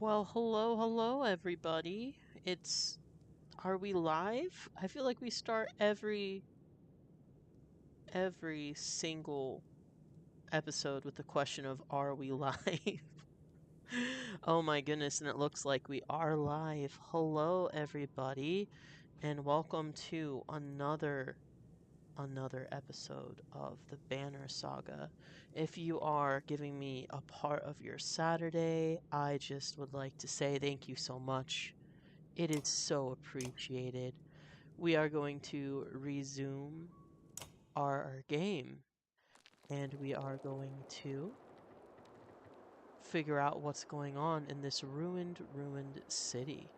Well, hello, everybody. Are we live? I feel like we start every single episode with the question of are we live? Oh my goodness, and it looks like we are live. Hello, everybody, and welcome to another episode of the Banner Saga. If you are giving me a part of your Saturday, I just would like to say thank you so much. It is so appreciated. We are going to resume our game, and we are going to figure out what's going on in this ruined city.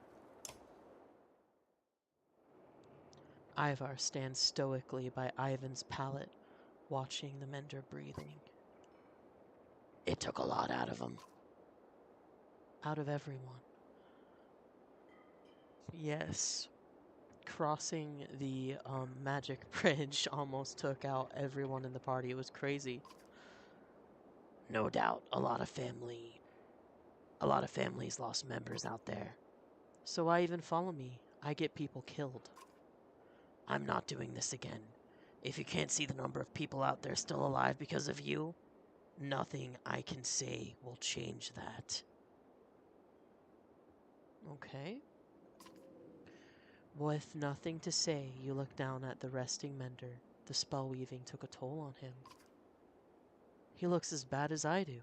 Ivar stands stoically by Ivan's pallet, watching the mender breathing. It took a lot out of him. Out of everyone. Yes. Crossing the magic bridge almost took out everyone in the party. It was crazy. No doubt, a lot of families lost members out there. So why even follow me? I get people killed. I'm not doing this again. If you can't see the number of people out there still alive because of you, nothing I can say will change that. Okay. With nothing to say, you look down at the resting mender. The spell weaving took a toll on him. He looks as bad as I do.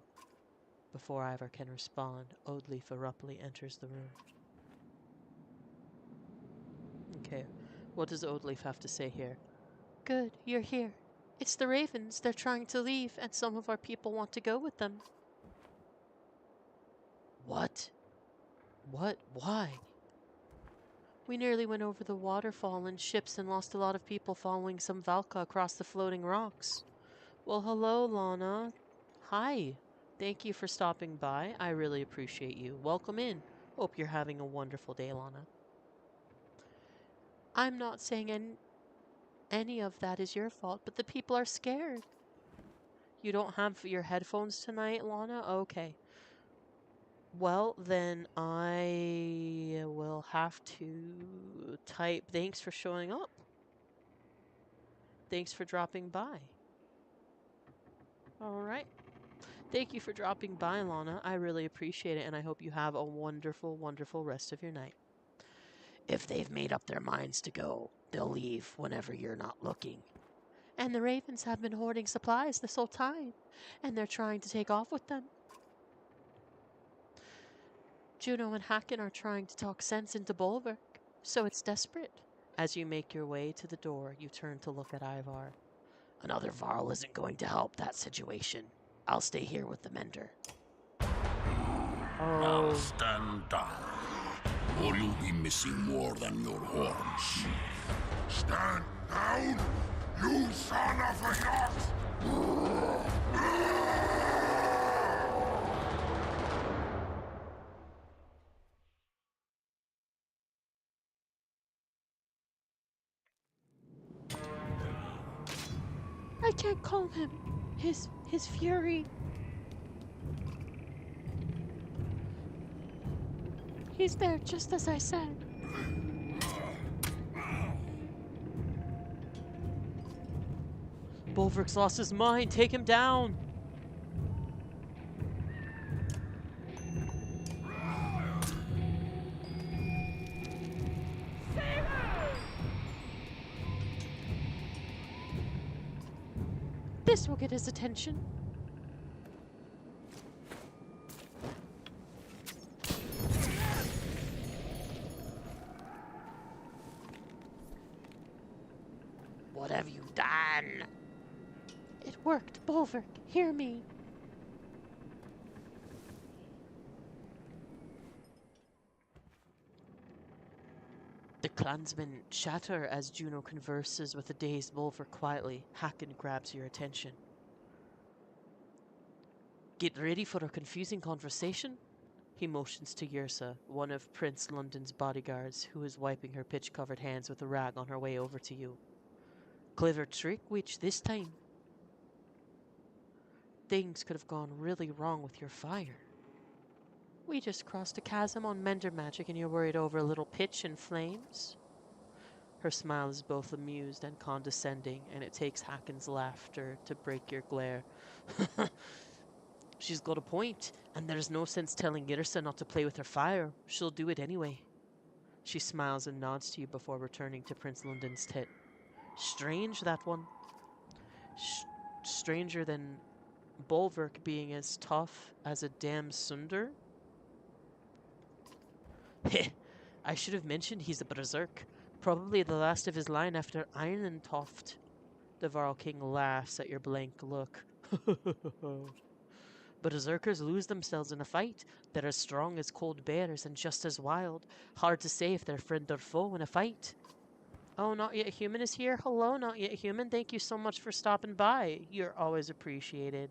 Before Ivar can respond, Oddleif abruptly enters the room. Okay, what does Oddleif have to say here? Good, you're here. It's the ravens. They're trying to leave, and some of our people want to go with them. What? What? Why? We nearly went over the waterfall in ships and lost a lot of people following some Valka across the floating rocks. Well, hello, Lana. Hi. Thank you for stopping by. I really appreciate you. Welcome in. Hope you're having a wonderful day, Lana. I'm not saying any of that is your fault, but the people are scared. You don't have your headphones tonight, Lana? Okay. Well, then I will have to type thanks for showing up. Thanks for dropping by. All right. Thank you for dropping by, Lana. I really appreciate it, and I hope you have a wonderful, wonderful rest of your night. If they've made up their minds to go, they'll leave whenever you're not looking. And the ravens have been hoarding supplies this whole time, and they're trying to take off with them. Juno and Hacken are trying to talk sense into Bolverk, so it's desperate. As you make your way to the door, you turn to look at Ivar. Another Varl isn't going to help that situation. I'll stay here with the mender. Now stand down, or you'll be missing more than your horns. Stand down, you son of a yacht! I can't calm him. His fury. He's there just as I said. Bolverk's lost his mind. Take him down. This will get his attention. What have you done? It worked, Bolverk. Hear me. The clansmen chatter as Juno converses with the dazed Bolverk quietly. Hacken grabs your attention. Get ready for a confusing conversation? He motions to Yrsa, one of Prince London's bodyguards, who is wiping her pitch-covered hands with a rag on her way over to you. Clever trick, witch, this time. Things could have gone really wrong with your fire. We just crossed a chasm on Mender magic and you're worried over a little pitch and flames? Her smile is both amused and condescending, and it takes Haken's laughter to break your glare. She's got a point, and there's no sense telling Girsa not to play with her fire. She'll do it anyway. She smiles and nods to you before returning to Prince London's tit. Strange, that one. Stranger than Bulwark being as tough as a damn Sunder? Heh, I should have mentioned he's a berserk. Probably the last of his line after Irontoft. The Varl King laughs at your blank look. Berserkers lose themselves in a fight. They're as strong as cold bears and just as wild. Hard to say if they're friend or foe in a fight. Oh, Not Yet Human is here? Hello, Not Yet Human. Thank you so much for stopping by. You're always appreciated.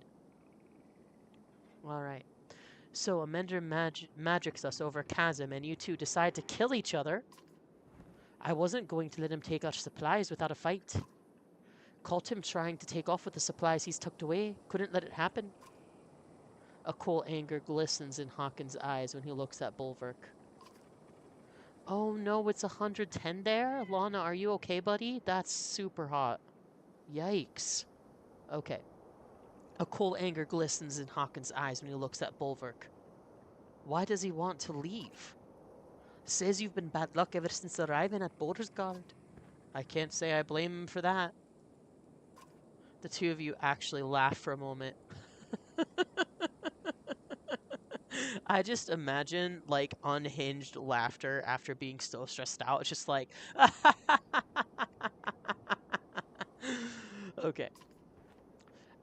Alright. So, Amender magics us over chasm, and you two decide to kill each other. I wasn't going to let him take our supplies without a fight. Caught him trying to take off with the supplies he's tucked away. Couldn't let it happen. A cold anger glistens in Hawkins' eyes when he looks at Bulwark. Oh no, it's 110 there? Lana, are you okay, buddy? That's super hot. Yikes. Okay. A cold anger glistens in Hawkins' eyes when he looks at Bulwark. Why does he want to leave? Says you've been bad luck ever since arriving at Borders Guard. I can't say I blame him for that. The two of you actually laugh for a moment. I just imagine, like, unhinged laughter after being so stressed out. It's just like, okay.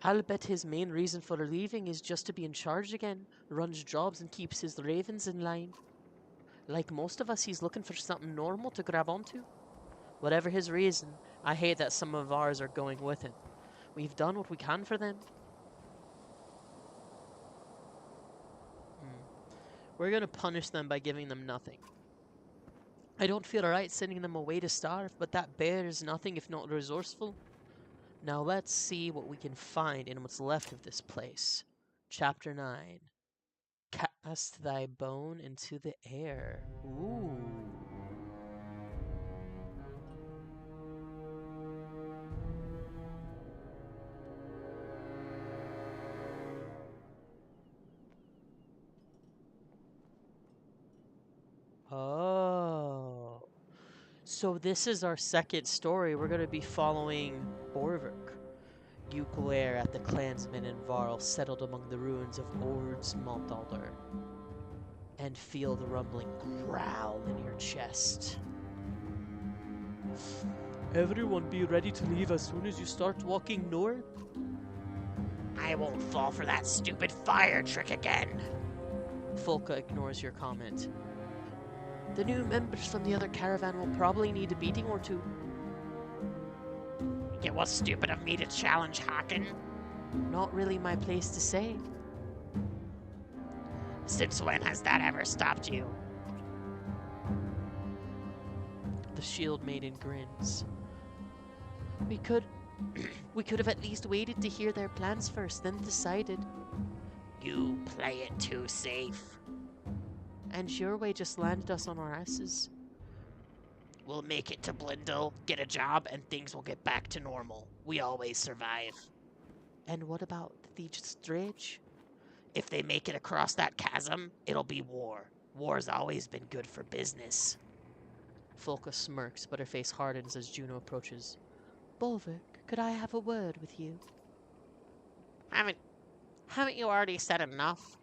I'll bet his main reason for leaving is just to be in charge again, runs jobs and keeps his ravens in line. Like most of us, he's looking for something normal to grab onto. Whatever his reason, I hate that some of ours are going with him. We've done what we can for them. We're going to punish them by giving them nothing. I don't feel right sending them away to starve, but that bear is nothing if not resourceful. Now let's see what we can find in what's left of this place. Chapter 9. Cast thy bone into the air. Ooh. Oh. So this is our second story. We're going to be following Borvik. You glare at the clansmen and Varl settled among the ruins of Ord's Maltaldar and feel the rumbling growl in your chest. Everyone be ready to leave as soon as you start walking north. I won't fall for that stupid fire trick again. Folka ignores your comment. The new members from the other caravan will probably need a beating or two. It was stupid of me to challenge Haken. Not really my place to say. Since when has that ever stopped you? The shield maiden grins. We could have at least waited to hear their plans first, then decided. You play it too safe. And your way just landed us on our asses. We'll make it to Blindle, get a job, and things will get back to normal. We always survive. And what about the dredge? If they make it across that chasm, it'll be war. War's always been good for business. Folka smirks, but her face hardens as Juno approaches. Bulwark, could I have a word with you? Haven't you already said enough?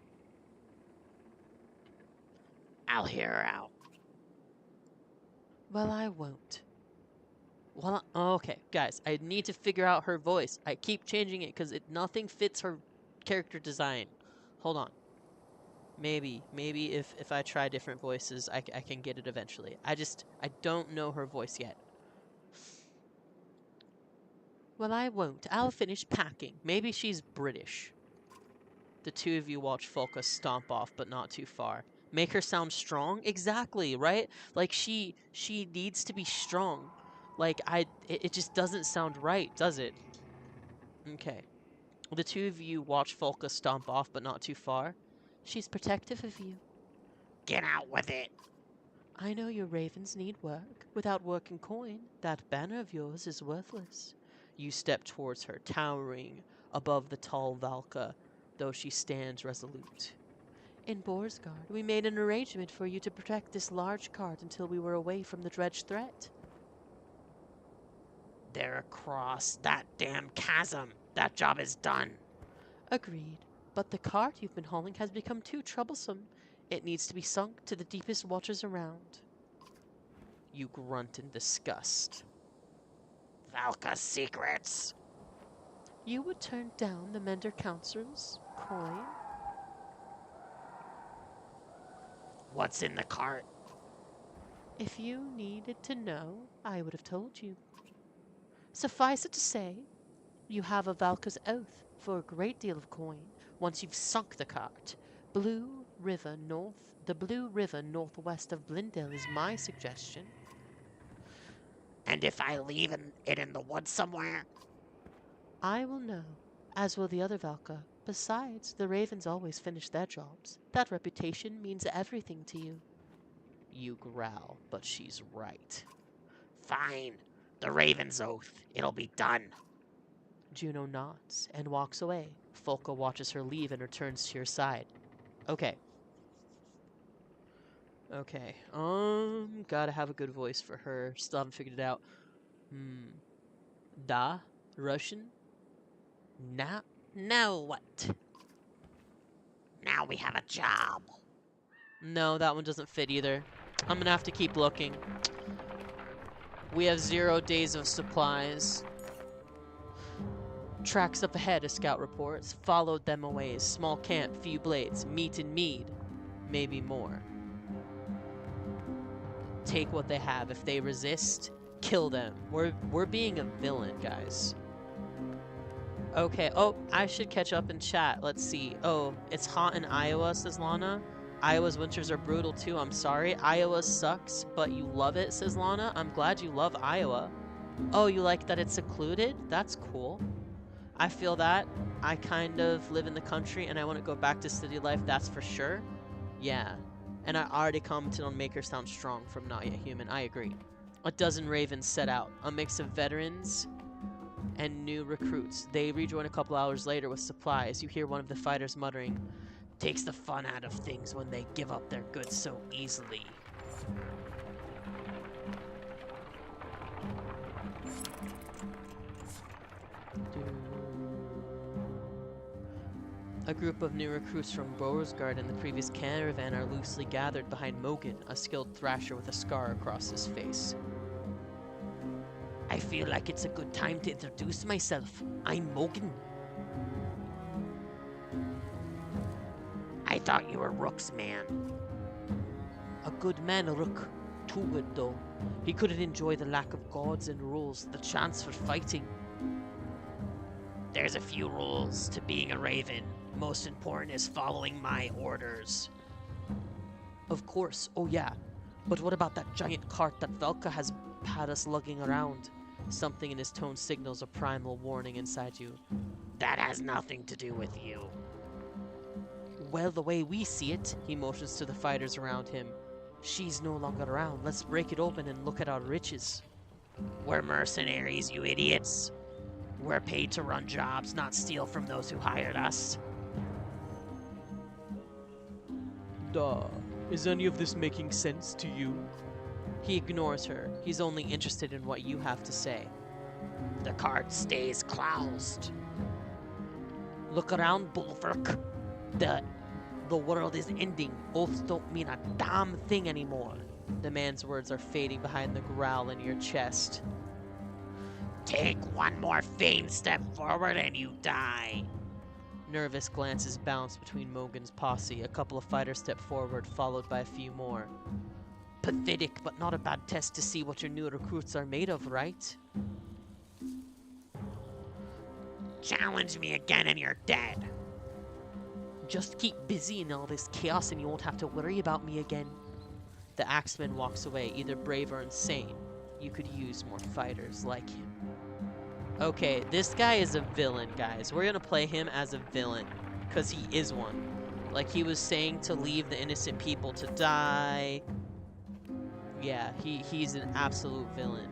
I'll hear her out. Well, I won't. Well, okay, guys, I need to figure out her voice. I keep changing it because nothing fits her character design. Hold on. Maybe if I try different voices, I can get it eventually. I don't know her voice yet. Well, I won't. I'll finish packing. Maybe she's British. The two of you watch Folka stomp off, but not too far. Make her sound strong? Exactly, right? Like, she needs to be strong. Like, it just doesn't sound right, does it? Okay. The two of you watch Folka stomp off, but not too far. She's protective of you. Get out with it. I know your ravens need work. Without work and coin, that banner of yours is worthless. You step towards her, towering above the tall Valka, though she stands resolute. In Borsgard, we made an arrangement for you to protect this large cart until we were away from the dredge threat. They're across that damn chasm. That job is done. Agreed. But the cart you've been hauling has become too troublesome. It needs to be sunk to the deepest waters around. You grunt in disgust. Valka's secrets. You would turn down the Mender Council's coin? What's in the cart? If you needed to know, I would have told you. Suffice it to say, you have a Valka's oath for a great deal of coin once you've sunk the cart. The Blue River northwest of Blindell is my suggestion. And if I leave it in the woods somewhere? I will know, as will the other Valka. Besides, the ravens always finish their jobs. That reputation means everything to you. You growl, but she's right. Fine. The Raven's oath. It'll be done. Juno nods and walks away. Folka watches her leave and returns to your side. Okay. Gotta have a good voice for her. Still haven't figured it out. Da? Russian? Now what? Now we have a job. No, that one doesn't fit either. I'm gonna have to keep looking. We have 0 days of supplies. Tracks up ahead, a scout reports. Followed them a ways. Small camp, few blades, meat and mead. Maybe more. Take what they have. If they resist, kill them. We're being a villain, guys. Okay, oh, I should catch up in chat. Let's see. Oh, it's hot in Iowa, says Lana. Iowa's winters are brutal too, I'm sorry. Iowa sucks, but you love it, says Lana. I'm glad you love Iowa. Oh, you like that it's secluded? That's cool. I feel that. I kind of live in the country and I want to go back to city life, that's for sure. Yeah. And I already commented on Maker Sound Strong from Not Yet Human. I agree. A dozen ravens set out. A mix of veterans and new recruits. They rejoin a couple hours later with supplies. You hear one of the fighters muttering, "Takes the fun out of things when they give up their goods so easily." A group of new recruits from Borsgard and the previous caravan are loosely gathered behind Mogan, a skilled thrasher with a scar across his face. I feel like it's a good time to introduce myself. I'm Mogan. I thought you were Rook's man. A good man, Rook. Too good, though. He couldn't enjoy the lack of gods and rules, the chance for fighting. There's a few rules to being a raven. Most important is following my orders. Of course, oh yeah. But what about that giant cart that Velka has had us lugging around? Something in his tone signals a primal warning inside you. That has nothing to do with you. Well, the way we see it, he motions to the fighters around him. She's no longer around. Let's break it open and look at our riches. We're mercenaries, you idiots. We're paid to run jobs, not steal from those who hired us. Duh. Is any of this making sense to you? He ignores her. He's only interested in what you have to say. The cart stays closed. Look around, Bulwark. The world is ending. Oaths don't mean a damn thing anymore. The man's words are fading behind the growl in your chest. Take one more faint step forward and you die. Nervous glances bounce between Mogan's posse. A couple of fighters step forward, followed by a few more. Pathetic, but not a bad test to see what your new recruits are made of, right? Challenge me again and you're dead. Just keep busy in all this chaos and you won't have to worry about me again. The axeman walks away, either brave or insane. You could use more fighters like him. Okay, this guy is a villain, guys. We're gonna play him as a villain, because he is one. Like, he was saying to leave the innocent people to die. Yeah, he's an absolute villain.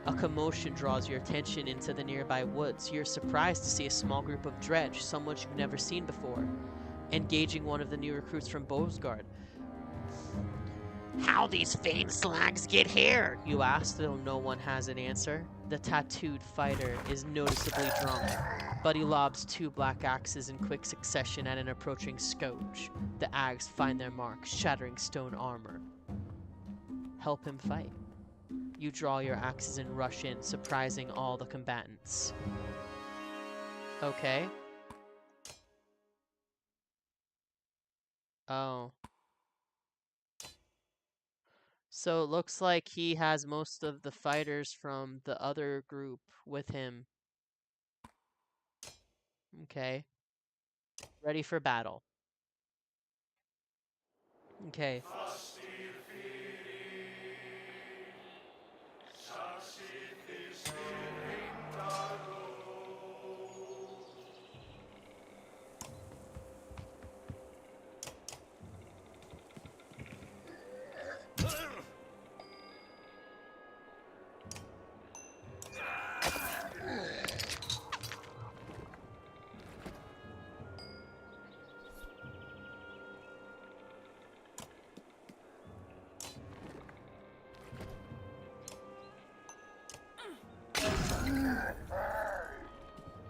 A commotion draws your attention into the nearby woods. You're surprised to see a small group of dredge, someone you've never seen before, engaging one of the new recruits from Bosgard. How these famed slags get here? You ask, though no one has an answer. The tattooed fighter is noticeably drunk, but he lobs 2 black axes in quick succession at an approaching scourge. The ags find their mark, shattering stone armor. Help him fight. You draw your axes and rush in, surprising all the combatants. Okay. Oh. So it looks like he has most of the fighters from the other group with him. Okay. Ready for battle. Okay.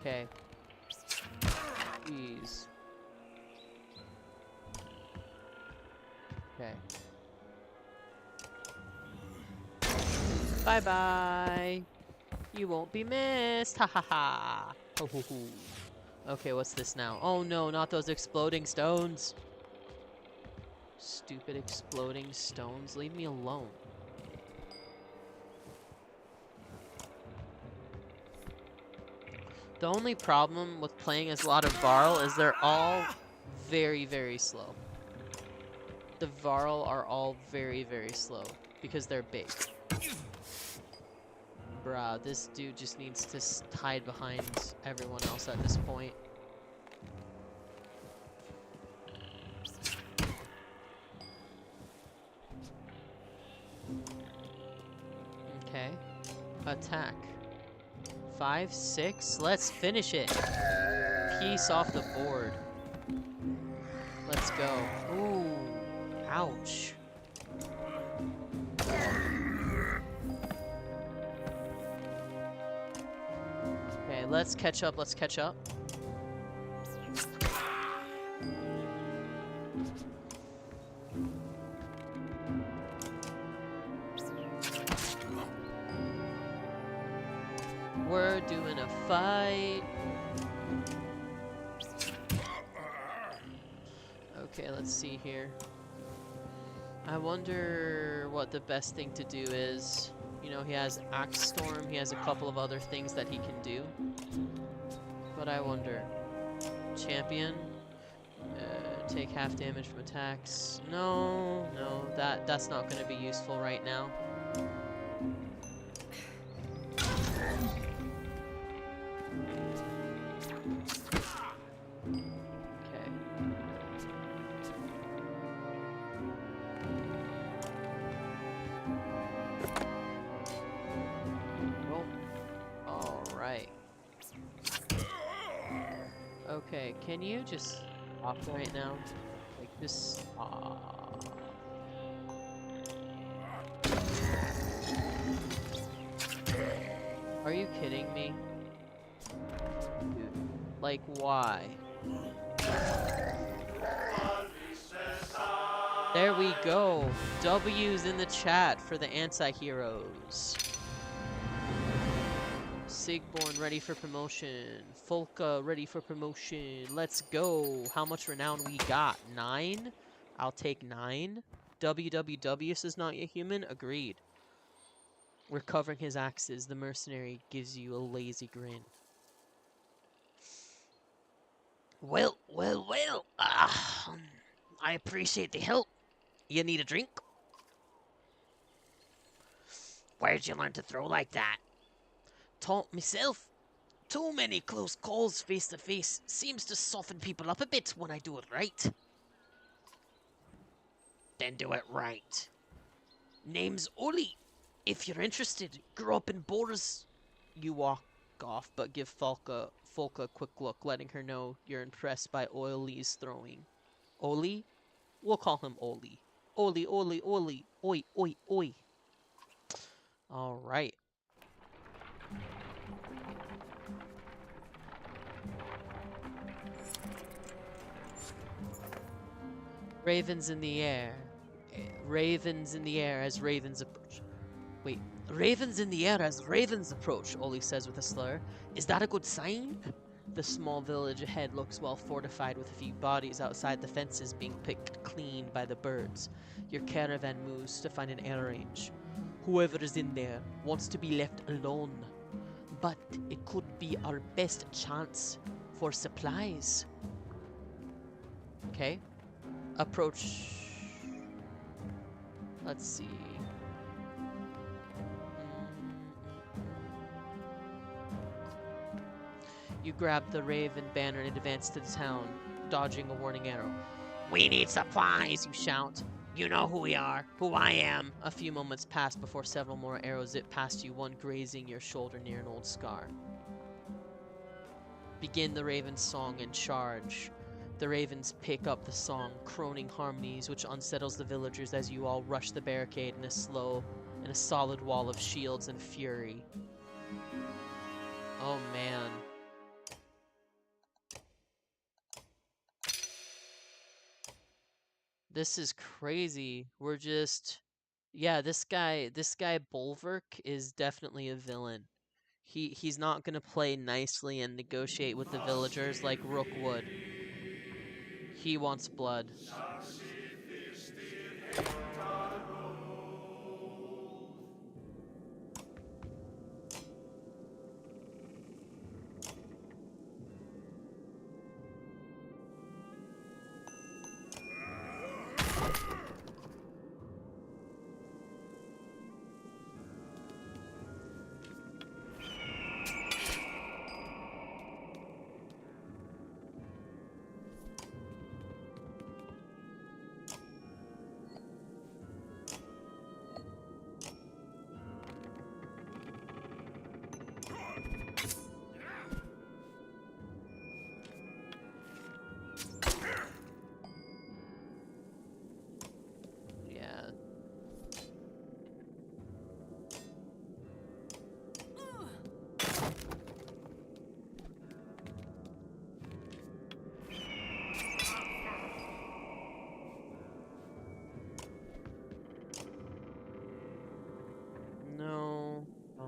Okay. Jeez. Okay. Bye-bye. You won't be missed. Ha ha ha. Ho ho ho. Okay, what's this now? Oh no, not those exploding stones. Stupid exploding stones. Leave me alone. The only problem with playing as a lot of Varl is they're all very, very slow. The Varl are all very, very slow because they're big. Bruh, this dude just needs to hide behind everyone else at this point. Okay. Attack. 5, 6. Let's finish it. Piece off the board. Let's go. Ooh. Ouch. Okay, let's catch up. Let's catch up. We're doing a fight. Okay, let's see here. I wonder what the best thing to do is. You know, he has Axe Storm, he has a couple of other things that he can do. But I wonder. Champion. Take half damage from attacks. No, that's not going to be useful right now. Okay, can you just stop right now? Like, just stop. Are you kidding me? Dude, like, why? There we go. W's in the chat for the anti-heroes. Sigborn ready for promotion. Folka ready for promotion. Let's go. How much renown we got? 9? I'll take 9. WWW says not yet human. Agreed. Recovering his axes. The mercenary gives you a lazy grin. Well. I appreciate the help. You need a drink? Where'd you learn to throw like that? Taught myself. Too many close calls face to face seems to soften people up a bit when I do it right. then do it right. Name's Oli. If you're interested, grew up in Boris. You walk off, but give Folka a quick look, letting her know you're impressed by Oli's throwing. Oli? We'll call him Oli. Oli, Oli, Oli. Oi, oi, oi. All right. Ravens in the air. Ravens in the air as ravens approach. Wait. Ravens in the air as ravens approach, Oli says with a slur. Is that a good sign? The small village ahead looks well fortified with a few bodies outside the fences being picked clean by the birds. Your caravan moves to find an air range. Whoever is in there wants to be left alone. But it could be our best chance for supplies. Okay. Approach. Let's see. You grab the Raven banner and advance to the town, dodging a warning arrow. We need supplies, you shout. You know who we are, who I am. A few moments pass before several more arrows zip past you, one grazing your shoulder near an old scar. Begin the Raven's song and charge. The Ravens pick up the song, croning harmonies, which unsettles the villagers as you all rush the barricade in a solid wall of shields and fury. Oh man. This is crazy. We're just... Yeah, this guy Bulwark is definitely a villain. He's not gonna play nicely and negotiate with the villagers like Rook would. He wants blood. No. Oh.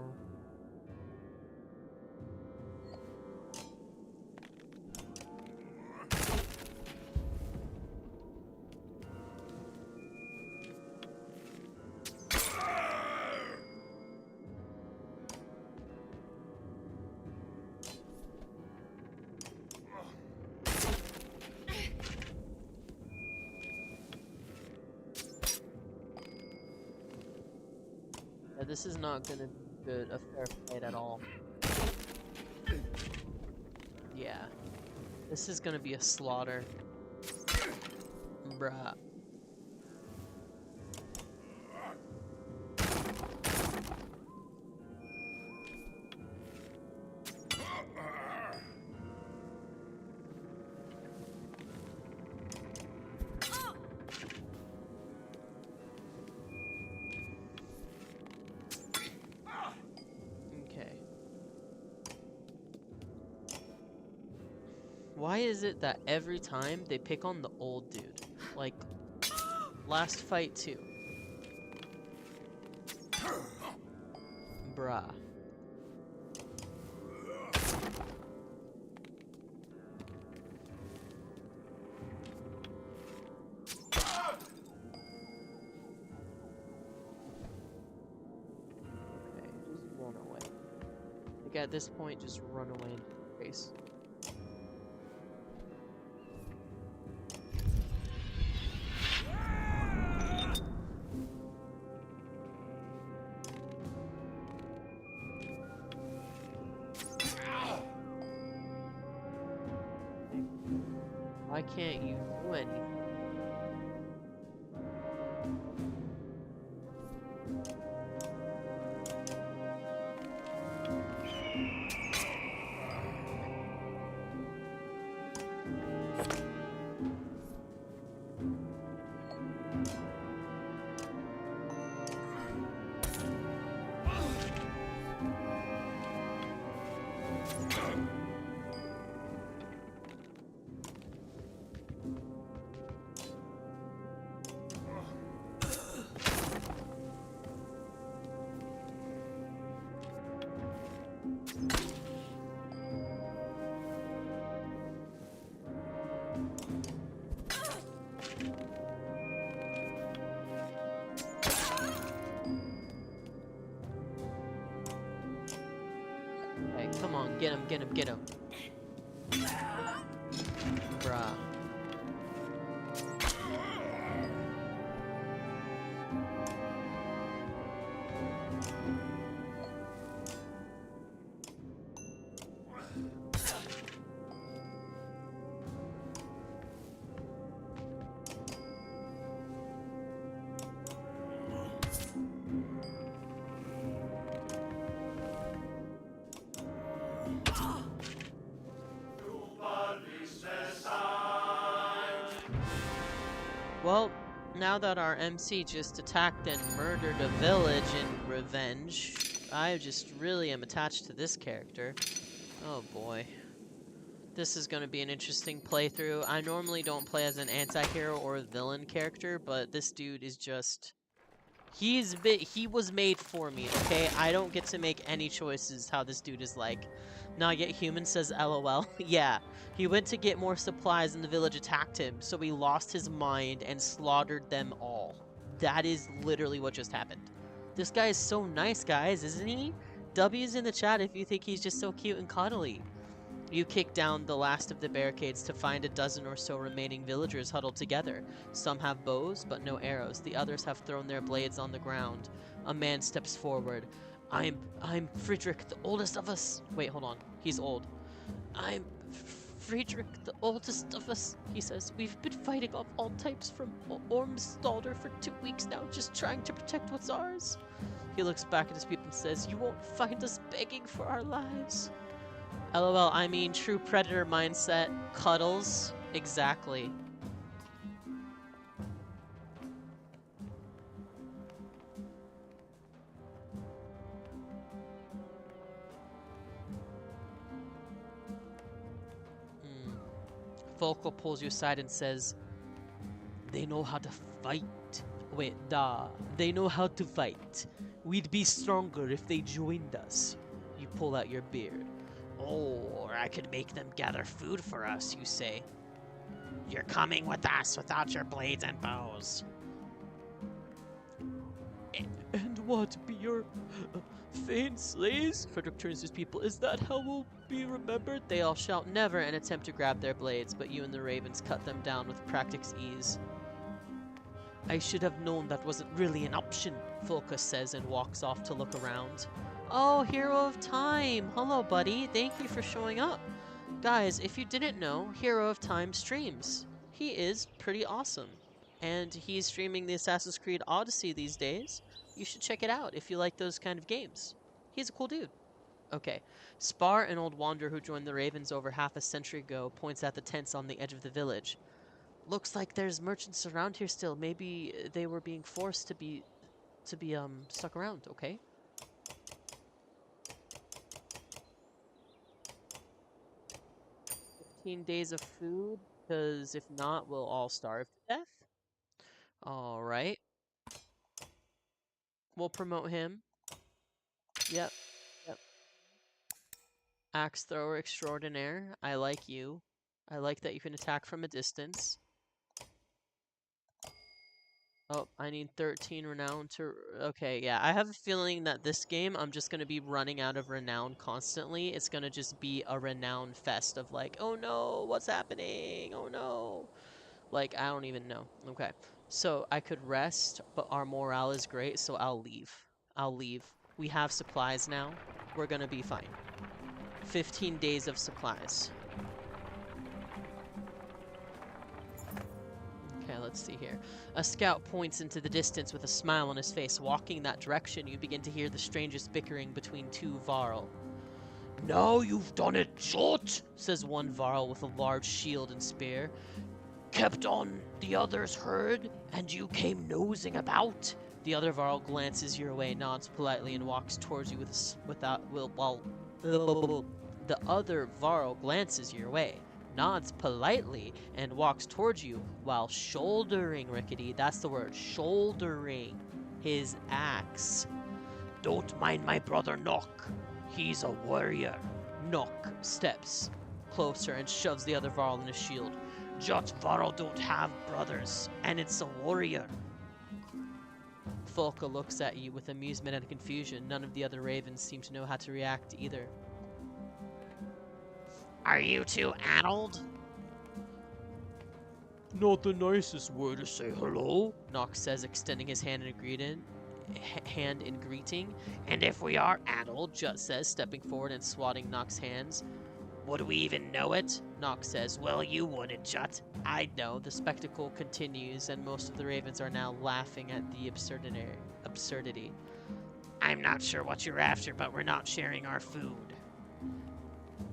Yeah, this is not gonna be good, a fair fight at all. Yeah. This is gonna be a slaughter. Bruh. Why is it that every time they pick on the old dude? Like, last fight too. Bruh. Okay, just run away. Like at this point, just run away into the face. Why can't you do anything? Get him, get him, get him. Bruh. Well, now that our MC just attacked and murdered a village in revenge, I just really am attached to this character. Oh boy. This is going to be an interesting playthrough. I normally don't play as an anti-hero or a villain character, but this dude is just... he was made for me, okay? I don't get to make any choices how this dude is like. Not yet human says LOL. Yeah, he went to get more supplies and the village attacked him, so he lost his mind and slaughtered them all. That is literally what just happened. This guy is so nice, guys, isn't he? W's in the chat if you think he's just so cute and cuddly. You kick down the last of the barricades to find a dozen or so remaining villagers huddled together. Some have bows, but no arrows. The others have thrown their blades on the ground. A man steps forward. I'm Friedrich, the oldest of us. Wait, hold on. He's old. I'm Friedrich, the oldest of us, he says. We've been fighting off all types from Ormstalder for 2 weeks now, just trying to protect what's ours. He looks back at his people and says, "You won't find us begging for our lives." LOL, I mean, true predator mindset. Cuddles. Exactly. Volko pulls you aside and says, "They know how to fight. Wait, they know how to fight. We'd be stronger if they joined us." You pull out your beard. Oh, or I could make them gather food for us, you say. You're coming with us without your blades and bows. And what, be your feigned slaves? Frederick turns to his people. Is that how we'll be remembered? They all shout never and attempt to grab their blades, but you and the ravens cut them down with practiced ease. I should have known that wasn't really an option, Folka says and walks off to look around. Oh, Hero of Time! Hello, buddy. Thank you for showing up. Guys, if you didn't know, Hero of Time streams. He is pretty awesome. And he's streaming the Assassin's Creed Odyssey these days. You should check it out if you like those kind of games. He's a cool dude. Okay. Spar, an old wanderer who joined the Ravens over half a century ago, points at the tents on the edge of the village. Looks like there's merchants around here still. Maybe they were being forced to be stuck around, okay? 15 days of food, because if not, we'll all starve to death. Alright. We'll promote him. Yep. Axe thrower extraordinaire. I like you. I like that you can attack from a distance. Oh, I need 13 renown to... Okay, yeah. I have a feeling that this game, I'm just going to be running out of renown constantly. It's going to just be a renown fest of like, oh no, what's happening? Oh no. Like, I don't even know. Okay. So, I could rest, but our morale is great, so I'll leave. I'll leave. We have supplies now. We're going to be fine. 15 days of supplies. Okay, let's see here. A scout points into the distance with a smile on his face. Walking in that direction, you begin to hear the strangest bickering between two Varl. "Now you've done it, short," says one Varl with a large shield and spear. "Kept on the others' herd, and you came nosing about." The other Varl glances your way, nods politely, and walks towards you The other Varl glances your way, nods politely, and walks towards you while shouldering, Rickety, that's the word, shouldering his axe. "Don't mind my brother Nock. He's a warrior." Nock steps closer and shoves the other Varl in his shield. "Jot Varl don't have brothers, and it's a warrior." Folka looks at you with amusement and confusion. None of the other ravens seem to know how to react either. Are you two addled? Not the nicest way to say hello, Nox says, extending his hand in greeting. And if we are addled, Jut says, stepping forward and swatting Nox's hands. would we even know it? Nox says, Well, you wouldn't, Jut. I'd know. The spectacle continues, and most of the ravens are now laughing at the absurdity. I'm not sure what you're after, but we're not sharing our food.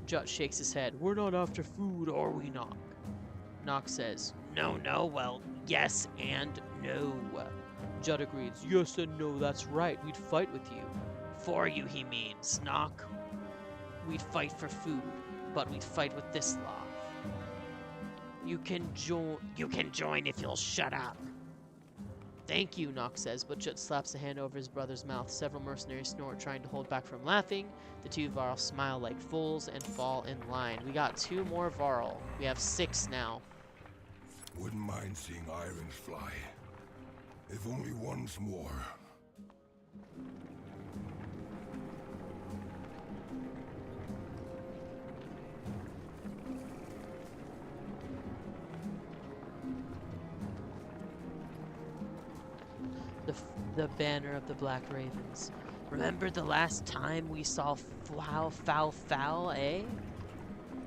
Jut shakes his head. We're not after food, are we, Nox? Nox says, No, well, yes and no. Jut agrees. Yes and no, that's right. We'd fight with you. For you, he means, Nox. We'd fight for food, but we'd fight with this law. You can join if you'll shut up. Thank you, Nox says, but Jut slaps a hand over his brother's mouth. Several mercenaries snort, trying to hold back from laughing. The two Varl smile like fools and fall in line. We got 2 more Varl. We have 6 now. Wouldn't mind seeing irons fly. If only once more. The banner of the Black Ravens. Remember the last time we saw foul, eh?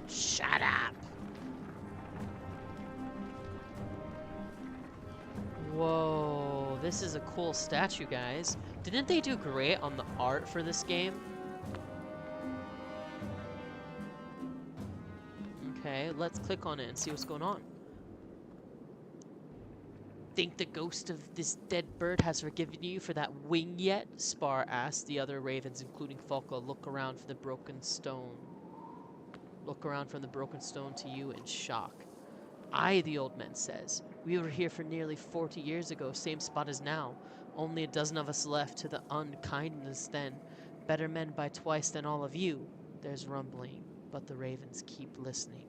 Shut up. Whoa, this is a cool statue, guys. Didn't they do great on the art for this game? Okay, let's click on it and see what's going on. Think the ghost of this dead bird has forgiven you for that wing yet? Spar asked. The other ravens, including Falco, look around from the broken stone to you in shock. Aye, the old man says. We were here for nearly 40 years ago, same spot as now. Only a dozen of us left to the unkindness then. Better men by twice than all of you. There's rumbling, but the ravens keep listening.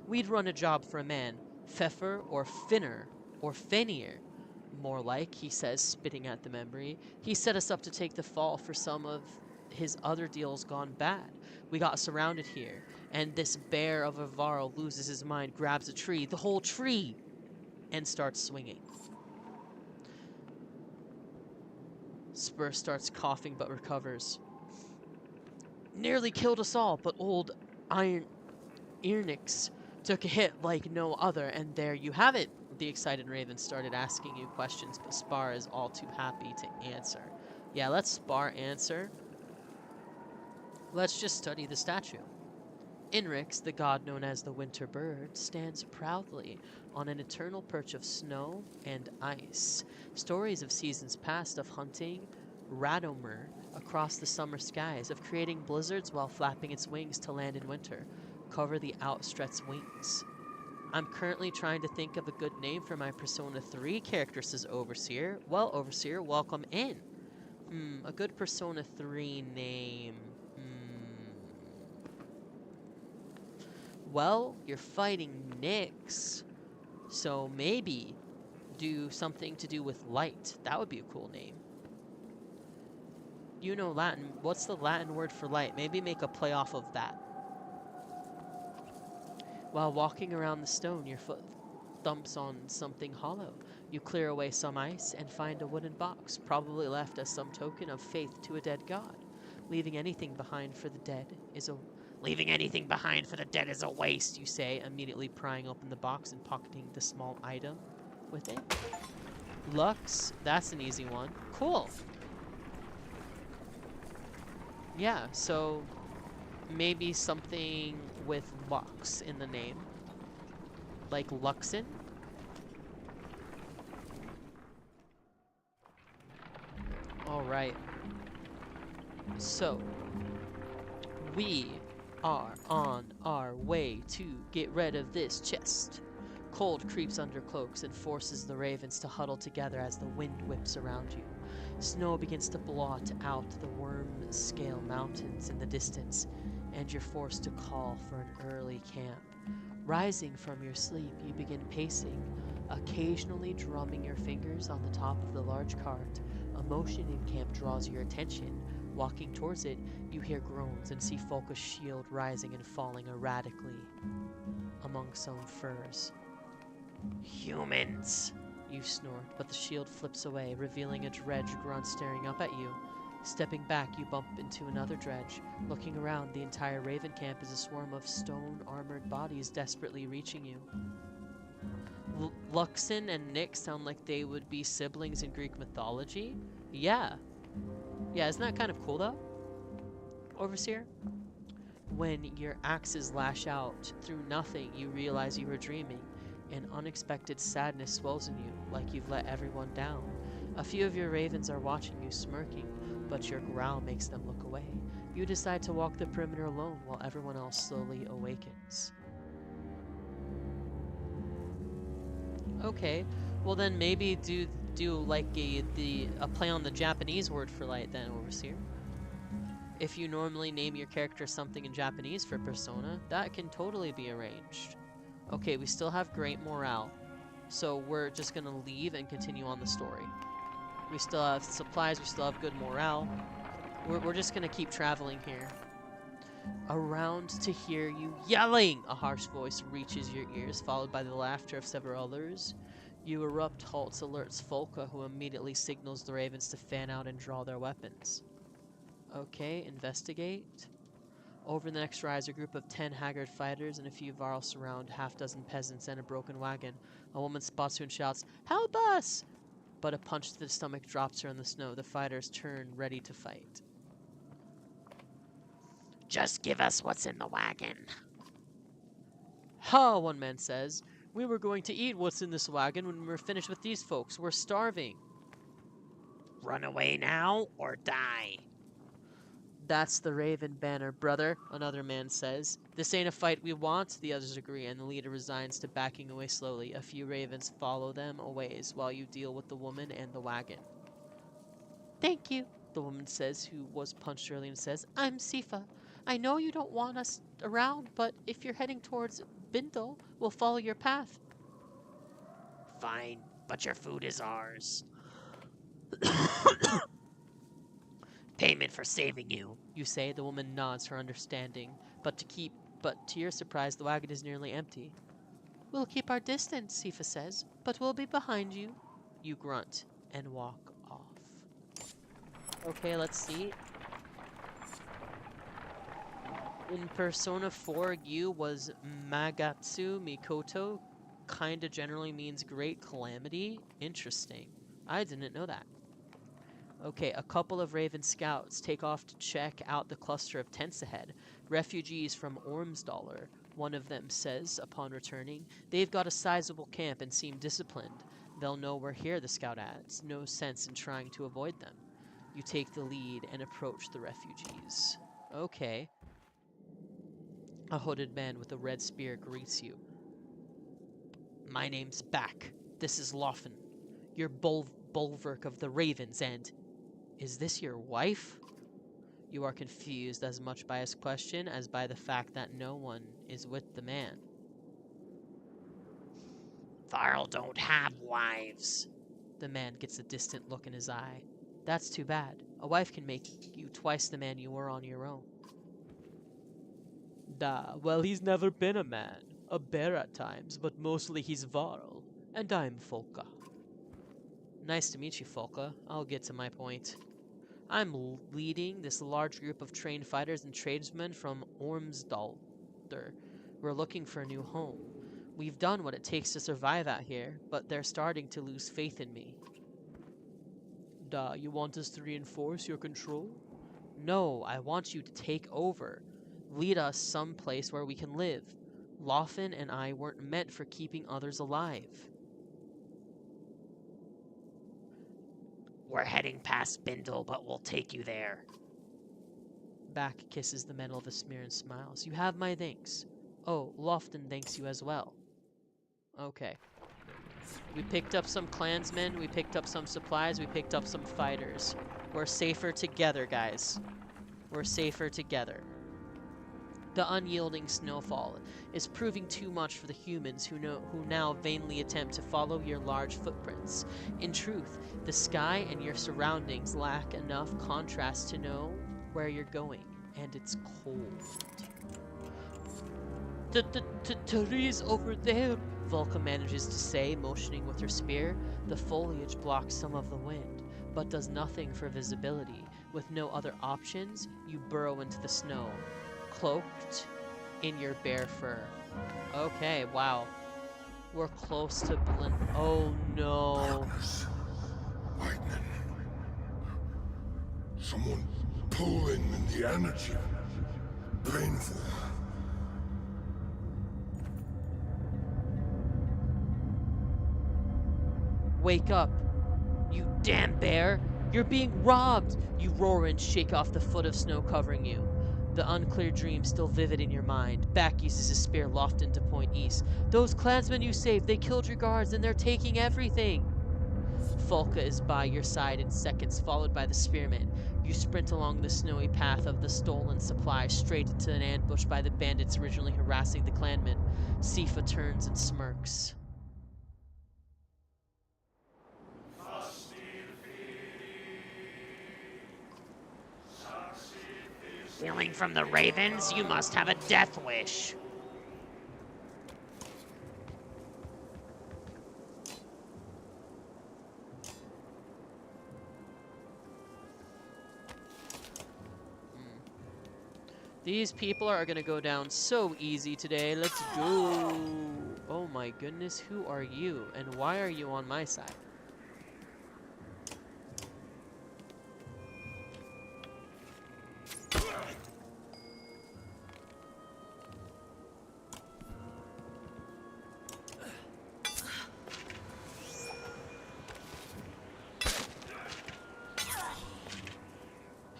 We'd run a job for a man. Pfeffer or Finner or Fenir. More like, he says, spitting at the memory. He set us up to take the fall for some of his other deals gone bad. We got surrounded here, and this bear of a Varl loses his mind, grabs a tree, the whole tree, and starts swinging. Spur starts coughing but recovers. Nearly killed us all, but old Irnix took a hit like no other, and there you have it. The excited raven started asking you questions, but Spar is all too happy to answer. Yeah, let's Spar answer. Let's just study the statue. Inrix, the god known as the winter bird, stands proudly on an eternal perch of snow and ice. Stories of seasons past of hunting Radomer across the summer skies, of creating blizzards while flapping its wings to land in winter, cover the outstretched wings. I'm currently trying to think of a good name for my Persona 3 character, says Overseer. Well, Overseer, welcome in. A good Persona 3 name. Well, you're fighting Nyx, so maybe do something to do with light. That would be a cool name. You know Latin. What's the Latin word for light? Maybe make a play off of that. While walking around the stone, your foot thumps on something hollow. You clear away some ice and find a wooden box, probably left as some token of faith to a dead god. Leaving anything behind for the dead is a waste, you say, immediately prying open the box and pocketing the small item with it. Lux, that's an easy one. Cool. Yeah, so maybe something with Lux in the name. Like Luxin? Alright. So, we are on our way to get rid of this chest. Cold creeps under cloaks and forces the ravens to huddle together as the wind whips around you. Snow begins to blot out the worm-scale mountains in the distance, and you're forced to call for an early camp. Rising from your sleep, you begin pacing, occasionally drumming your fingers on the top of the large cart. A motion in camp draws your attention. Walking towards it, you hear groans and see Folka's shield rising and falling erratically among some furs. Humans! You snort, but the shield flips away, revealing a dredge grunt staring up at you. Stepping back, you bump into another dredge. Looking around, the entire Raven camp is a swarm of stone-armored bodies desperately reaching you. Luxon and Nick sound like they would be siblings in Greek mythology. Yeah, isn't that kind of cool though? Overseer? When your axes lash out through nothing, you realize you were dreaming. An unexpected sadness swells in you, like you've let everyone down. A few of your ravens are watching you, smirking, but your growl makes them look away. You decide to walk the perimeter alone while everyone else slowly awakens. Okay, well then maybe do like a play on the Japanese word for light then, Overseer. If you normally name your character something in Japanese for Persona, that can totally be arranged. Okay, we still have great morale, so we're just gonna leave and continue on the story. We still have supplies, we still have good morale. We're just gonna keep traveling here. Around to hear you yelling! A harsh voice reaches your ears, followed by the laughter of several others. You erupt, halts, alerts Folka, who immediately signals the ravens to fan out and draw their weapons. Okay, investigate. Over the next rise, a group of 10 haggard fighters and a few Varl surround half-dozen peasants and a broken wagon. A woman spots you and shouts, "Help us!" But a punch to the stomach drops her in the snow. The fighters turn, ready to fight. Just give us what's in the wagon. Ha, one man says. We were going to eat what's in this wagon when we were finished with these folks. We're starving. Run away now or die. That's the Raven banner, brother, another man says. This ain't a fight we want, the others agree, and the leader resigns to backing away slowly. A few ravens follow them a ways while you deal with the woman and the wagon. Thank you, the woman says, who was punched earlier, and says, I'm Sifa. I know you don't want us around, but if you're heading towards Bindle, we'll follow your path. Fine, but your food is ours. Payment for saving you. You say. The woman nods her understanding, but to your surprise, the wagon is nearly empty. We'll keep our distance, Sifa says, but we'll be behind you. You grunt and walk off. Okay, let's see. In Persona 4, Yu was Magatsu Mikoto. Kinda generally means great calamity. Interesting. I didn't know that. Okay, a couple of Raven scouts take off to check out the cluster of tents ahead. Refugees from Ormsdollar, one of them says upon returning. They've got a sizable camp and seem disciplined. They'll know we're here, the scout adds. No sense in trying to avoid them. You take the lead and approach the refugees. Okay. A hooded man with a red spear greets you. My name's Back. This is Loffen. Your bulwark of the Ravens, and... Is this your wife? You are confused as much by his question as by the fact that no one is with the man. Varl don't have wives. The man gets a distant look in his eye. That's too bad. A wife can make you twice the man you were on your own. Well, he's never been a man. A bear at times, but mostly he's Varl. And I'm Folka. Nice to meet you, Folka. I'll get to my point. I'm leading this large group of trained fighters and tradesmen from Ormsdollar. We're looking for a new home. We've done what it takes to survive out here, but they're starting to lose faith in me. You want us to reinforce your control? No, I want you to take over. Lead us someplace where we can live. Loffen and I weren't meant for keeping others alive. We're heading past Bindle, but we'll take you there. Back kisses the metal of a smear and smiles. You have my thanks. Oh, Lofton thanks you as well. Okay. We picked up some clansmen, we picked up some supplies, we picked up some fighters. We're safer together, guys. We're safer together. The unyielding snowfall is proving too much for the humans who now vainly attempt to follow your large footprints. In truth, the sky and your surroundings lack enough contrast to know where you're going, and it's cold. Therese over there, Volka manages to say, motioning with her spear. The foliage blocks some of the wind, but does nothing for visibility. With no other options, you burrow into the snow, cloaked in your bare fur. Okay, wow. We're close to oh no. Darkness. Lightning. Someone pulling in the energy. Painful. Wake up, you damn bear! You're being robbed! You roar and shake off the foot of snow covering you. The unclear dream still vivid in your mind. Back uses his spear lofted to point east. Those clansmen you saved, they killed your guards and they're taking everything! Folka is by your side in seconds, followed by the spearman. You sprint along the snowy path of the stolen supplies, straight into an ambush by the bandits originally harassing the clanmen. Sifa turns and smirks. Stealing from the ravens, you must have a death wish. These people are gonna go down so easy today. Let's go. Oh my goodness, who are you? And why are you on my side?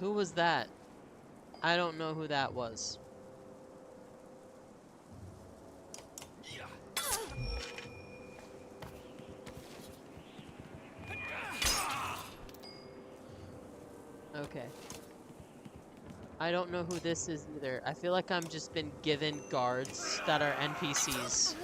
Who was that? I don't know who that was. Okay. I don't know who this is either. I feel like I'm just been given guards that are NPCs.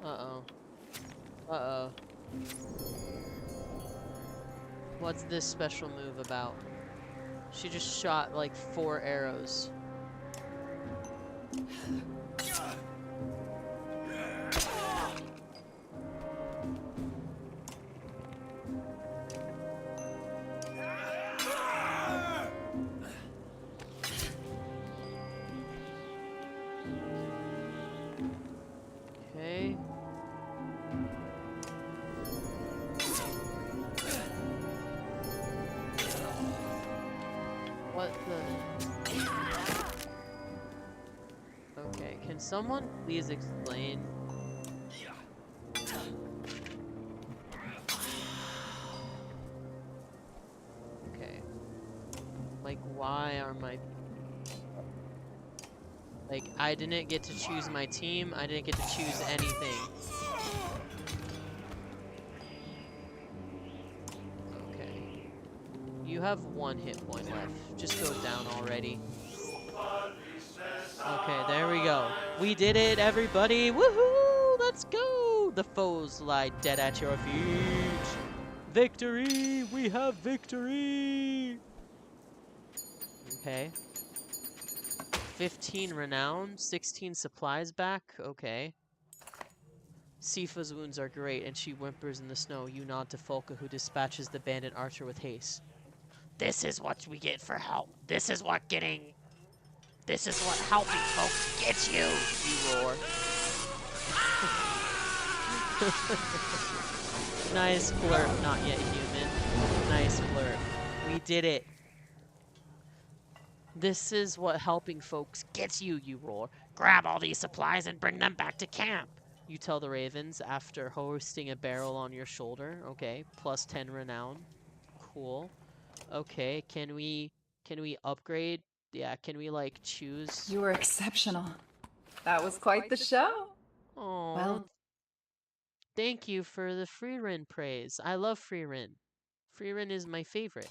Uh-oh. Uh-oh. What's this special move about? She just shot like 4 arrows. Okay. What the? Okay, can someone please explain? Okay. Like, why are my... Like, I didn't get to choose my team. I didn't get to choose anything. Okay. You have 1 hit point left. Just go down already. Okay, there we go. We did it, everybody! Woohoo! Let's go! The foes lie dead at your feet. Victory! We have victory! Okay. 15 renown, 16 supplies back. Okay. Sifa's wounds are great, and she whimpers in the snow. You nod to Folka, who dispatches the bandit archer with haste. This is what we get for help. This is what helping folks gets you. You roar. Nice blurb, not yet human. Nice blurb. We did it. This is what helping folks Gets you, you roar. Grab all these supplies and bring them back to camp. You tell the ravens after hoisting a barrel on your shoulder. Okay, plus 10 renown. Cool. Okay, can we upgrade? Yeah, can we like choose? You were exceptional. That was quite the show. Oh, Well, thank you for the free run praise. I love free run. Freerin is my favorite.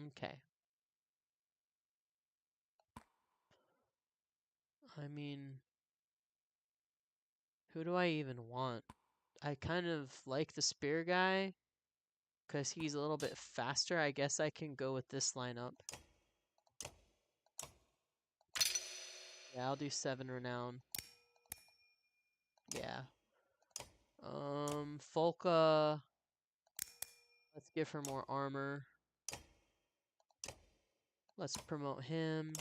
Okay. I mean, who do I even want? I kind of like the spear guy because he's a little bit faster. I guess I can go with this lineup. Yeah, I'll do 7 renown. Yeah. Folka. Let's give her more armor. Let's promote him.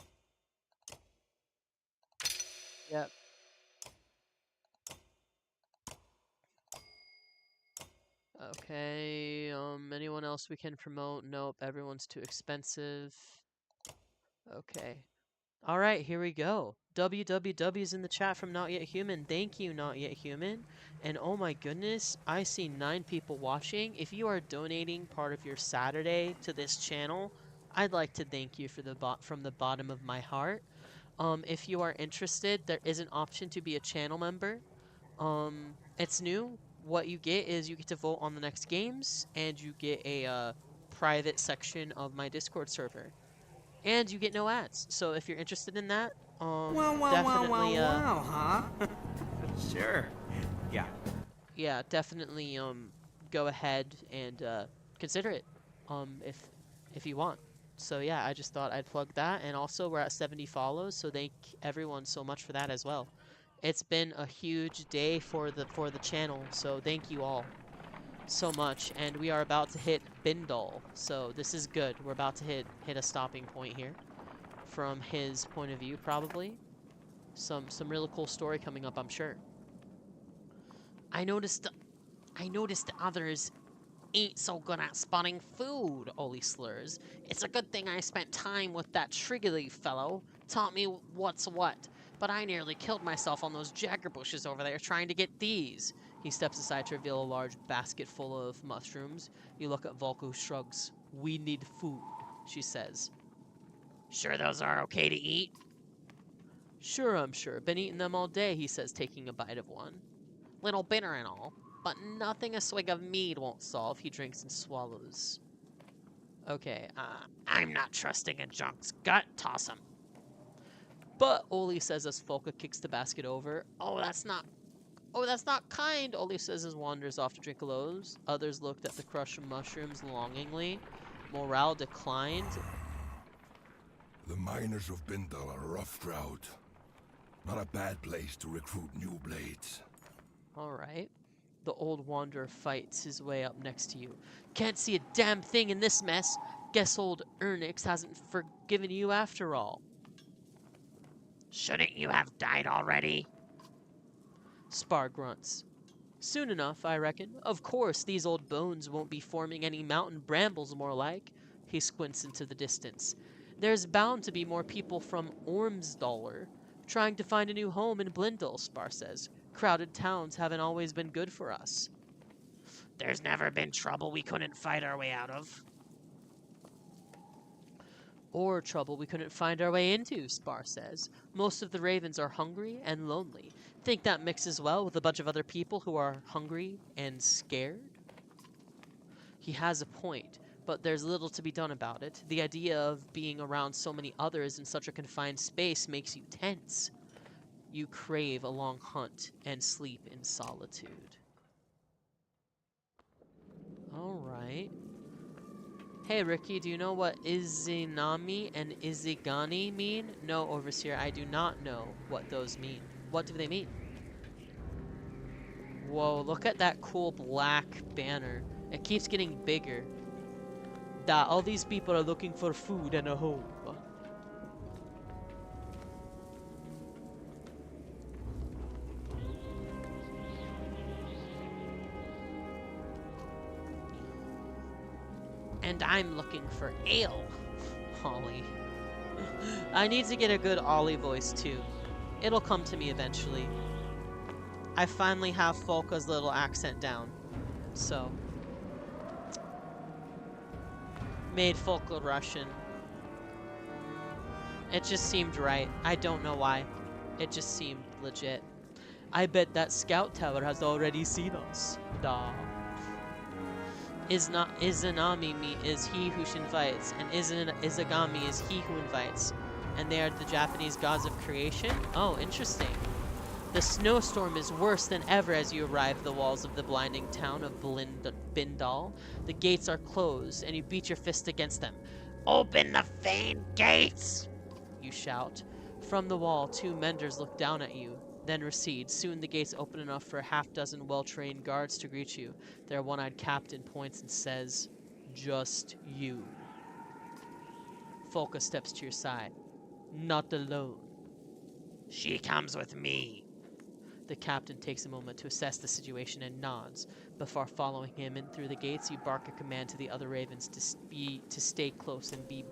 Yep. Okay, anyone else we can promote? Nope, everyone's too expensive. Okay. Alright, here we go. WWW's in the chat from Not Yet Human. Thank you, Not Yet Human. And oh my goodness, I see 9 people watching. If you are donating part of your Saturday to this channel, I'd like to thank you from the bottom of my heart. If you are interested, there is an option to be a channel member. It's new. What you get is you get to vote on the next games, and you get a private section of my Discord server, and you get no ads. So if you're interested in that, definitely, huh? Sure. Yeah. definitely, go ahead and consider it, if you want. So yeah, I just thought I'd plug that, and also we're at 70 follows, so thank everyone so much for that as well. It's been a huge day for the channel, so thank you all so much. And we are about to hit Bindal, so this is good. We're about to hit a stopping point here, from his point of view, probably. Some really cool story coming up, I'm sure. I noticed the others ain't so good at spotting food, Oli slurs. It's a good thing I spent time with that Triggerly fellow. Taught me what's what. But I nearly killed myself on those jagger bushes over there trying to get these. He steps aside to reveal a large basket full of mushrooms. You look at Volko, who shrugs. We need food, she says. Sure those are okay to eat? Sure, I'm sure. Been eating them all day, he says, taking a bite of one. Little bitter and all, but nothing a swig of mead won't solve. He drinks and swallows. Okay, I'm not trusting a junk's gut. Toss him. But Oli says as Folka kicks the basket over. Oh, that's not kind, Oli says as wanders off to drink lows. Others looked at the crushed mushrooms longingly. Morale declined. The miners of Bindal are a rough crowd. Not a bad place to recruit new blades. Alright. The old wanderer fights his way up next to you. Can't see a damn thing in this mess. Guess old Ernix hasn't forgiven you after all. Shouldn't you have died already? Spar grunts. Soon enough, I reckon. Of course, these old bones won't be forming any mountain brambles, more like. He squints into the distance. There's bound to be more people from Ormsdollar trying to find a new home in Blindal, Spar says. Crowded towns haven't always been good for us. There's never been trouble we couldn't fight our way out of. Or trouble we couldn't find our way into, Spar says. Most of the ravens are hungry and lonely. Think that mixes well with a bunch of other people who are hungry and scared? He has a point, but there's little to be done about it. The idea of being around so many others in such a confined space makes you tense. You crave a long hunt and sleep in solitude. Alright. Hey Ricky, do you know what Izanami and Izigani mean? No, Overseer, I do not know what those mean. What do they mean? Whoa, look at that cool black banner. It keeps getting bigger. That all these people are looking for food and a home. And I'm looking for ale. Ollie. I need to get a good Ollie voice too. It'll come to me eventually. I finally have Folka's little accent down. So. Made Folka Russian. It just seemed right. I don't know why. It just seemed legit. I bet that scout tower has already seen us. Da. Izanami is he who invites, and Izagami is he who invites. And they are the Japanese gods of creation? Oh, interesting. The snowstorm is worse than ever as you arrive at the walls of the blinding town of Bindal. The gates are closed, and you beat your fist against them. Open the vain gates! You shout. From the wall, 2 menders look down at you, then recede. Soon the gates open enough for a half-dozen well-trained guards to greet you. Their one-eyed captain points and says, "Just you." Folka steps to your side. "Not alone." "She comes with me." The captain takes a moment to assess the situation and nods. Before following him in through the gates, you bark a command to the other ravens to stay close and be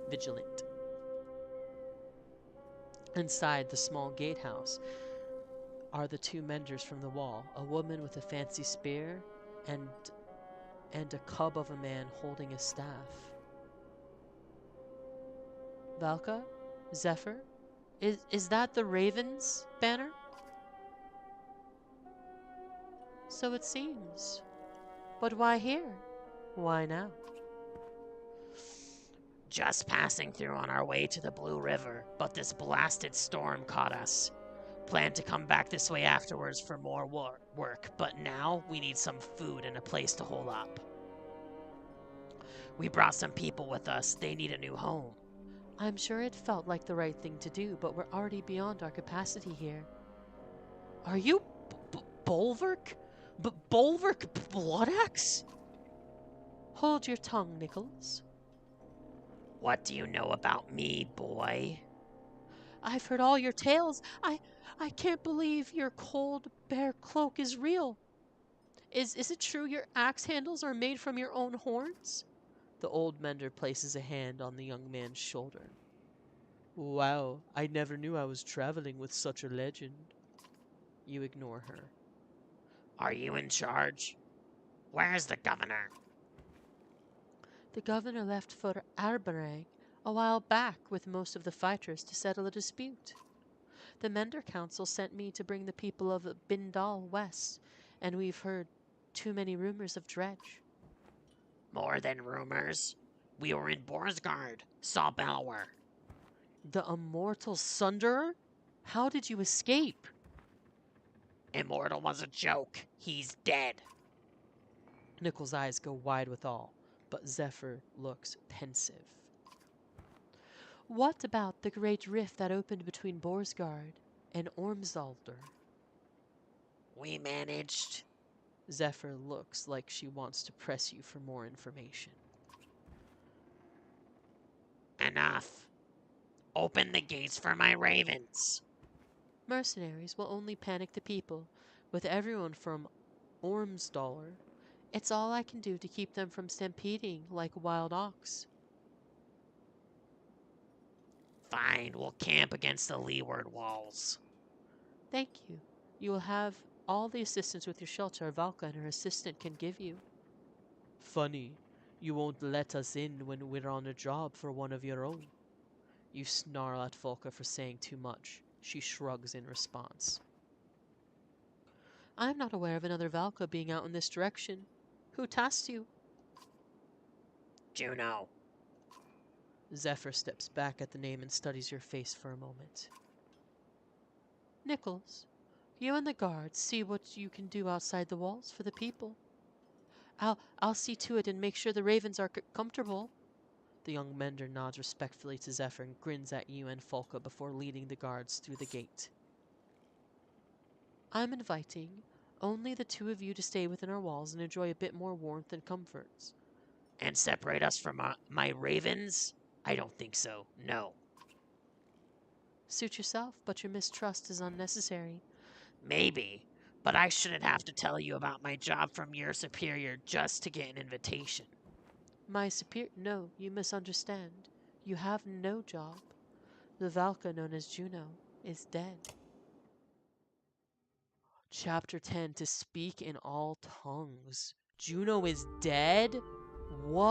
vigilant. Inside the small gatehouse are the 2 menders from the wall, a woman with a fancy spear and a cub of a man holding a staff. "Valka? Zephyr? Is that the Raven's banner?" "So it seems. But why here? Why now?" "Just passing through on our way to the Blue River, but this blasted storm caught us. Planned to come back this way afterwards for more work, but now we need some food and a place to hole up. We brought some people with us. They need a new home." "I'm sure it felt like the right thing to do, but we're already beyond our capacity here." "Are you Bulwark? Bulwark Bloodaxe?" "Hold your tongue, Nichols." "What do you know about me, boy?" "I've heard all your tales. I can't believe your cold bear cloak is real. Is it true your axe handles are made from your own horns?" The old mender places a hand on the young man's shoulder. "Wow, I never knew I was traveling with such a legend." You ignore her. "Are you in charge? Where's the governor?" "The governor left for Arberang a while back with most of the fighters to settle a dispute. The Mender Council sent me to bring the people of Bindal west, and we've heard too many rumors of dredge." "More than rumors. We were in Borsgard, saw Bellower." "The immortal Sunderer? How did you escape?" "Immortal was a joke. He's dead." Nichols' eyes go wide with awe, but Zephyr looks pensive. "What about the great rift that opened between Borsgard and Ormsaldr?" "We managed." Zephyr looks like she wants to press you for more information. "Enough. Open the gates for my ravens." "Mercenaries will only panic the people. With everyone from Ormsdalr, it's all I can do to keep them from stampeding like wild ox." "Fine, we'll camp against the leeward walls." "Thank you. You will have all the assistance with your shelter Valka and her assistant can give you." "Funny, you won't let us in when we're on a job for one of your own." You snarl at Volka for saying too much. She shrugs in response. "I'm not aware of another Valka being out in this direction. Who tasked you?" "Juno." Zephyr steps back at the name and studies your face for a moment. "Nichols, you and the guards see what you can do outside the walls for the people. I'll see to it and make sure the ravens are comfortable." The young mender nods respectfully to Zephyr and grins at you and Folka before leading the guards through the gate. "I'm inviting only the 2 of you to stay within our walls and enjoy a bit more warmth and comforts." "And separate us from my ravens? I don't think so. No." "Suit yourself, but your mistrust is unnecessary." "Maybe, but I shouldn't have to tell you about my job from your superior just to get an invitation." "My superior? No, you misunderstand. You have no job. The Valka known as Juno is dead." Chapter 10, To Speak in All Tongues. Juno is dead? What?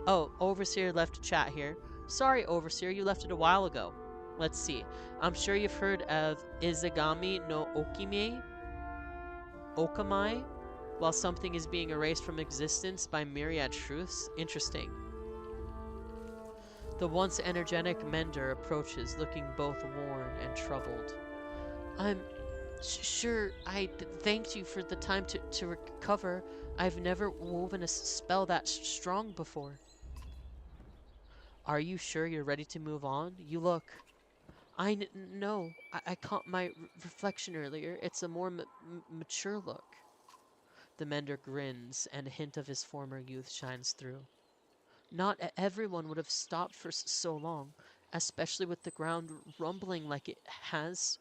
Oh, Overseer left a chat here. Sorry, Overseer, you left it a while ago. Let's see. I'm sure you've heard of Izagami no Okamai. While something is being erased from existence by myriad truths? Interesting. The once energetic mender approaches, looking both worn and troubled. I'm sure I thanked you for the time to recover. I've never woven a spell that strong before. Are you sure you're ready to move on? You look... I know. I caught my reflection earlier. It's a more mature look. The mender grins, and a hint of his former youth shines through. Not everyone would have stopped for so long, especially with the ground rumbling like it has.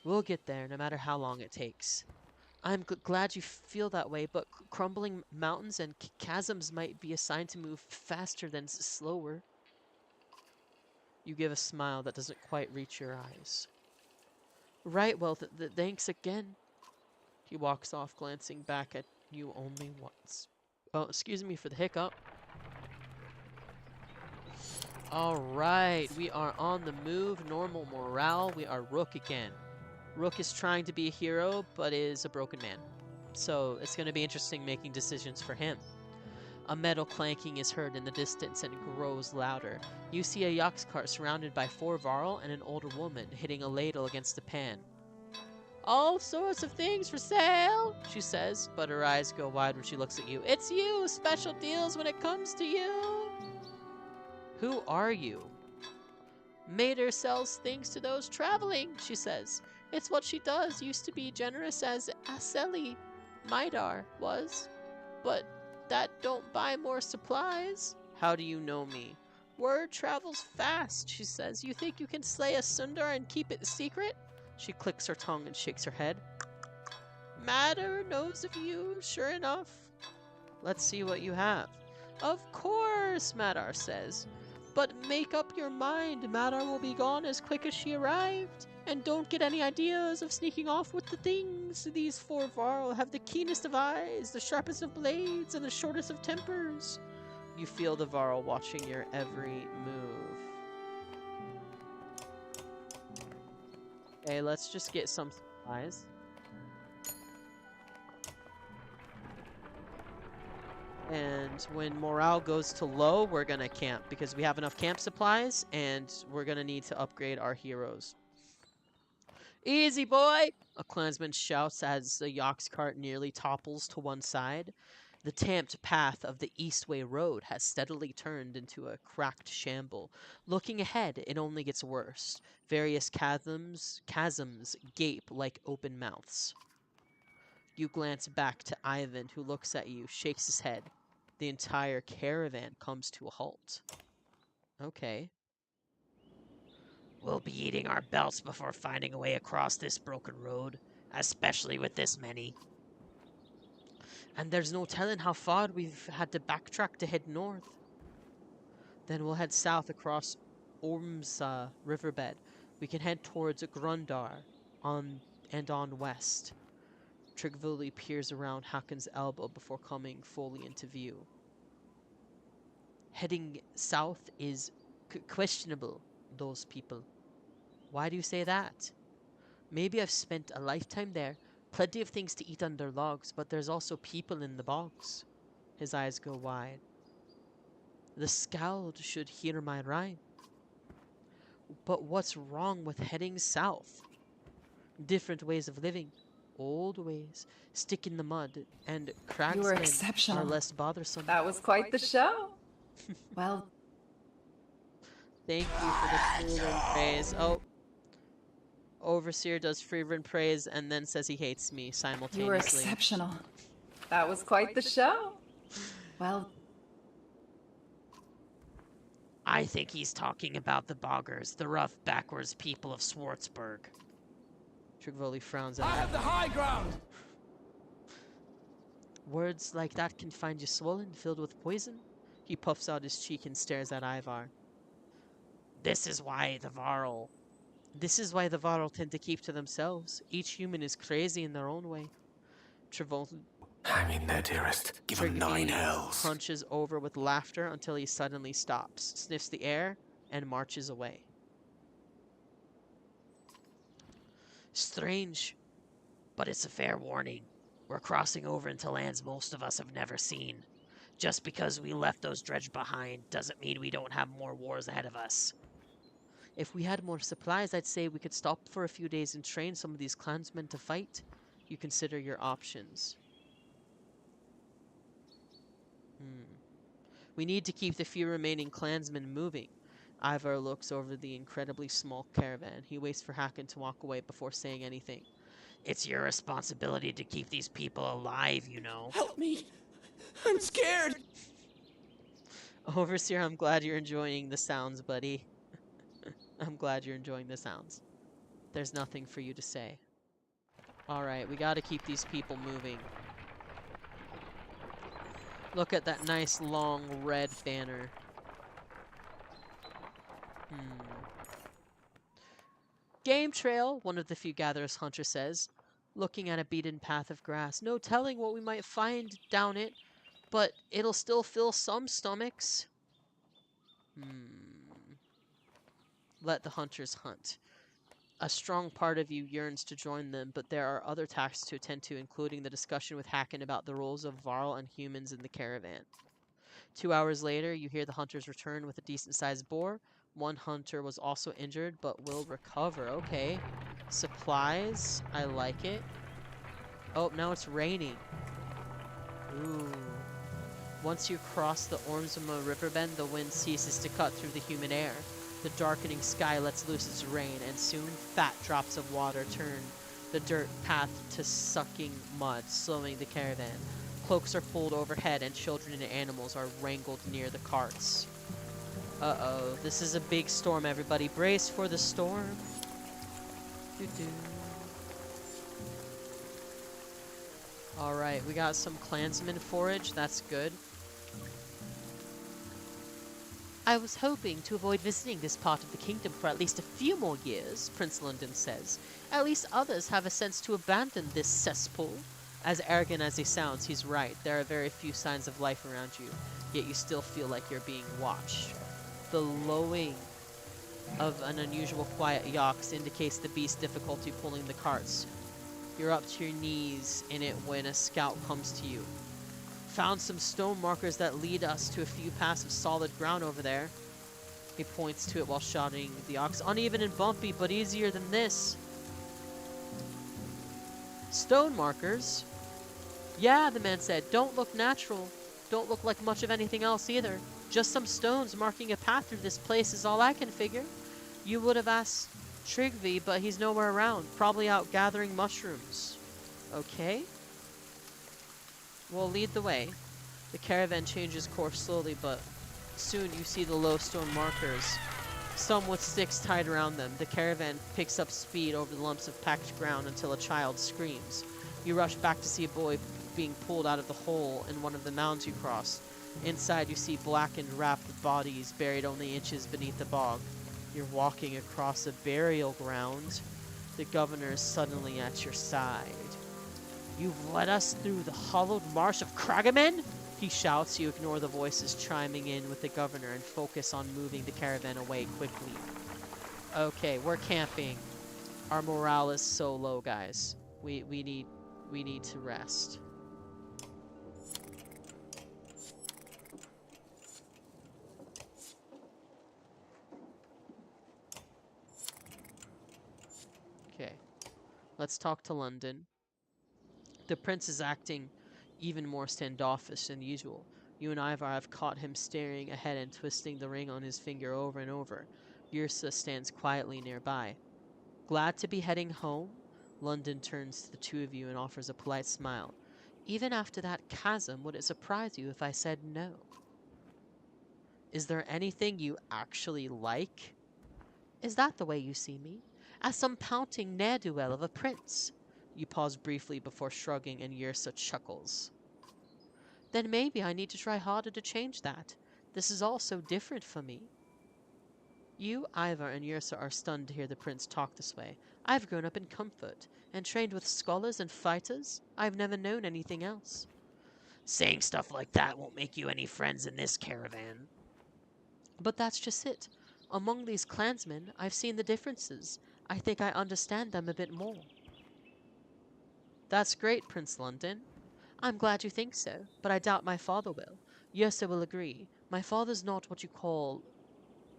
We'll get there, no matter how long it takes. I'm glad you feel that way, but crumbling mountains and chasms might be a sign to move faster than slower. You give a smile that doesn't quite reach your eyes. Right, well, thanks again. He walks off, glancing back at you only once. Oh, excuse me for the hiccup. Alright, we are on the move, normal morale, we are Rook again. Rook is trying to be a hero, but is a broken man. So it's going to be interesting making decisions for him. A metal clanking is heard in the distance and grows louder. You see a Yaks cart surrounded by 4 Varl and an older woman hitting a ladle against a pan. All sorts of things for sale, she says, but her eyes go wide when she looks at you. It's you! Special deals when it comes to you! Who are you? Mater sells things to those traveling, she says. It's what she does. Used to be generous as Aseli Midar was. But that don't buy more supplies. How do you know me? Word travels fast, she says. You think you can slay a Sundar and keep it secret? She clicks her tongue and shakes her head. Matter knows of you, sure enough. Let's see what you have. Of course, Madar says. But make up your mind, Madar will be gone as quick as she arrived. And don't get any ideas of sneaking off with the things. These 4 Varl have the keenest of eyes, the sharpest of blades, and the shortest of tempers. You feel the Varl watching your every move. Okay, let's just get some supplies. And when morale goes to low, we're gonna camp because we have enough camp supplies and we're gonna need to upgrade our heroes. Easy, boy! A clansman shouts as the Yaks cart nearly topples to one side. The tamped path of the Eastway Road has steadily turned into a cracked shamble. Looking ahead, it only gets worse. Various chasms gape like open mouths. You glance back to Ivan, who looks at you, shakes his head. The entire caravan comes to a halt. Okay. We'll be eating our belts before finding a way across this broken road, especially with this many. And there's no telling how far we've had to backtrack to head north. Then we'll head south across Ormsa riverbed. We can head towards Grundar on west. Trigvili peers around Hakon's elbow before coming fully into view. Heading south is questionable, those people. Why do you say that? Maybe I've spent a lifetime there. Plenty of things to eat under logs, but there's also people in the bogs. His eyes go wide. The Scald should hear my rhyme. But what's wrong with heading south? Different ways of living. Old ways. Stick in the mud. And cragsmen are less bothersome. That was quite the show. Well... Thank you for the cool praise. Oh. Overseer does fervent praise and then says he hates me simultaneously. You were exceptional. That was quite the show. Well... I think he's talking about the boggers, the rough, backwards people of Swartzburg. Trigvoli frowns at him. I have the high ground! Words like that can find you swollen, filled with poison? He puffs out his cheek and stares at Ivar. This is why the Varl tend to keep to themselves. Each human is crazy in their own way. Hang in there, dearest. Give him 9 hells. Crunches over with laughter until he suddenly stops, sniffs the air, and marches away. Strange, but it's a fair warning. We're crossing over into lands most of us have never seen. Just because we left those dredge behind doesn't mean we don't have more wars ahead of us. If we had more supplies, I'd say we could stop for a few days and train some of these clansmen to fight. You consider your options. We need to keep the few remaining clansmen moving. Ivar looks over the incredibly small caravan. He waits for Hakon to walk away before saying anything. It's your responsibility to keep these people alive, you know. Help me! I'm scared! Overseer, I'm glad you're enjoying the sounds, buddy. I'm glad you're enjoying the sounds. There's nothing for you to say. Alright, we gotta keep these people moving. Look at that nice long red banner. Game trail, one of the few gatherers hunter says, looking at a beaten path of grass. No telling what we might find down it, but it'll still fill some stomachs. Let the hunters hunt. A strong part of you yearns to join them, but there are other tasks to attend to, including the discussion with Hakon about the roles of Varl and humans in the caravan. 2 hours later, you hear the hunters return with a decent-sized boar. One hunter was also injured, but will recover. Okay. Supplies. I like it. Oh, now it's raining. Ooh. Once you cross the Ormsma riverbend, the wind ceases to cut through the humid air. The darkening sky lets loose its rain, and soon fat drops of water turn the dirt path to sucking mud, slowing the caravan. Cloaks are pulled overhead, and children and animals are wrangled near the carts. Uh-oh, this is a big storm, everybody. Brace for the storm. Alright, we got some clansmen forage. That's good. I was hoping to avoid visiting this part of the kingdom for at least a few more years, Prince London says. At least others have a sense to abandon this cesspool. As arrogant as he sounds, he's right. There are very few signs of life around you, yet you still feel like you're being watched. The lowing of an unusual quiet yaks indicates the beast's difficulty pulling the carts. You're up to your knees in it when a scout comes to you. Found some stone markers that lead us to a few paths of solid ground over there. He points to it while shouting the ox. Uneven and bumpy, but easier than this. Stone markers? Yeah, the man said. Don't look natural. Don't look like much of anything else either. Just some stones marking a path through this place is all I can figure. You would have asked Trigby, but he's nowhere around. Probably out gathering mushrooms. Okay. Well, lead the way. The caravan changes course slowly, but soon you see the low stone markers, some with sticks tied around them. The caravan picks up speed over the lumps of packed ground until a child screams. You rush back to see a boy being pulled out of the hole in one of the mounds you cross. Inside you see blackened, wrapped bodies buried only inches beneath the bog. You're walking across a burial ground. The governor is suddenly at your side. You've led us through the hollowed marsh of Kragamen? He shouts. You ignore the voices chiming in with the governor and focus on moving the caravan away quickly. Okay, we're camping. Our morale is so low, guys. We need to rest. Okay. Let's talk to London. The prince is acting even more standoffish than usual. You and Ivar have caught him staring ahead and twisting the ring on his finger over and over. Yrsa stands quietly nearby. Glad to be heading home? London turns to the two of you and offers a polite smile. Even after that chasm, would it surprise you if I said no? Is there anything you actually like? Is that the way you see me? As some pouting ne'er-do-well of a prince? You pause briefly before shrugging, and Yrsa chuckles. Then maybe I need to try harder to change that. This is all so different for me. You, Ivar, and Yrsa are stunned to hear the prince talk this way. I've grown up in comfort, and trained with scholars and fighters. I've never known anything else. Saying stuff like that won't make you any friends in this caravan. But that's just it. Among these clansmen, I've seen the differences. I think I understand them a bit more. That's great, Prince London. I'm glad you think so, but I doubt my father will. Yrsa will agree. My father's not what you call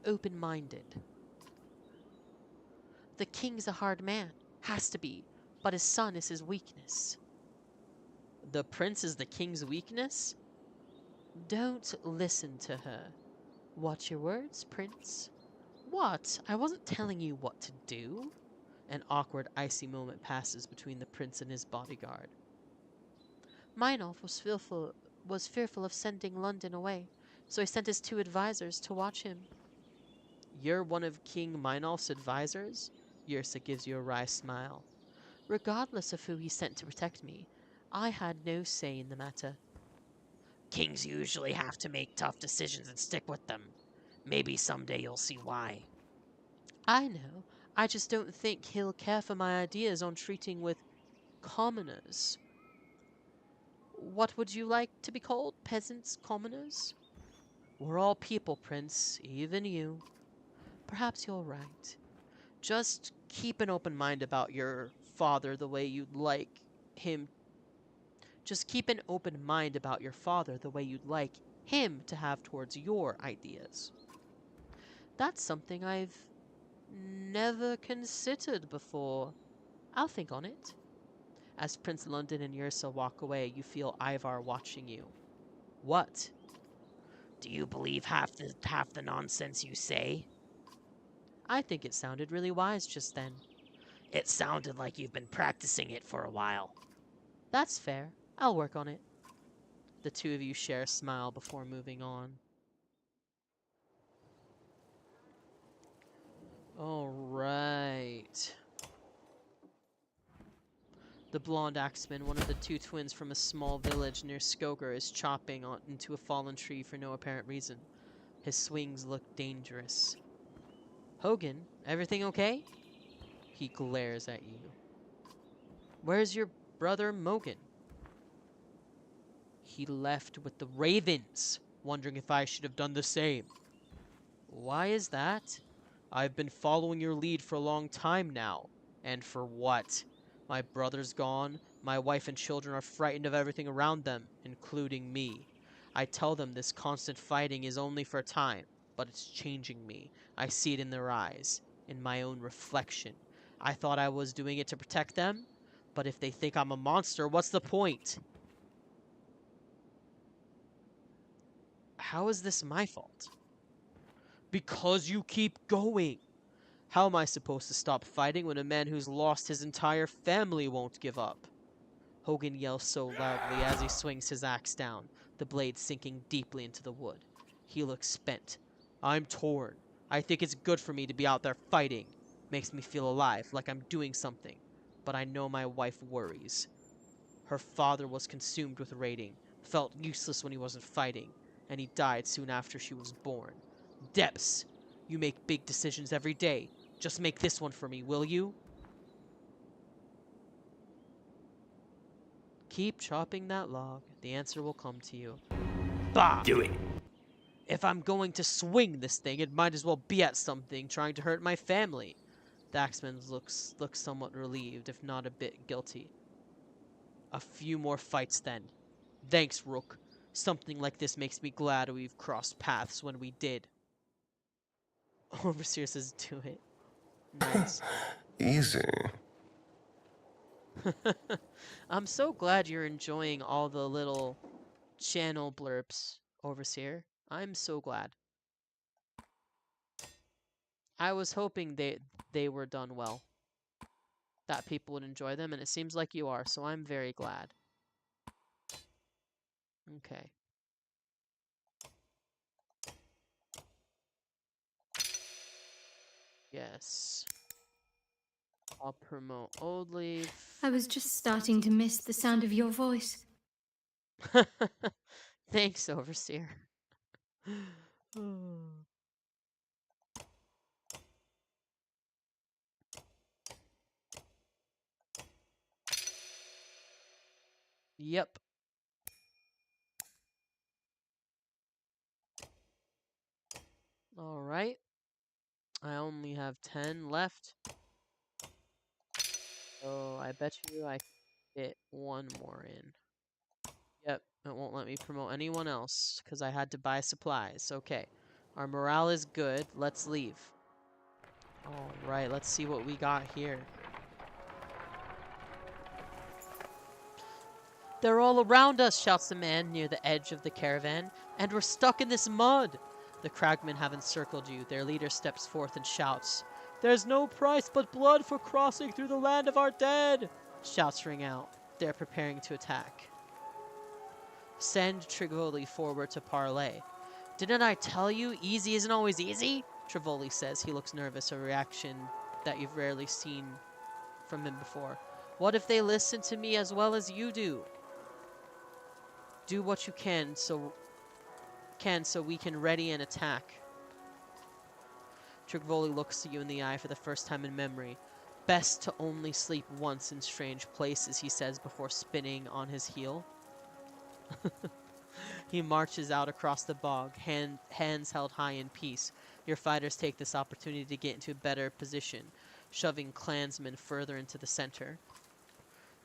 open-minded. The king's a hard man. Has to be. But his son is his weakness. The prince is the king's weakness? Don't listen to her. Watch your words, prince. What? I wasn't telling you what to do. An awkward, icy moment passes between the prince and his bodyguard. Meinolf was fearful of sending London away, so he sent his 2 advisors to watch him. You're one of King Meinolf's advisors? Yrsa gives you a wry smile. Regardless of who he sent to protect me, I had no say in the matter. Kings usually have to make tough decisions and stick with them. Maybe someday you'll see why. I know. I just don't think he'll care for my ideas on treating with commoners. What would you like to be called? Peasants, commoners? We're all people, Prince, even you. Perhaps you're right. Just keep an open mind about your father the way you'd like him. Just keep an open mind about your father the way you'd like him to have towards your ideas. That's something I've never considered before. I'll think on it. As Prince London and Yrsa walk away, you feel Ivar watching you. What? Do you believe half the nonsense you say? I think it sounded really wise just then. It sounded like you've been practicing it for a while. That's fair. I'll work on it. The 2 of you share a smile before moving on. All right. The blonde axeman, one of the 2 twins from a small village near Skogar, is chopping into a fallen tree for no apparent reason. His swings look dangerous. Hogan, everything okay? He glares at you. Where's your brother Mogan? He left with the ravens, wondering if I should have done the same. Why is that? I've been following your lead for a long time now. And for what? My brother's gone, my wife and children are frightened of everything around them, including me. I tell them this constant fighting is only for a time, but it's changing me. I see it in their eyes, in my own reflection. I thought I was doing it to protect them, but if they think I'm a monster, what's the point? How is this my fault? Because you keep going. How am I supposed to stop fighting when a man who's lost his entire family won't give up? Hogan yells so loudly as he swings his axe down, the blade sinking deeply into the wood. He looks spent. I'm torn. I think it's good for me to be out there fighting. Makes me feel alive, like I'm doing something. But I know my wife worries. Her father was consumed with raiding, felt useless when he wasn't fighting, and he died soon after she was born. Depths! You make big decisions every day. Just make this one for me, will you? Keep chopping that log. The answer will come to you. Bah! Do it. If I'm going to swing this thing, it might as well be at something trying to hurt my family. The axeman looks somewhat relieved, if not a bit guilty. A few more fights then. Thanks, Rook. Something like this makes me glad we've crossed paths when we did. Overseer says, do it. Nice. Easy. I'm so glad you're enjoying all the little channel blurbs, Overseer. I'm so glad. I was hoping they were done well. That people would enjoy them, and it seems like you are, so I'm very glad. Okay. Yes. I'll promote Old Leaf. I was just starting to miss the sound of your voice. Thanks, Overseer. Yep. All right. I only have 10 left. So I bet you I can fit one more in. Yep, it won't let me promote anyone else because I had to buy supplies. Okay, our morale is good. Let's leave. Alright, let's see what we got here. They're all around us, shouts the man near the edge of the caravan, and we're stuck in this mud. The cragmen have encircled you. Their leader steps forth and shouts, "There's no price but blood for crossing through the land of our dead!" Shouts ring out. They're preparing to attack. Send Trigoli forward to parley. Didn't I tell you easy isn't always easy? Trivoli says. He looks nervous, a reaction that you've rarely seen from him before. What if they listen to me as well as you do? Do what you can so we can ready an attack. Trigvoli looks you in the eye for the first time in memory. Best to only sleep once in strange places, he says before spinning on his heel. He marches out across the bog, hands held high in peace. Your fighters take this opportunity to get into a better position, shoving clansmen further into the center.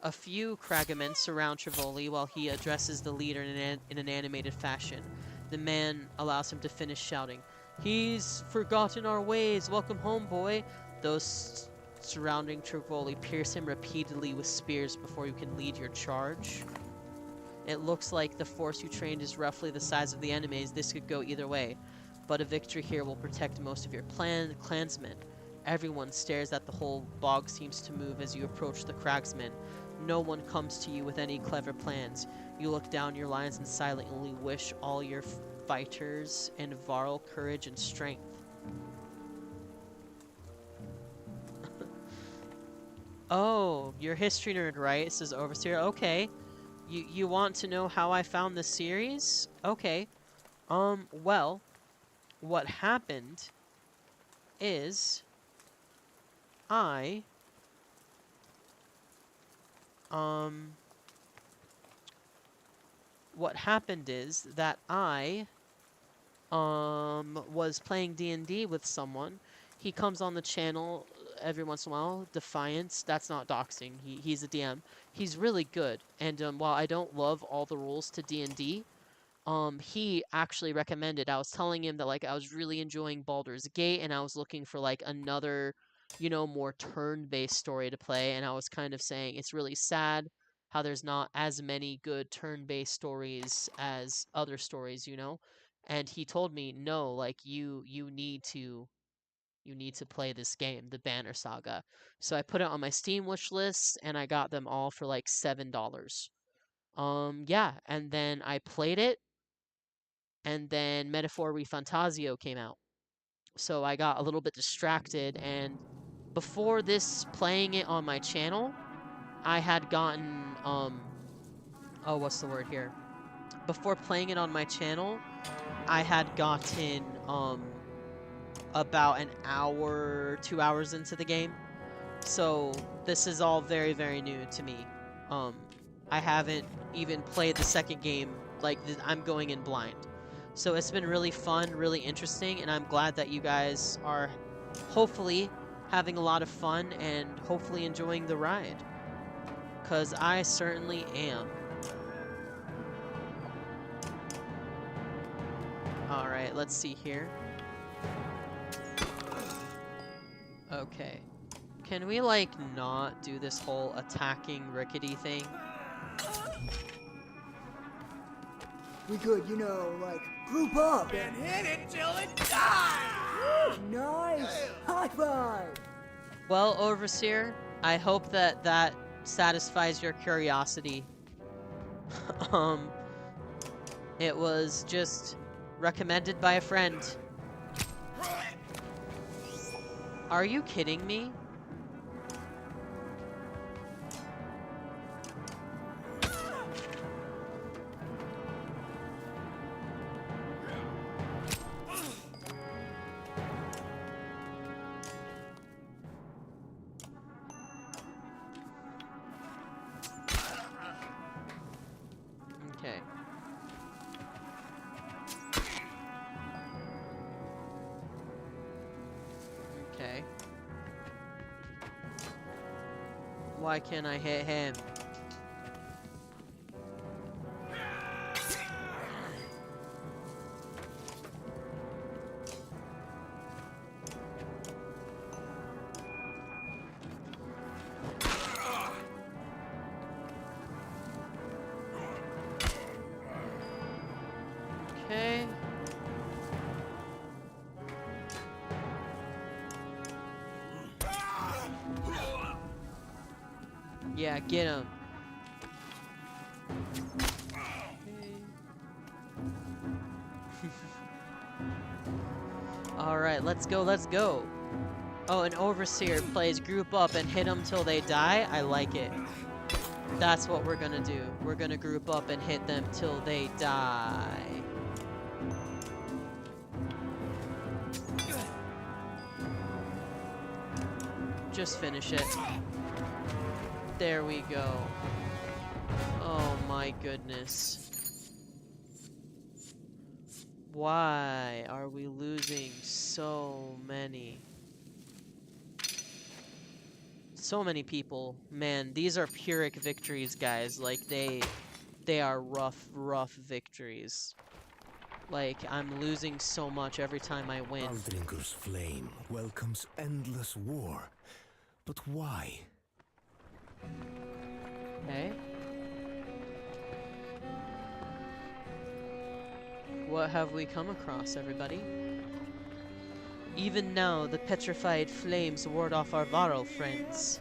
A few cragmen surround Trivoli while he addresses the leader in an animated fashion. The man allows him to finish shouting, "He's forgotten our ways. Welcome home, boy." Those surrounding Trivoli pierce him repeatedly with spears before you can lead your charge. It looks like the force you trained is roughly the size of the enemies. This could go either way, but a victory here will protect most of your clansmen. Everyone stares at the whole bog seems to move as you approach the cragsmen. No one comes to you with any clever plans. You look down your lines and silently wish all your fighters and Varl courage and strength. Oh, you're a history nerd, right? Says Overseer. Okay. You want to know how I found this series? Okay. Well, what happened is what happened is that I was playing D&D with someone. He comes on the channel every once in a while. Defiance, that's not doxing. He's a DM. He's really good. And while I don't love all the rules to D&D, he actually recommended. I was telling him that like I was really enjoying Baldur's Gate and I was looking for like another, more turn-based story to play, and I was kind of saying it's really sad how there's not as many good turn-based stories as other stories, And he told me, "No, like you need to play this game, the Banner Saga." So I put it on my Steam wish list and I got them all for like $7. Yeah, and then I played it, and then Metaphor Refantasio came out. So I got a little bit distracted, and before this playing it on my channel, I had gotten what's the word here? Before playing it on my channel, I had gotten about an hour, 2 hours into the game. So this is all very, very new to me. I haven't even played the second game. Like, I'm going in blind. So it's been really fun, really interesting, and I'm glad that you guys are hopefully having a lot of fun and hopefully enjoying the ride. Because I certainly am. Alright, let's see here. Okay. Can we, like, not do this whole attacking Rickety thing? We could, like, group up And hit it till it dies! Nice! High five! Well, Overseer, I hope that satisfies your curiosity. It was just recommended by a friend. Are you kidding me? Okay. Okay. Why can't I hit him? Okay. Yeah, get him. Alright, let's go, let's go. Oh, an overseer plays group up and hit them till they die. I like it. That's what we're gonna do. We're gonna group up and hit them till they die. Just finish it. There we go. Oh my goodness. Why are we losing so many? So many people. Man, these are Pyrrhic victories, guys. Like, they are rough victories. Like, I'm losing so much every time I win. Aldrinker's flame welcomes endless war. But why? Okay. What have we come across, everybody? Even now, the petrified flames ward off our Varl friends.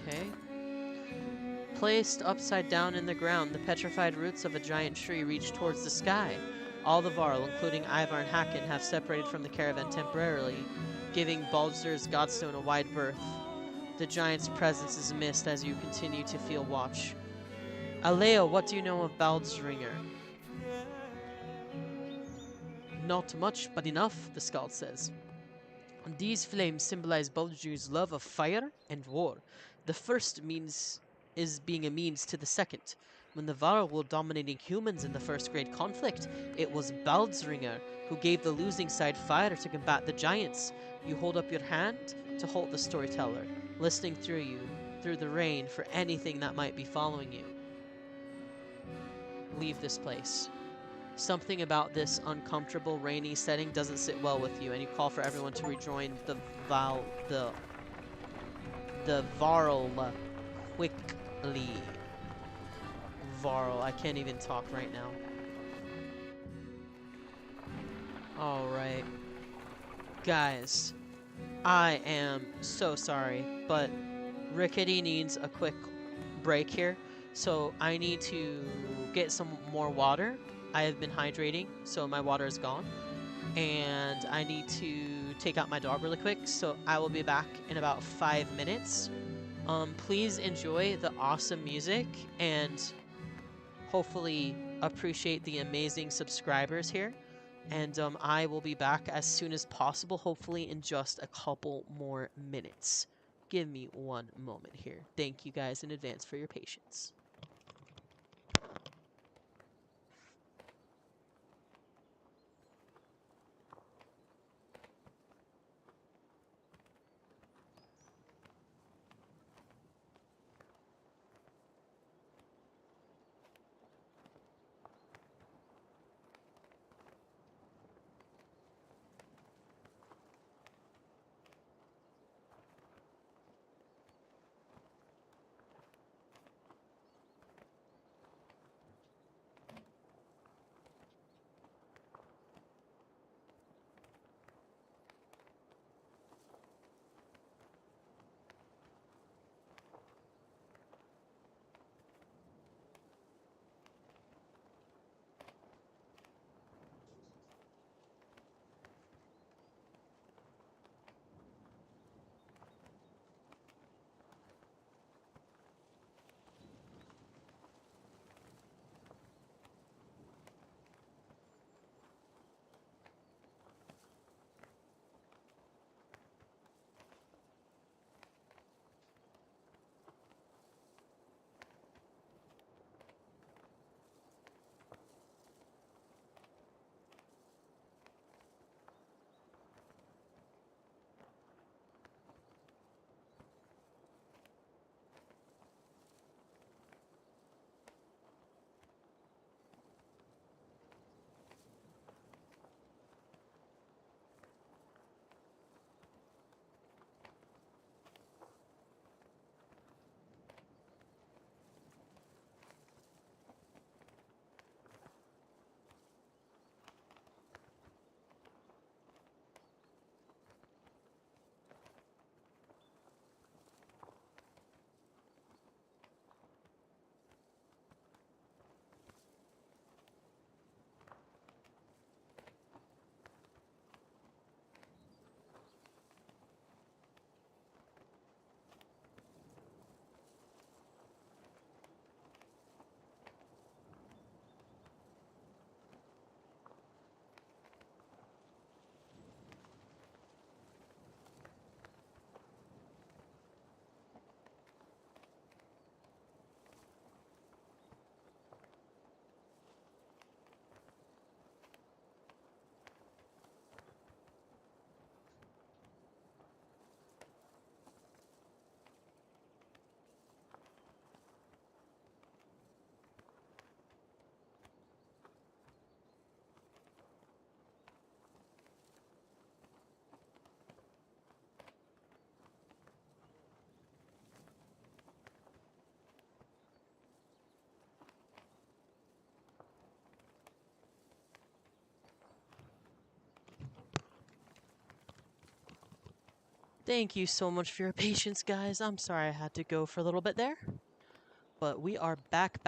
Okay. Placed upside down in the ground, the petrified roots of a giant tree reach towards the sky. All the Varl, including Ivar and Hakon, have separated from the caravan temporarily, giving Baldur's Godstone a wide berth. The giant's presence is missed as you continue to feel watch. Aleo, what do you know of Baldsringer? Not much, but enough, the Skald says. These flames symbolize Baldur's love of fire and war. The first is being a means to the second. When the Varl were dominating humans in the first great conflict, it was Baldsringer who gave the losing side fire to combat the giants. You hold up your hand to halt the storyteller, listening through the rain for anything that might be following you. Leave this place. Something about this uncomfortable, rainy setting doesn't sit well with you, and you call for everyone to rejoin the Varl quickly. Varl, I can't even talk right now. Alright. Guys, I am so sorry, but Rickety needs a quick break here, so I need to get some more water. I have been hydrating, so my water is gone. And I need to take out my dog really quick, so I will be back in about 5 minutes. Please enjoy the awesome music and hopefully appreciate the amazing subscribers here. And I will be back as soon as possible, hopefully in just a couple more minutes. Give me one moment here. Thank you guys in advance for your patience. Thank you so much for your patience, guys. I'm sorry I had to go for a little bit there. But we are back.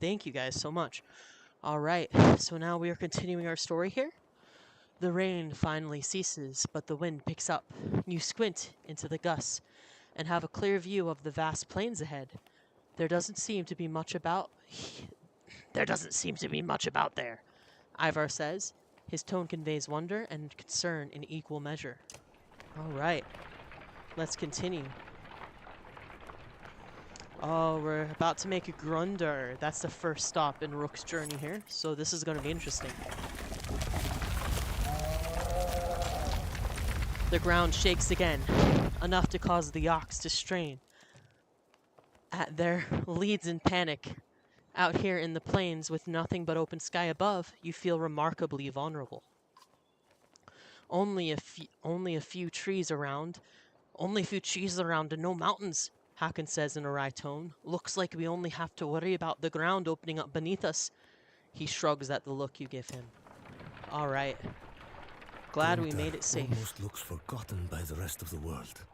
Thank you guys so much. Alright, so now we are continuing our story here. The rain finally ceases, but the wind picks up. You squint into the gusts and have a clear view of the vast plains ahead. There doesn't seem to be much about there, Ivar says. His tone conveys wonder and concern in equal measure. Alright, let's continue. Oh, we're about to make a Grundar. That's the first stop in Rook's journey here, so this is going to be interesting. The ground shakes again, enough to cause the ox to strain at their leads in panic. Out here in the plains with nothing but open sky above, you feel remarkably vulnerable. Only a few trees around and no mountains, Hakan says in a wry tone. Looks like we only have to worry about the ground opening up beneath us. He shrugs at the look you give him. Alright. Glad we made it safe. Almost looks forgotten by the rest of the world.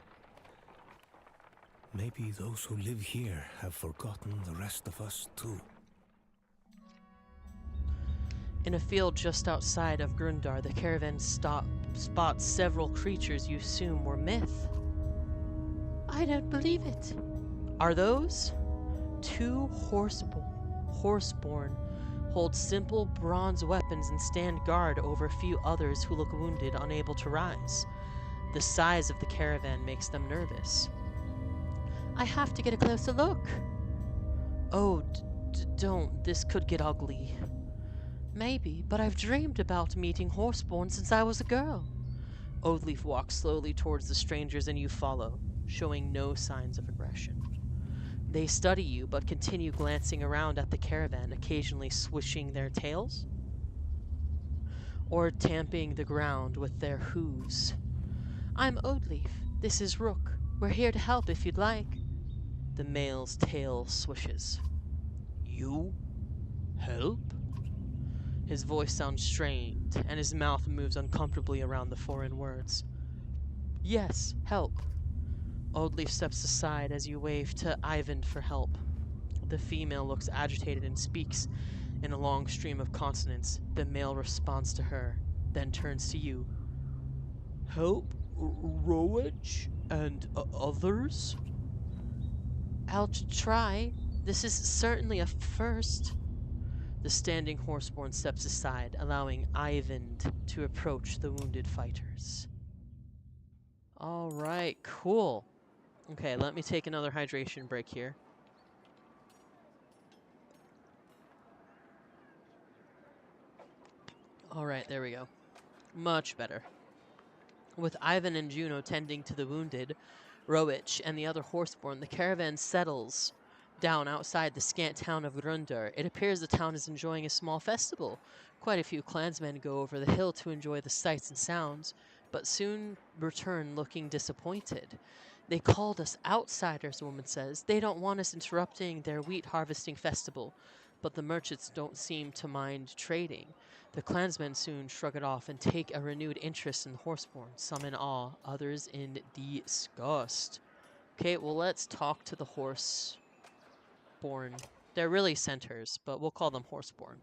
Maybe those who live here have forgotten the rest of us too. In a field just outside of Grundar, the caravan spots several creatures you assume were myth. I don't believe it. Are those? Two horseborn hold simple bronze weapons and stand guard over a few others who look wounded, unable to rise. The size of the caravan makes them nervous. I have to get a closer look. Oh, don't. This could get ugly. Maybe, but I've dreamed about meeting horseborn since I was a girl. Oldleaf walks slowly towards the strangers and you follow, showing no signs of aggression. They study you, but continue glancing around at the caravan, occasionally swishing their tails or tamping the ground with their hooves. I'm Oldleaf. This is Rook. We're here to help if you'd like. The male's tail swishes. You? Help? His voice sounds strained, and his mouth moves uncomfortably around the foreign words. Yes, help. Oldleaf steps aside as you wave to Ivan for help. The female looks agitated and speaks in a long stream of consonants. The male responds to her, then turns to you. Help? Roach? And others? I'll try. This is certainly a first. The standing horseborn steps aside, allowing Ivan to approach the wounded fighters. Alright, cool. Okay, let me take another hydration break here. Alright, there we go. Much better. With Ivan and Juno tending to the wounded, Roich and the other horseborn, the caravan settles down outside the scant town of Grundar. It appears the town is enjoying a small festival. Quite a few clansmen go over the hill to enjoy the sights and sounds, but soon return looking disappointed. They called us outsiders, the woman says. They don't want us interrupting their wheat harvesting festival, but the merchants don't seem to mind trading. The clansmen soon shrug it off and take a renewed interest in the horseborn, some in awe, others in disgust. Okay, well, let's talk to the horseborn. They're really centaurs, but we'll call them horseborn.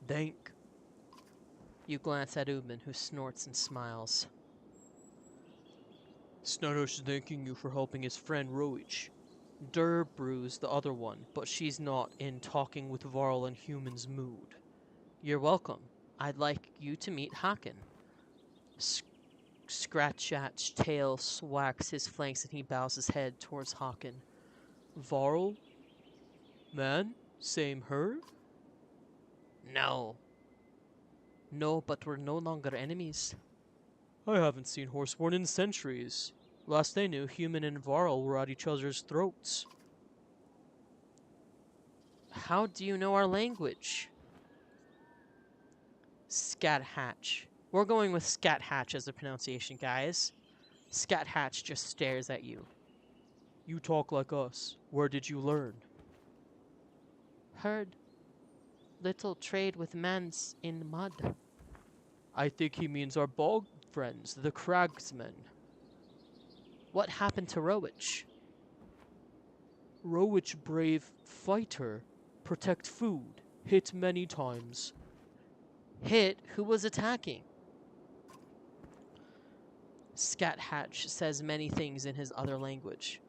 Dank. You glance at Ubin, who snorts and smiles. Snardosh is thanking you for helping his friend Roich. Durbrew's the other one, but she's not in talking with Varl and humans mood. You're welcome. I'd like you to meet Hakan. Scratchat's tail swacks his flanks and he bows his head towards Hakan. Varl? Man? Same her? No. No, but we're no longer enemies. I haven't seen Horseborn in centuries. Last I knew, Human and Varl were at each other's throats. How do you know our language? Scathatch. We're going with Scathatch as the pronunciation, guys. Scathatch just stares at you. You talk like us. Where did you learn? Heard. Little trade with mans in mud. I think he means our bog friends, the Cragsmen. What happened to Rowich? Rowich brave fighter, protect food, hit many times. Hit? Who was attacking? Scat Hatch says many things in his other language.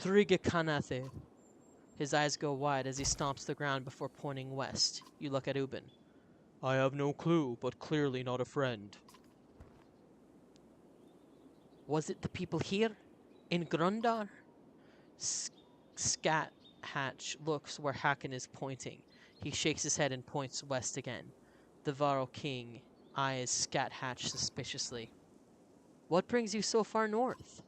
Trigekanathe. His eyes go wide as he stomps the ground before pointing west. You look at Ubin. I have no clue, but clearly not a friend. Was it the people here? In Grundar? Scat Hatch looks where Haken is pointing. He shakes his head and points west again. The Varro King eyes Scat Hatch suspiciously. What brings you so far north?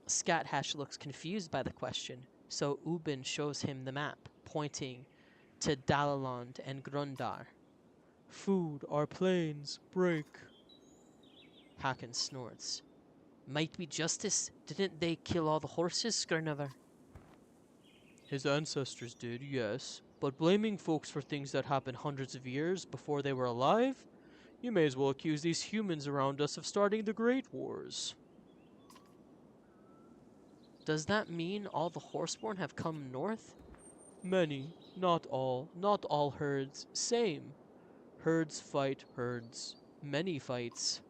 Scat Hatch looks confused by the question, so Ubin shows him the map, pointing to Dalaland and Grundar. Food, our planes, break. Haken snorts. Might be justice. Didn't they kill all the horses, Skrnever? His ancestors did, yes. But blaming folks for things that happened hundreds of years before they were alive? You may as well accuse these humans around us of starting the Great Wars. Does that mean all the Horseborn have come north? Many. Not all. Not all herds. Same. Herds fight herds. Many fights.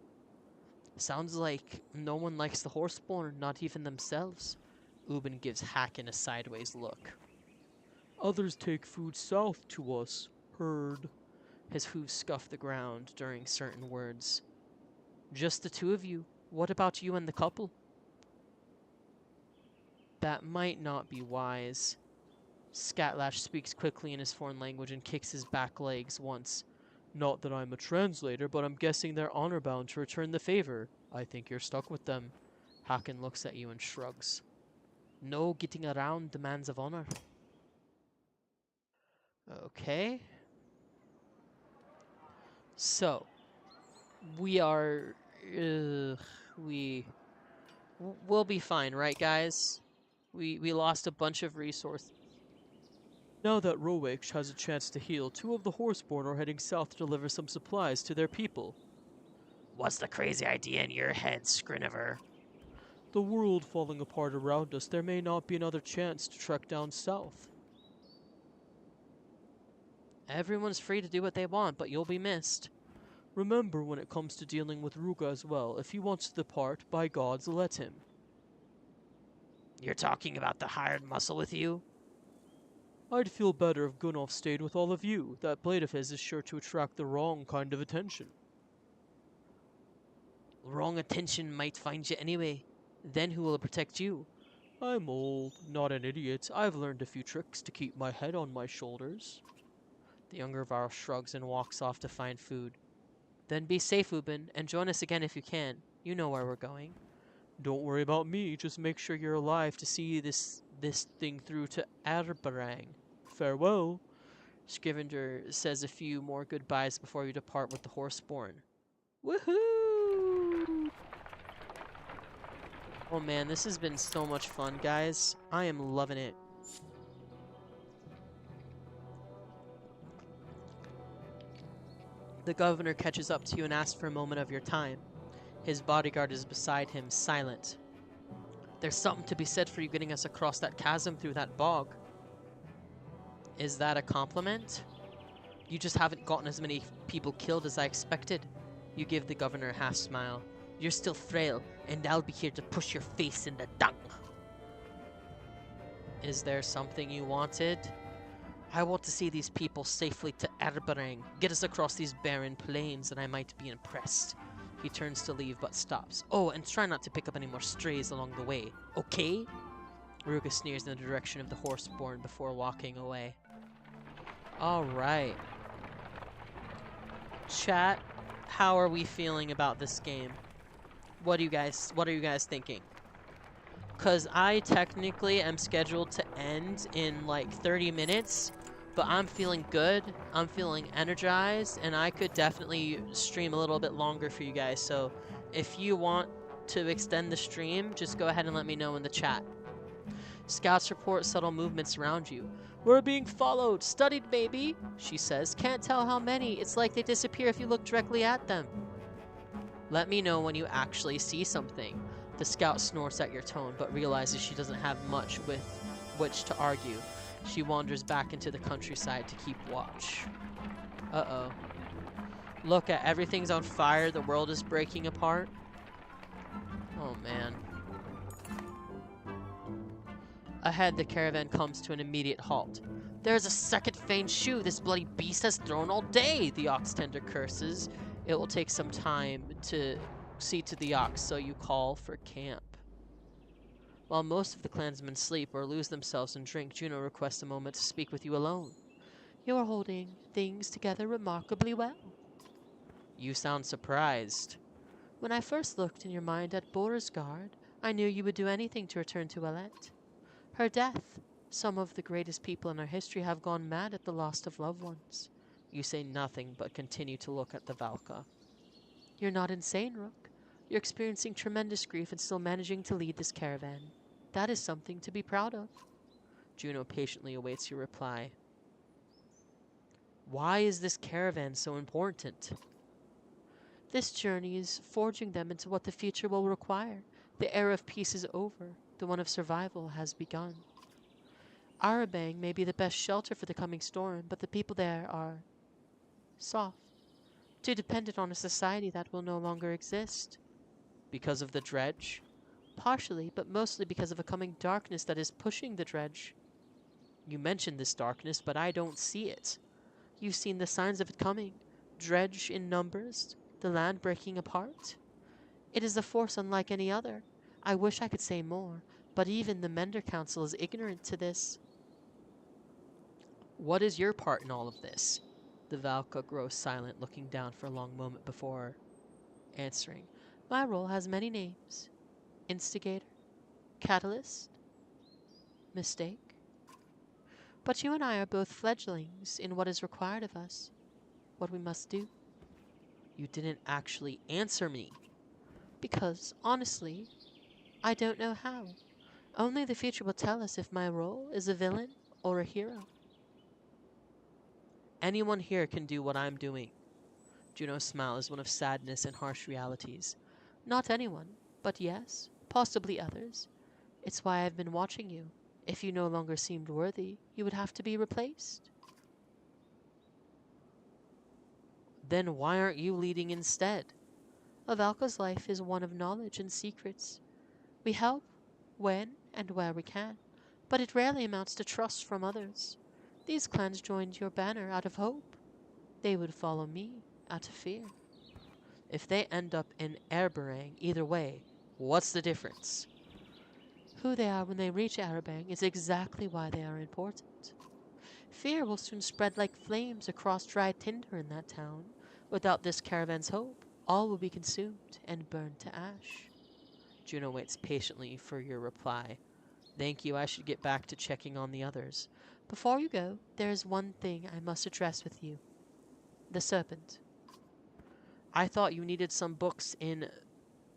Sounds like no one likes the Horseborn, not even themselves. Ubin gives Haken a sideways look. Others take food south to us. Herd. His hooves scuff the ground during certain words. Just the two of you. What about you and the couple? That might not be wise. Scatlash speaks quickly in his foreign language and kicks his back legs once. Not that I'm a translator, but I'm guessing they're honor-bound to return the favor. I think you're stuck with them. Haken looks at you and shrugs. No getting around demands of honor. Okay. So, we'll be fine, right, guys? We lost a bunch of resources. Now that Rowich has a chance to heal, 2 of the Horseborn are heading south to deliver some supplies to their people. What's the crazy idea in your head, Skrnever? The world falling apart around us, there may not be another chance to trek down south. Everyone's free to do what they want, but you'll be missed. Remember, when it comes to dealing with Ruga as well, if he wants to depart, by gods, let him. You're talking about the hired muscle with you? I'd feel better if Gunnulf stayed with all of you. That blade of his is sure to attract the wrong kind of attention. Wrong attention might find you anyway. Then who will protect you? I'm old, not an idiot. I've learned a few tricks to keep my head on my shoulders. The younger Varro shrugs and walks off to find food. Then be safe, Ubin, and join us again if you can. You know where we're going. Don't worry about me, just make sure you're alive to see this thing through to Arbarang. Farewell. Scrivener says a few more goodbyes before you depart with the Horseborn. Woohoo! Oh man, this has been so much fun, guys. I am loving it. The governor catches up to you and asks for a moment of your time. His bodyguard is beside him, silent. There's something to be said for you getting us across that chasm through that bog. Is that a compliment? You just haven't gotten as many people killed as I expected. You give the governor a half smile. You're still frail, and I'll be here to push your face in the dung. Is there something you wanted? I want to see these people safely to Arbarang. Get us across these barren plains, and I might be impressed. He turns to leave, but stops. Oh, and try not to pick up any more strays along the way. Okay? Ruga sneers in the direction of the Horseborn before walking away. Alright. Chat, how are we feeling about this game? What are you guys thinking? Because I technically am scheduled to end in like 30 minutes, but I'm feeling good, I'm feeling energized, and I could definitely stream a little bit longer for you guys. So if you want to extend the stream, just go ahead and let me know in the chat. Scouts report subtle movements around you. We're being followed, studied maybe, she says. Can't tell how many. It's like they disappear if you look directly at them. Let me know when you actually see something. The scout snorts at your tone, but realizes she doesn't have much with which to argue. She wanders back into the countryside to keep watch. Uh-oh. Look at everything's on fire, the world is breaking apart. Oh man. Ahead, the caravan comes to an immediate halt. There's a second feigned shoe this bloody beast has thrown all day, the ox tender curses. It will take some time to see to the ox, so you call for camp. While most of the clansmen sleep or lose themselves in drink, Juno requests a moment to speak with you alone. You are holding things together remarkably well. You sound surprised. When I first looked in your mind at Borisgard, I knew you would do anything to return to Alette. Her death. Some of the greatest people in our history have gone mad at the loss of loved ones. You say nothing but continue to look at the Valka. You're not insane, Rook. You're experiencing tremendous grief and still managing to lead this caravan. That is something to be proud of. Juno patiently awaits your reply. Why is this caravan so important? This journey is forging them into what the future will require. The era of peace is over. The one of survival has begun. Arabang may be the best shelter for the coming storm, but the people there are soft, too dependent on a society that will no longer exist. Because of the dredge? Partially, but mostly because of a coming darkness that is pushing the dredge. You mentioned this darkness, but I don't see it. You've seen the signs of it coming. Dredge in numbers, the land breaking apart. It is a force unlike any other. I wish I could say more, but even the Mender Council is ignorant to this. What is your part in all of this? The Valka grows silent, looking down for a long moment before answering. My role has many names. Instigator, catalyst, mistake. But you and I are both fledglings in what is required of us, what we must do. You didn't actually answer me. Because, honestly, I don't know how. Only the future will tell us if my role is a villain or a hero. Anyone here can do what I'm doing. Juno's smile is one of sadness and harsh realities. Not anyone, but yes, possibly others. It's why I've been watching you. If you no longer seemed worthy, you would have to be replaced. Then why aren't you leading instead? A Valka's life is one of knowledge and secrets. We help when and where we can, but it rarely amounts to trust from others. These clans joined your banner out of hope. They would follow me out of fear. If they end up in Erberang, either way, what's the difference? Who they are when they reach Arabang is exactly why they are important. Fear will soon spread like flames across dry tinder in that town. Without this caravan's hope, all will be consumed and burned to ash. Juno waits patiently for your reply. Thank you, I should get back to checking on the others. Before you go, there is one thing I must address with you. The serpent. I thought you needed some books in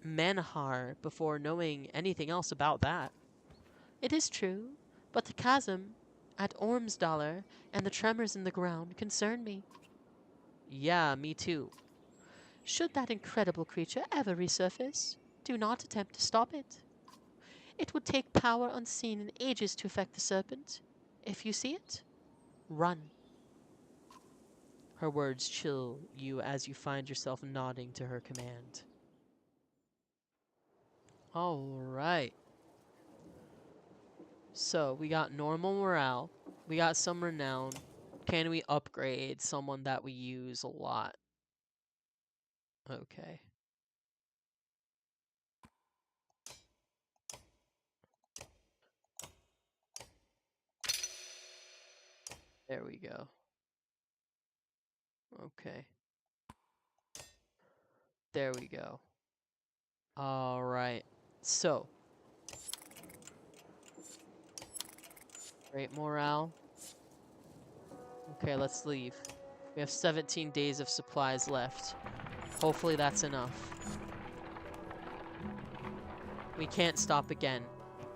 Manhar before knowing anything else about that. It is true, but the chasm at Ormsdollar and the tremors in the ground concern me. Yeah, me too. Should that incredible creature ever resurface, do not attempt to stop it. It would take power unseen in ages to affect the serpent. If you see it, run. Her words chill you as you find yourself nodding to her command. Alright. So, we got normal morale. We got some renown. Can we upgrade someone that we use a lot? Okay. There we go. Okay. There we go. Alright. So. Great morale. Okay, let's leave. We have 17 days of supplies left. Hopefully that's enough. We can't stop again.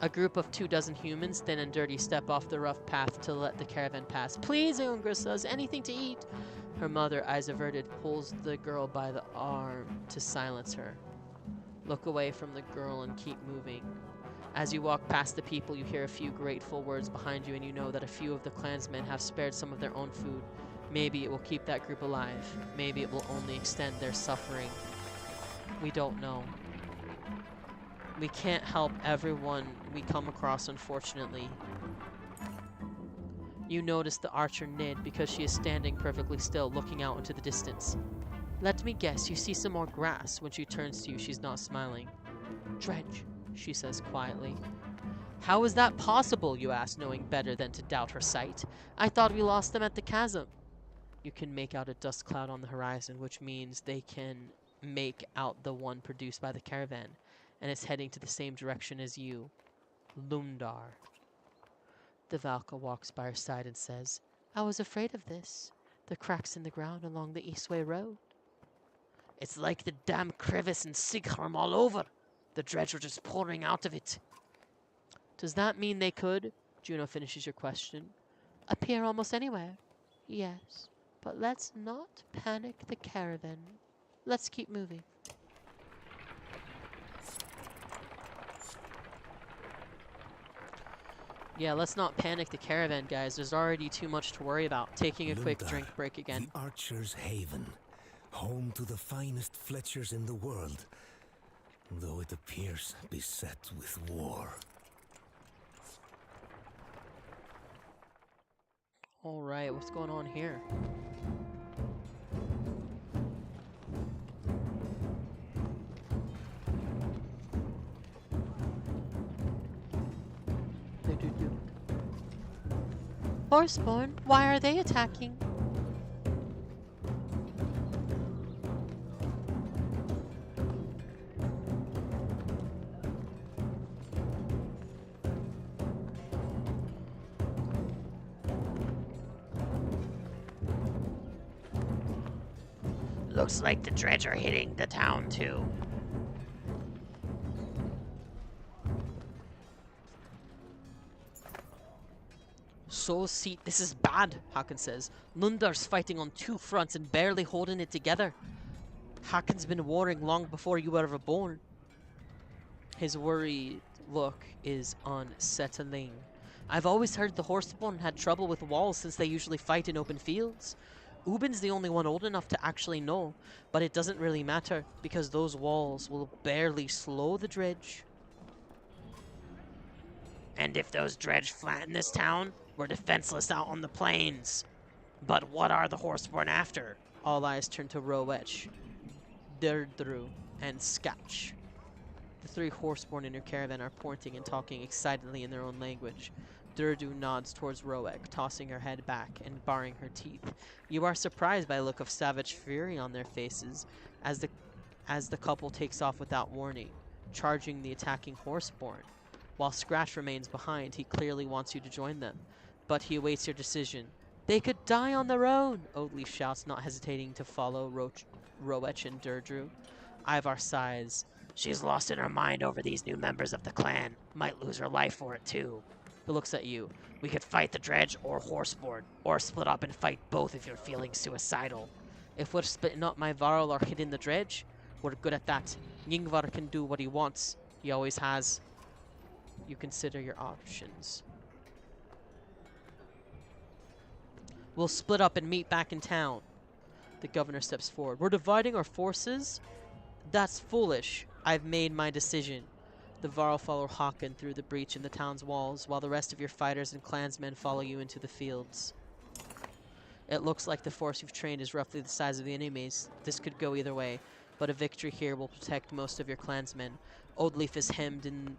A group of 24 humans, thin and dirty, step off the rough path to let the caravan pass. Please, Ungra says, anything to eat. Her mother, eyes averted, pulls the girl by the arm to silence her. Look away from the girl and keep moving. As you walk past the people, you hear a few grateful words behind you, and you know that a few of the clansmen have spared some of their own food. Maybe it will keep that group alive. Maybe it will only extend their suffering. We don't know. We can't help everyone we come across, unfortunately. You notice the archer Nid because she is standing perfectly still, looking out into the distance. Let me guess, you see some more grass. When she turns to you, she's not smiling. Dredge, she says quietly. How is that possible, you ask, knowing better than to doubt her sight. I thought we lost them at the chasm. You can make out a dust cloud on the horizon, which means they can make out the one produced by the caravan, and it's heading to the same direction as you. Lundar. The Valka walks by her side and says, I was afraid of this. The cracks in the ground along the Eastway Road. It's like the damn crevice in Sigharm all over. The dredge were just pouring out of it. Does that mean they could, Juno finishes your question, appear almost anywhere? Yes, but let's not panic the caravan. Let's keep moving. Yeah, let's not panic the caravan, guys. There's already too much to worry about. Taking a quick drink break again. The Archer's Haven, home to the finest Fletchers in the world, though it appears beset with war. Alright, what's going on here? Horseborn, why are they attacking? Looks like the dredge are hitting the town too. So see, this is bad, Hakan says. Lundar's fighting on two fronts and barely holding it together. Hakon's been warring long before you were ever born. His worried look is unsettling. I've always heard the Horseborn had trouble with walls since they usually fight in open fields. Ubin's the only one old enough to actually know, but it doesn't really matter because those walls will barely slow the dredge. And if those dredge flatten this town, we're defenseless out on the plains. But what are the Horseborn after? All eyes turn to Rowetch, Derdru, and Scatch. The three Horseborn in your caravan are pointing and talking excitedly in their own language. Durdu nods towards Roek, tossing her head back and baring her teeth. You are surprised by a look of savage fury on their faces as the couple takes off without warning, charging the attacking Horseborn. While Scratch remains behind, he clearly wants you to join them, but he awaits your decision. They could die on their own, Oatleaf shouts, not hesitating to follow Roech and Durdru. Ivar sighs. She's lost in her mind over these new members of the clan. Might lose her life for it too. He looks at you. We could fight the dredge or Horseborn, or split up and fight both if you're feeling suicidal. If we're splitting up my Varl or hitting the dredge, we're good at that. Yngvar can do what he wants. He always has. You consider your options. We'll split up and meet back in town. The governor steps forward. We're dividing our forces? That's foolish. I've made my decision. The Varl follow Håkon through the breach in the town's walls, while the rest of your fighters and clansmen follow you into the fields. It looks like the force you've trained is roughly the size of the enemies. This could go either way, but a victory here will protect most of your clansmen. Oldleaf is hemmed in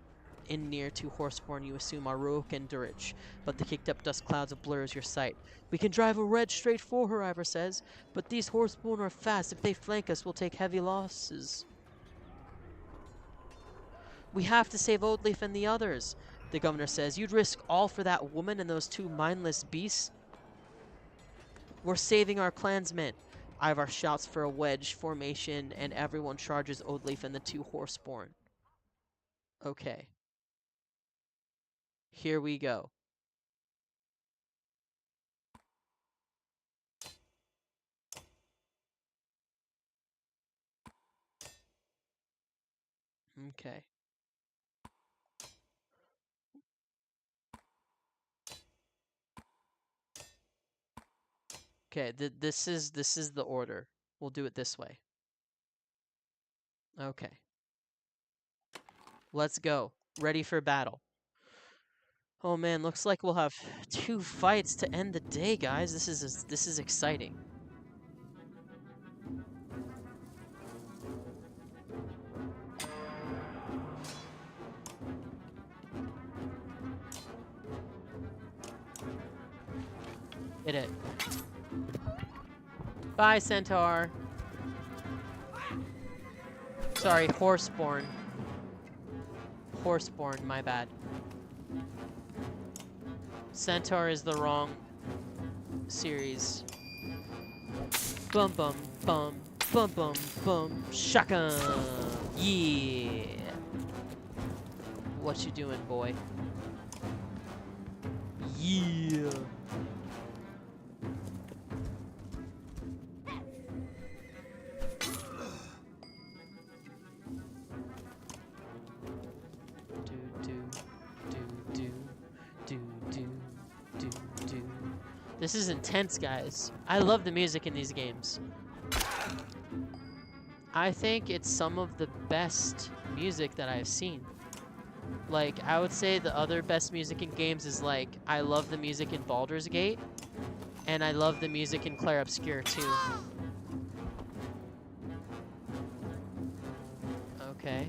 near to Horseborn you assume are Rook and Durich, but the kicked-up dust clouds blurs your sight. We can drive a red straight for her, Ivor says, but these Horseborn are fast. If they flank us, we'll take heavy losses. We have to save Oldleaf and the others, the governor says. You'd risk all for that woman and those two mindless beasts? We're saving our clansmen. Ivar shouts for a wedge formation, and everyone charges Oldleaf and the two Horseborn. Okay. Here we go. Okay. Okay, this is the order. We'll do it this way. Okay. Let's go. Ready for battle. Oh man, looks like we'll have 2 fights to end the day, guys. This is exciting. Hit it. Bye, Centaur. Sorry, Horseborn. Horseborn, my bad. Centaur is the wrong series. Bum bum bum bum bum bum shotgun. Yeah. What you doing, boy? Yeah. This is intense, guys. I love the music in these games. I think it's some of the best music that I've seen. Like, I would say the other best music in games is like, I love the music in Baldur's Gate, and I love the music in Clair Obscur too. Okay.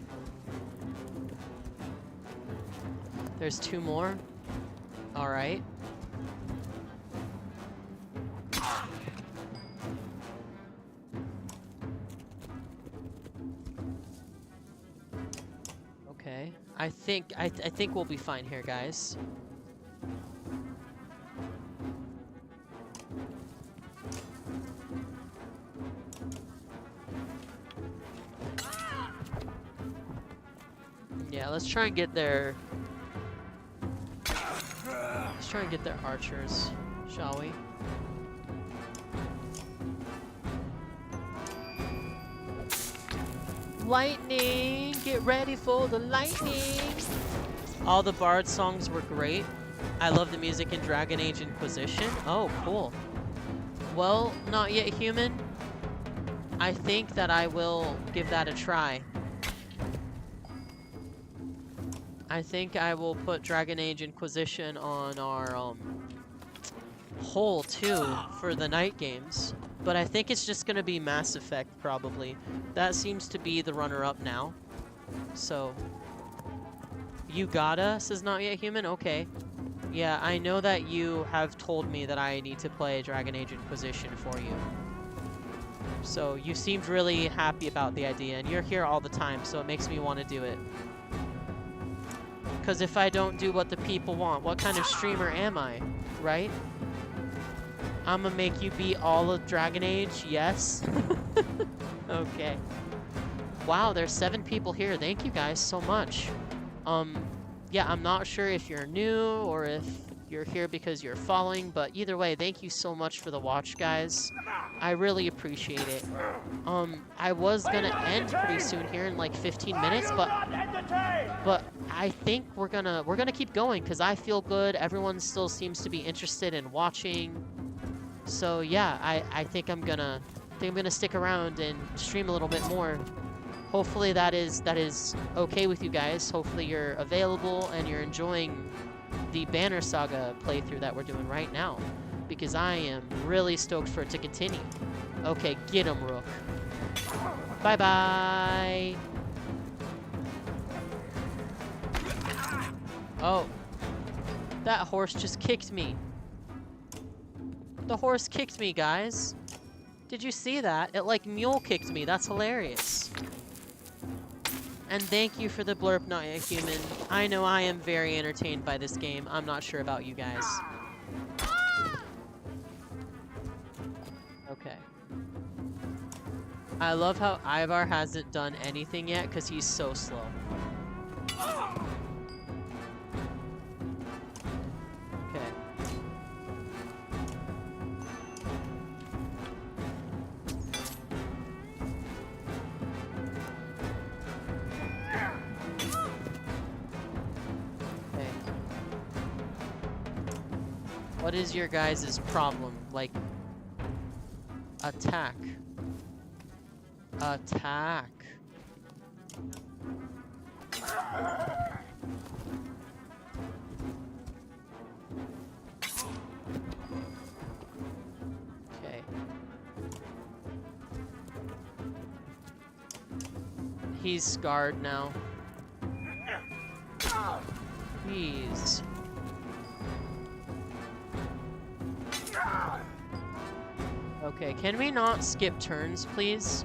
There's 2 more. Alright. Okay. I think we'll be fine here, guys. Yeah, let's try and get their archers, shall we? Lightning! Get ready for the lightning! All the Bard songs were great. I love the music in Dragon Age Inquisition. Oh, cool. Well, Not Yet Human. I think that I will give that a try. I think I will put Dragon Age Inquisition on our whole too for the night games. But I think it's just gonna be Mass Effect probably. That seems to be the runner-up now. So you gotta, says Not Yet Human? Okay. Yeah, I know that you have told me that I need to play Dragon Age Inquisition for you. So you seemed really happy about the idea, and you're here all the time, so it makes me want to do it. Because if I don't do what the people want, what kind of streamer am I, right? I'm gonna make you beat all of Dragon Age, yes? Okay. Wow, there's 7 people here. Thank you guys so much. Yeah, I'm not sure if you're new or if you're here because you're following, but either way, thank you so much for the watch, guys. I really appreciate it. I was gonna end pretty soon here in like 15 minutes, but I think we're gonna keep going because I feel good. Everyone still seems to be interested in watching. So yeah, I think I'm gonna stick around and stream a little bit more. Hopefully that is okay with you guys. Hopefully you're available and you're enjoying the Banner Saga playthrough that we're doing right now, because I am really stoked for it to continue. Okay, get him, Rook. Bye-bye. Oh, that horse just kicked me. The horse kicked me, guys. Did you see that? It like mule kicked me. That's hilarious. And thank you for the blurb, Not Yet Human. I know I am very entertained by this game. I'm not sure about you guys. Okay. I love how Ivar hasn't done anything yet because he's so slow. What is your guys' problem? Like, attack. Attack. Okay. He's scarred now. Jeez. Okay, can we not skip turns, please?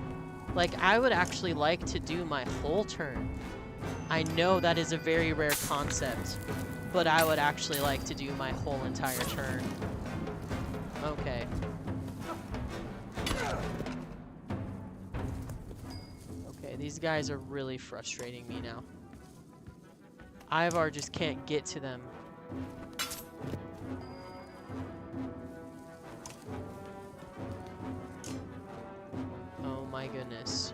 Like, I would actually like to do my whole turn. I know that is a very rare concept, but I would actually like to do my whole entire turn. Okay. Okay, these guys are really frustrating me now. Ivar just can't get to them. Oh my goodness.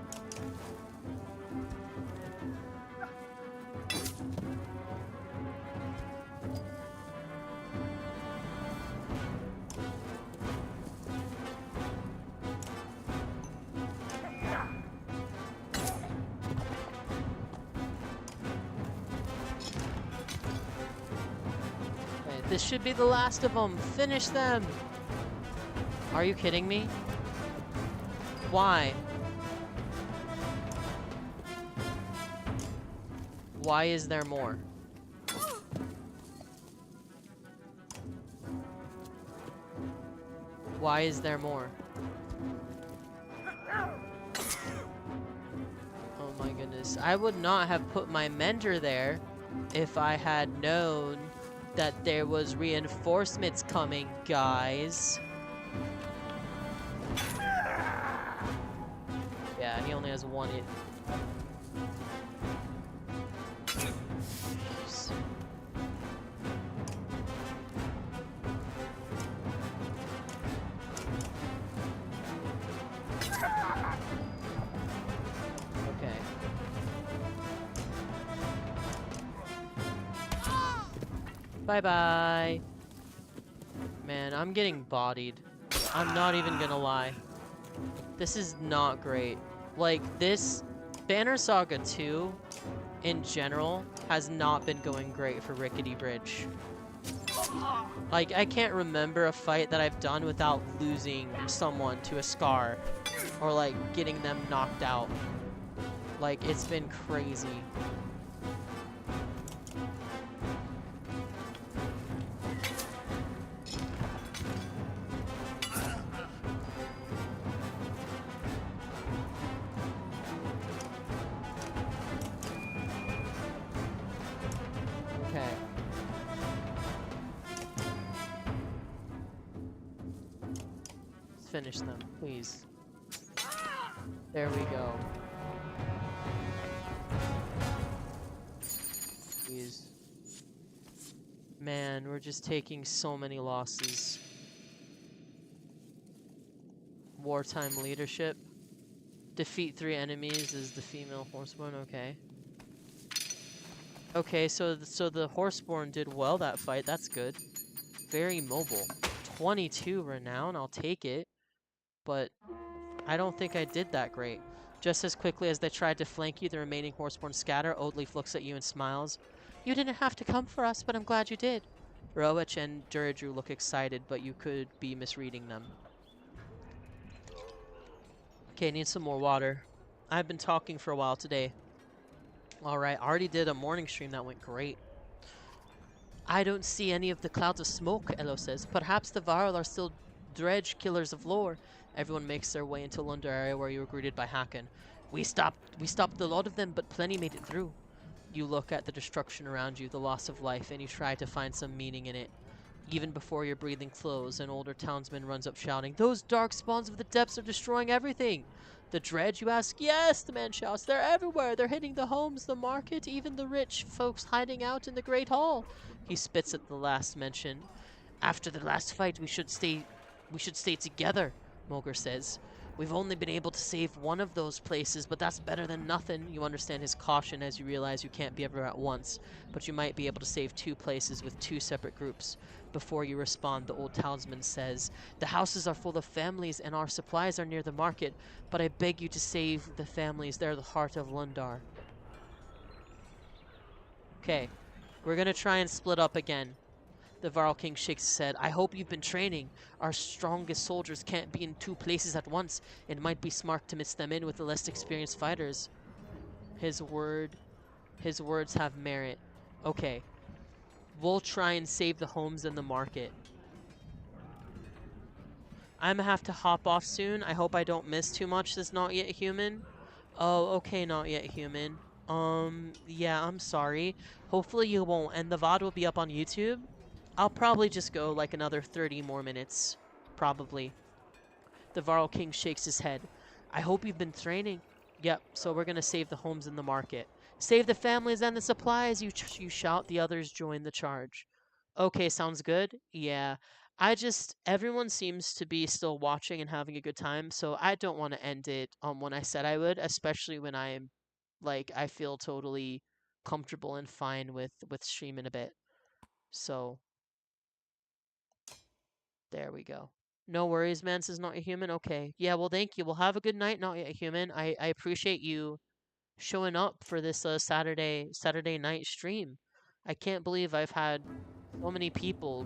Okay, this should be the last of them. Finish them. Are you kidding me? Why? Why is there more? Why is there more? Oh my goodness. I would not have put my mender there if I had known that there was reinforcements coming, guys. Yeah, he only has one hit. Jeez. Okay. Bye-bye. Man, I'm getting bodied. I'm not even gonna lie. This is not great. Like, this Banner Saga 2 in general has not been going great for TheRickityBridge. Like, I can't remember a fight that I've done without losing someone to a scar or like getting them knocked out. Like, it's been crazy. Okay. Let's finish them, please. There we go. Jeez. Man, we're just taking so many losses. Wartime leadership. Defeat 3 enemies is the female horseborn, okay. Okay, so the horseborn did well that fight, that's good. Very mobile. 22 renown, I'll take it. But I don't think I did that great. Just as quickly as they tried to flank you, the remaining horseborn scatter. Oldleaf looks at you and smiles. You didn't have to come for us, but I'm glad you did. Roach and Duradru look excited, but you could be misreading them. Okay, need some more water. I've been talking for a while today. Alright, I already did a morning stream that went great. I don't see any of the clouds of smoke, Elo says. Perhaps the Varl are still dredge killers of lore. Everyone makes their way into Lunda area where you were greeted by Haken. We stopped a lot of them, but plenty made it through. You look at the destruction around you, the loss of life, and you try to find some meaning in it. Even before your breathing closes, an older townsman runs up shouting, "Those dark spawns of the depths are destroying everything!" The dredge, you ask? Yes, the man shouts. They're everywhere. They're hitting the homes, the market, even the rich folks hiding out in the Great Hall. He spits at the last mention. After the last fight, we should stay together, Moger says. We've only been able to save one of those places, but that's better than nothing. You understand his caution as you realize you can't be everywhere at once, but you might be able to save 2 places with 2 separate groups. Before you respond, the old talisman says, "The houses are full of families and our supplies are near the market, but I beg you to save the families. They're the heart of Lundar." Okay, we're gonna try and split up again. The Varl King shakes his head. "I hope you've been training. Our strongest soldiers can't be in 2 places at once. It might be smart to mix them in with the less experienced fighters." His words have merit. Okay, we'll try and save the homes and the market. I'm gonna have to hop off soon. I hope I don't miss too much this Not Yet Human. Oh, okay, Not Yet Human. Yeah, I'm sorry. Hopefully you won't, and the VOD will be up on YouTube. I'll probably just go like another 30 more minutes. Probably. The Varl King shakes his head. "I hope you've been training." "Yep, so we're gonna save the homes in the market." "Save the families and the supplies," you shout. The others join the charge. Okay, sounds good. Yeah. Everyone seems to be still watching and having a good time, so I don't want to end it when I said I would, especially when I feel totally comfortable and fine with streaming a bit. So there we go. "No worries, man," says Not Yet Human. Okay. Yeah, well, thank you. Well, have a good night, Not Yet Human. I appreciate you showing up for this Saturday night stream. I can't believe I've had so many people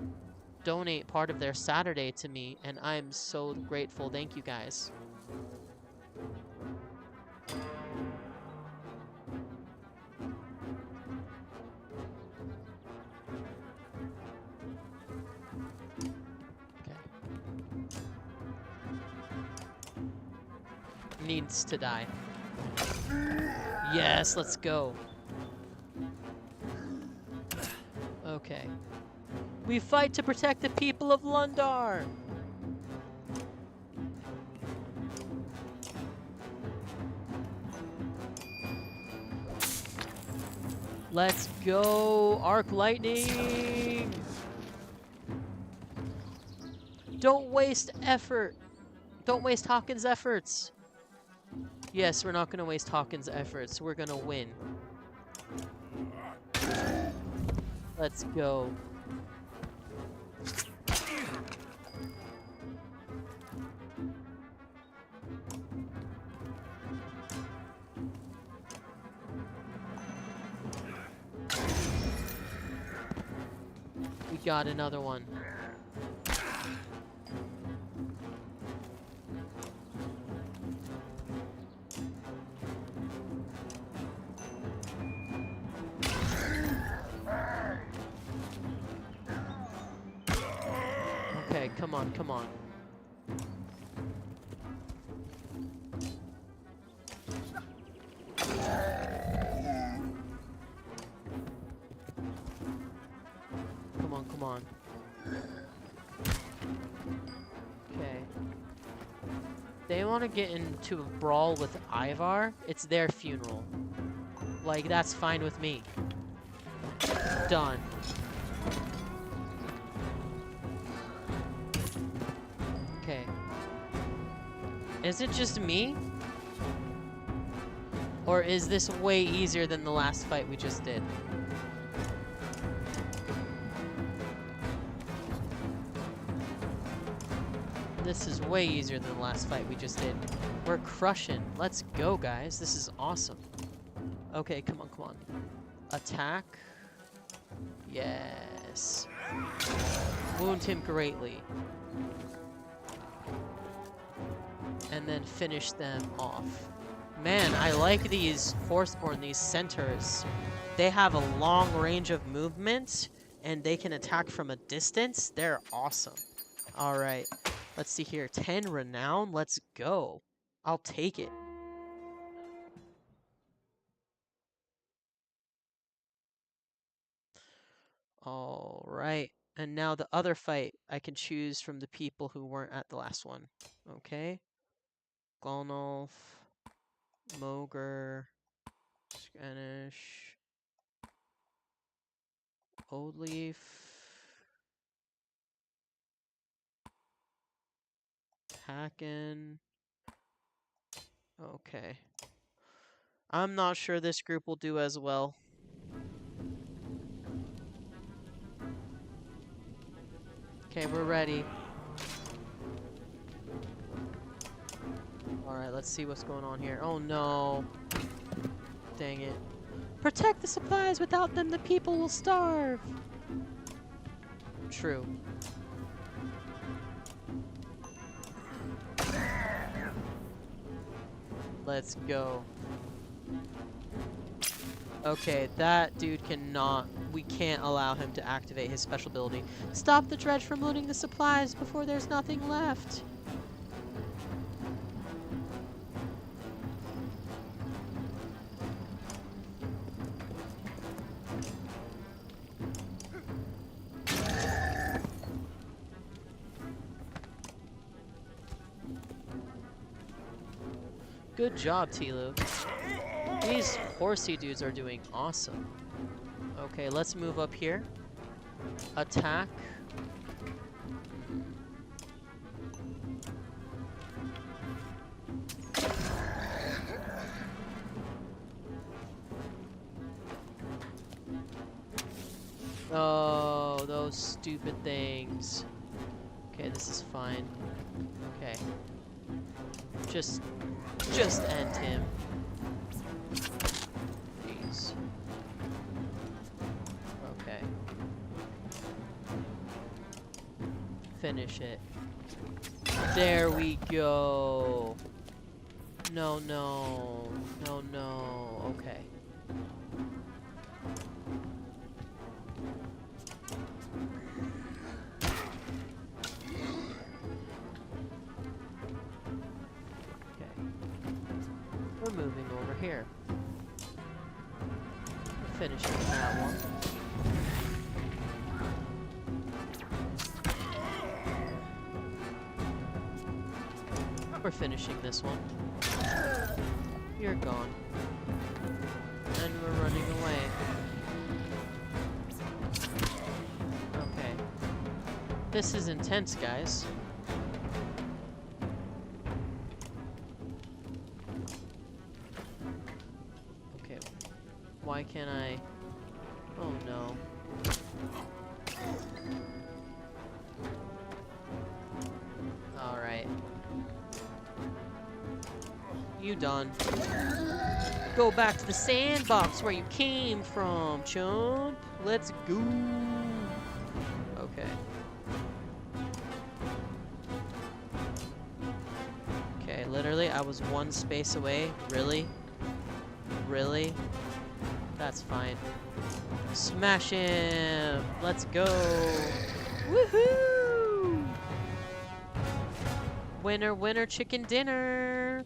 donate part of their Saturday to me, and I'm so grateful. Thank you, guys. Okay. Needs to die. Yes, let's go. Okay. "We fight to protect the people of Lundar." Let's go, Arc Lightning! Don't waste effort. Don't waste Hawkins' efforts. Yes, we're not going to waste Hawkins' efforts. We're going to win. Let's go. We got another one. Okay, come on, come on. Come on, come on. Okay. They want to get into a brawl with Ivar. It's their funeral. Like, that's fine with me. Done. Okay. Is it just me? Or is this way easier than the last fight we just did? This is way easier than the last fight we just did. We're crushing. Let's go, guys. This is awesome. Okay, come on, come on. Attack. Yes. Wound him greatly. And then finish them off. Man, I like these Horseborn, these centaurs. They have a long range of movement, and they can attack from a distance. They're awesome. Alright, let's see here. 10 renown, let's go. I'll take it. Alright, and now the other fight, I can choose from the people who weren't at the last one. Okay. Golnolf, Mogre, Spanish, Oldleaf, Hacken, Okay. I'm not sure this group will do as well. Okay, we're ready. Alright, let's see what's going on here. Oh no. Dang it. Protect the supplies. Without them, the people will starve. True. Let's go. Okay, that dude cannot... We can't allow him to activate his special ability. Stop the dredge from looting the supplies before there's nothing left. Good job, Tilu. These horsey dudes are doing awesome. Okay, let's move up here. Attack. Oh, those stupid things. Okay, this is fine. Okay. Just end him. Jeez. Okay. Finish it. There we go. No, no. No, no. Okay. We're moving over here. We're finishing that one. We're finishing this one. You're gone. And we're running away. Okay. This is intense, guys. Why can't I? Oh no. Alright. You done. Go back to the sandbox where you came from, chump. Let's go. Okay. Okay, literally, I was one space away. Really? Really? That's fine. Smash him! Let's go! Woohoo! Winner, winner, chicken dinner!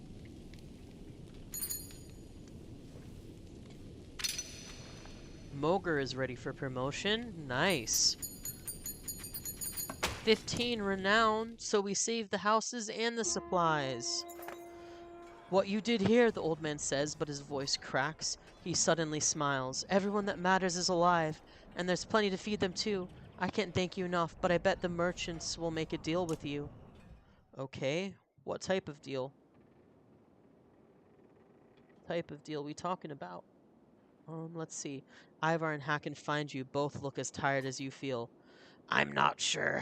Moger is ready for promotion. Nice. 15 renown, so we saved the houses and the supplies. What you did here, the old man says, but his voice cracks. He suddenly smiles. Everyone that matters is alive, and there's plenty to feed them too. I can't thank you enough, but I bet the merchants will make a deal with you. Okay, what type of deal? Type of deal we talking about? Let's see. Ivar and Hacken find you. Both look as tired as you feel. I'm not sure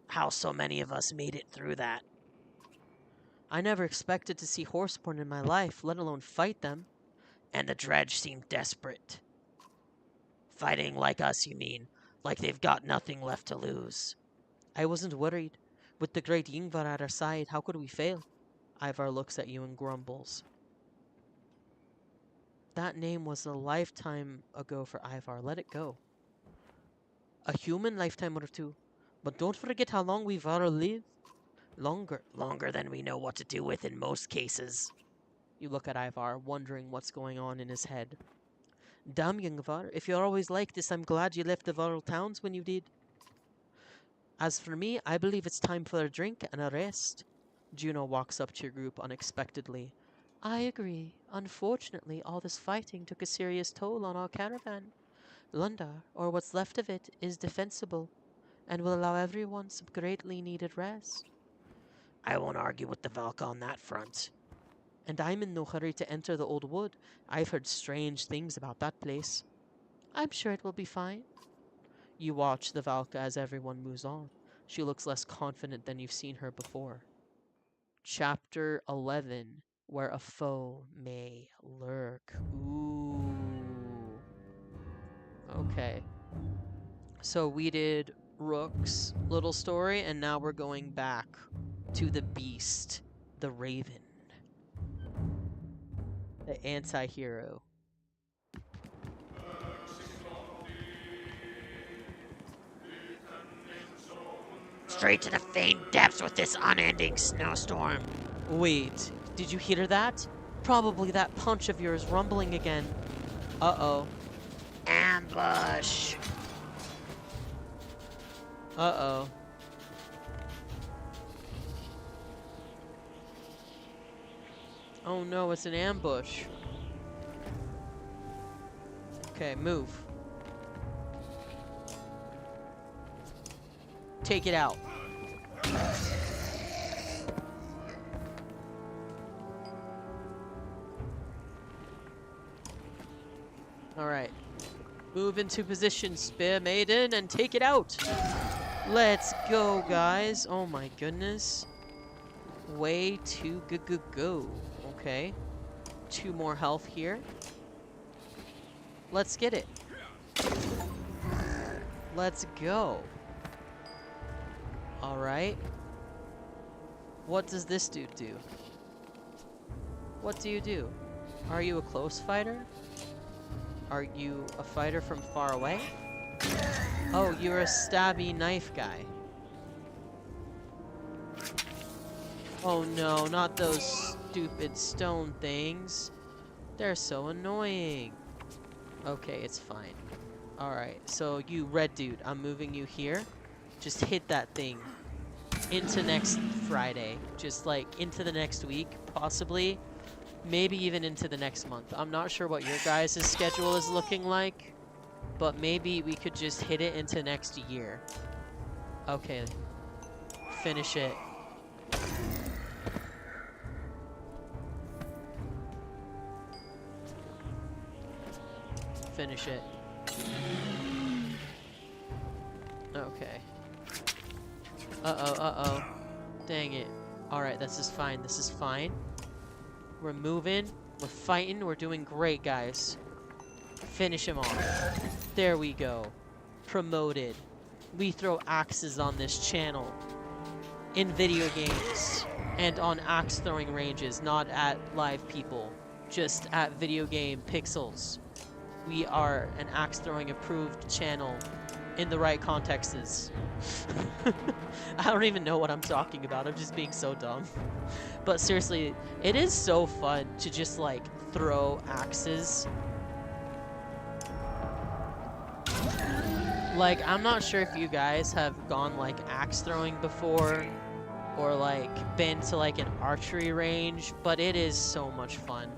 how so many of us made it through that. I never expected to see horseborn in my life, let alone fight them. And the dredge seemed desperate. Fighting like us, you mean? Like they've got nothing left to lose. I wasn't worried. With the great Yngvar at our side, how could we fail? Ivar looks at you and grumbles. That name was a lifetime ago for Ivar. Let it go. A human lifetime or two. But don't forget how long we've all lived. Longer than we know what to do with in most cases. You look at Ivar, wondering what's going on in his head. Damn, Yngvar, if you're always like this, I'm glad you left the Varl towns when you did. As for me, I believe it's time for a drink and a rest. Juno walks up to your group unexpectedly. I agree. Unfortunately, all this fighting took a serious toll on our caravan. Lundar, or what's left of it, is defensible, and will allow everyone some greatly needed rest. I won't argue with the Valka on that front. And I'm in no hurry to enter the old wood. I've heard strange things about that place. I'm sure it will be fine. You watch the Valka as everyone moves on. She looks less confident than you've seen her before. Chapter 11, where a foe may lurk. Ooh. Okay. So we did Rook's little story, and now we're going back to the beast, the Raven. The anti-hero. Straight to the faint depths with this unending snowstorm. Wait, did you hear that? Probably that punch of yours rumbling again. Uh-oh. Ambush. Uh-oh. Oh no, it's an ambush. Okay, move. Take it out. Alright. Move into position, Spear Maiden, and take it out. Let's go, guys. Oh my goodness. Way to go. Okay. 2 more health here. Let's get it. Let's go. Alright. What does this dude do? What do you do? Are you a close fighter? Are you a fighter from far away? Oh, you're a stabby knife guy. Oh no, not those stupid stone things. They're so annoying. Okay, it's fine. Alright, so you red dude, I'm moving you here. Just hit that thing into next Friday. Just like into the next week, possibly. Maybe even into the next month. I'm not sure what your guys' schedule is looking like, but maybe we could just hit it into next year. Okay. Finish it. Finish it. Okay. Uh-oh. Dang it. Alright, this is fine. This is fine. We're moving. We're fighting. We're doing great, guys. Finish him off. There we go. Promoted. We throw axes on this channel. In video games. And on axe throwing ranges. Not at live people. Just at video game pixels. We are an axe throwing approved channel. In the right contexts. I don't even know what I'm talking about. I'm just being so dumb. But seriously, it is so fun to just like throw axes. Like, I'm not sure if you guys have gone like axe throwing before or like been to like an archery range, but it is so much fun.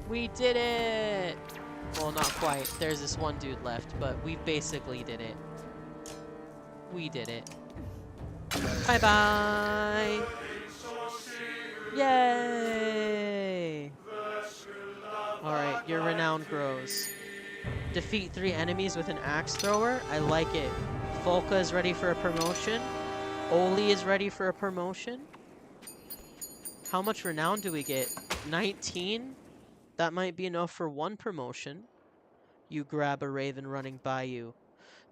We did it! Well, not quite. There's this one dude left, but we basically did it. We did it. Bye-bye! Yay! Alright, your renown grows. Defeat 3 enemies with an axe thrower. I like it. Volka is ready for a promotion. Oli is ready for a promotion. How much renown do we get? 19? That might be enough for 1 promotion. You grab a raven running by you.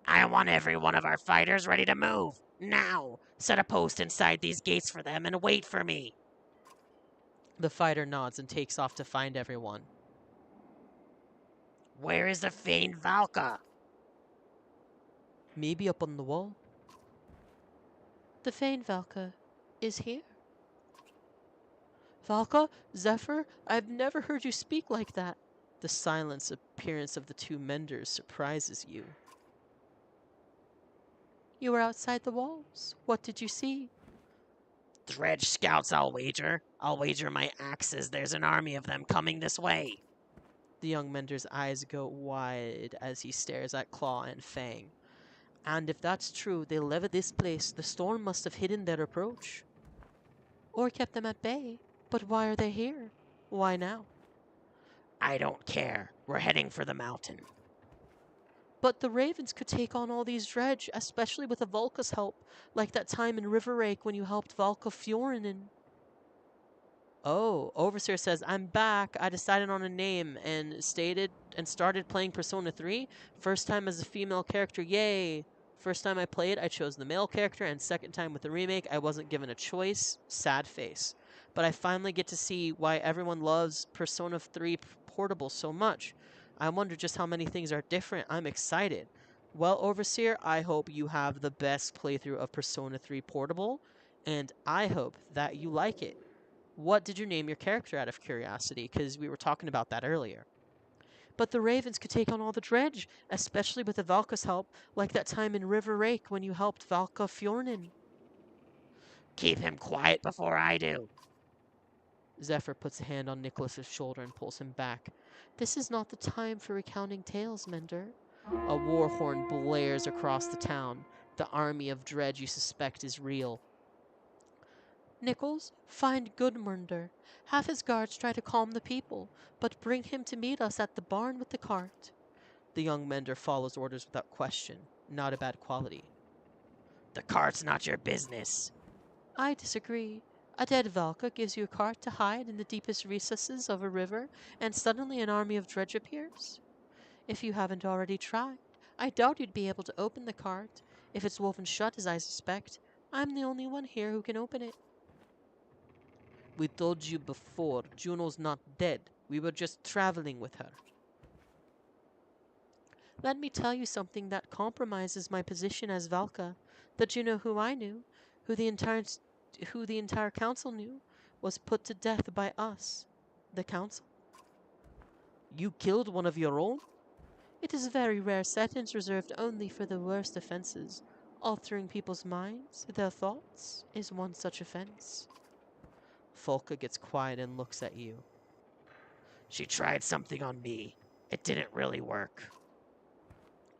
I want every one of our fighters ready to move. Now! Set a post inside these gates for them and wait for me. The fighter nods and takes off to find everyone. Where is the fiend Valka? Maybe up on the wall. The Fane Valka is here. Valka? Zephyr? I've never heard you speak like that. The silent appearance of the 2 menders surprises you. You were outside the walls. What did you see? Dredge scouts, I'll wager. I'll wager my axes there's an army of them coming this way. The young mender's eyes go wide as he stares at Claw and Fang. And if that's true, they live at this place. The storm must have hidden their approach. Or kept them at bay. But why are they here? Why now? I don't care. We're heading for the mountain. But the ravens could take on all these dredge, especially with Avalka's help, like that time in River Rake when you helped Valka Fjorinen. Oh, Overseer says, I'm back. I decided on a name and started playing Persona 3. First time as a female character, yay! First time I played, I chose the male character, and second time with the remake, I wasn't given a choice. Sad face. But I finally get to see why everyone loves Persona 3 Portable so much. I wonder just how many things are different. I'm excited. Well, Overseer, I hope you have the best playthrough of Persona 3 Portable, and I hope that you like it. What did you name your character out of curiosity? Because we were talking about that earlier. But the ravens could take on all the dredge, especially with the Valka's help, like that time in River Rake when you helped Valka Fjornin. Keep him quiet before I do. Zephyr puts a hand on Nicholas's shoulder and pulls him back. This is not the time for recounting tales, Mender. A war horn blares across the town. The army of dredge you suspect is real. Nichols, find Gudmundur. Have his guards try to calm the people, but bring him to meet us at the barn with the cart. The young mender follows orders without question. Not a bad quality. The cart's not your business. I disagree. A dead Valka gives you a cart to hide in the deepest recesses of a river, and suddenly an army of dredge appears. If you haven't already tried, I doubt you'd be able to open the cart. If it's woven shut, as I suspect, I'm the only one here who can open it. We told you before, Juno's not dead. We were just traveling with her. Let me tell you something that compromises my position as Valka. The Juno who I knew, who the entire council knew, was put to death by us, the council. You killed one of your own? It is a very rare sentence reserved only for the worst offenses. Altering people's minds, their thoughts, is one such offense. Folka gets quiet and looks at you. She tried something on me. It didn't really work.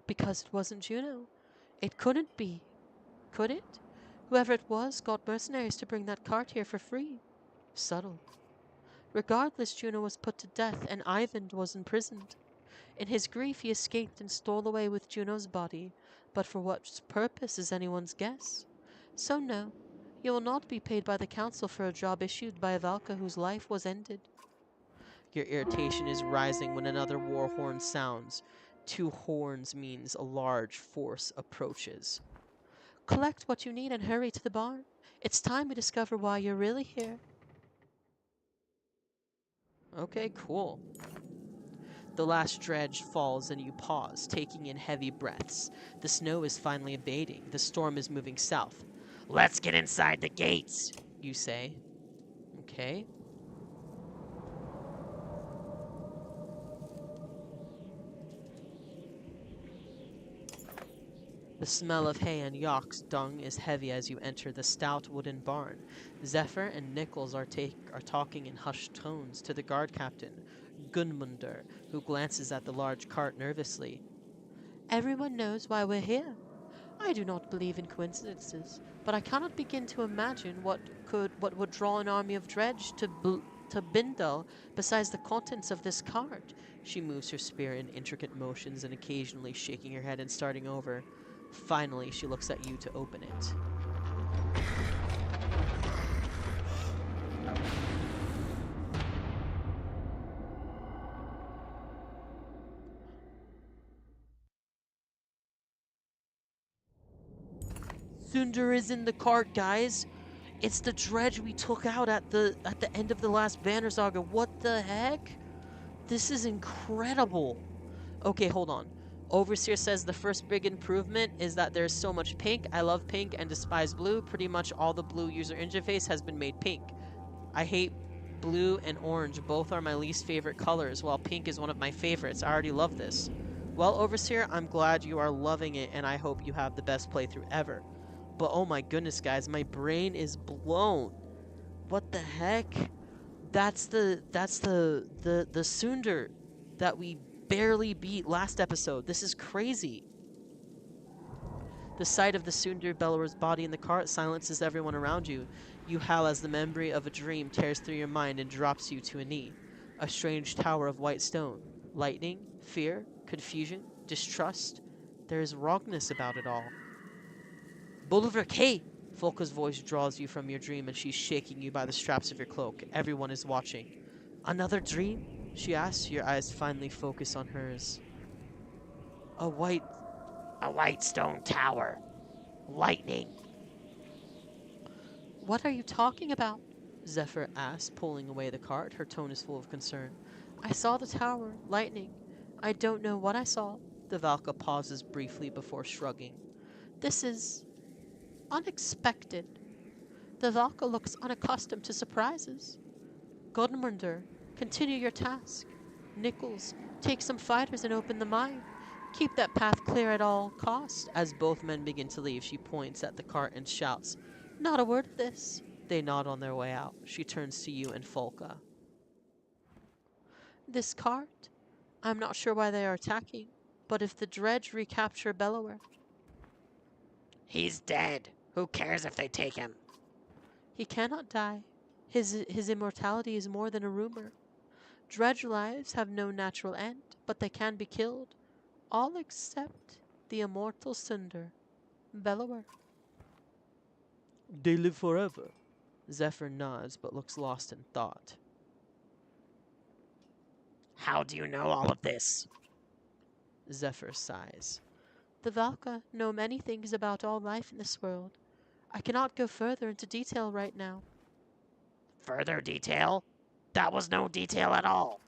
Because it wasn't Juno. It couldn't be. Could it? Whoever it was got mercenaries to bring that cart here for free. Subtle. Regardless, Juno was put to death and Ivan was imprisoned. In his grief, he escaped and stole away with Juno's body, but for what purpose is anyone's guess. So no, you will not be paid by the council for a job issued by a Valka whose life was ended. Your irritation is rising when another war horn sounds. 2 horns means a large force approaches. Collect what you need and hurry to the barn. It's time we discover why you're really here. Okay, cool. The last dredge falls and you pause, taking in heavy breaths. The snow is finally abating. The storm is moving south. Let's get inside the gates, you say. Okay. The smell of hay and Yawk's dung is heavy as you enter the stout wooden barn. Zephyr and Nichols are talking in hushed tones to the guard captain, Gudmundur, who glances at the large cart nervously. Everyone knows why we're here. I do not believe in coincidences, but I cannot begin to imagine what would draw an army of dredge to Bindal besides the contents of this cart. She moves her spear in intricate motions and occasionally shaking her head and starting over. Finally, she looks at you to open it. Sundar is in the cart, guys. It's the dredge we took out at the end of the last Banner Saga. What the heck? This is incredible. Okay, hold on. Overseer says the first big improvement is that there's so much pink. I love pink and despise blue. Pretty much all the blue user interface has been made pink. I hate blue and orange. Both are my least favorite colors, while pink is one of my favorites. I already love this. Well, Overseer, I'm glad you are loving it, and I hope you have the best playthrough ever. But oh my goodness, guys, my brain is blown. What the heck? That's the Sundar that we barely beat last episode. This is crazy. The sight of the Sundar Bellower's body in the cart silences everyone around you. You howl as the memory of a dream tears through your mind and drops you to a knee. A strange tower of white stone. Lightning, fear, confusion, distrust. There is wrongness about it all. Bolivar, hey! Volka's voice draws you from your dream and she's shaking you by the straps of your cloak. Everyone is watching. Another dream? She asks, your eyes finally focus on hers. A white stone tower. Lightning. What are you talking about? Zephyr asks, pulling away the cart. Her tone is full of concern. I saw the tower, lightning. I don't know what I saw. The Valka pauses briefly before shrugging. This is unexpected. The Valka looks unaccustomed to surprises. Godmunder, continue your task. Nichols, take some fighters and open the mine. Keep that path clear at all costs. As both men begin to leave, she points at the cart and shouts, Not a word of this. They nod on their way out. She turns to you and Folka. This cart? I'm not sure why they are attacking, but if the dredge recapture Bellower... He's dead. Who cares if they take him? He cannot die. His immortality is more than a rumor. Dredge lives have no natural end, but they can be killed. All except the immortal Sundar, Bellower. They live forever. Zephyr nods but looks lost in thought. How do you know all of this? Zephyr sighs. The Valka know many things about all life in this world. I cannot go further into detail right now. Further detail? That was no detail at all.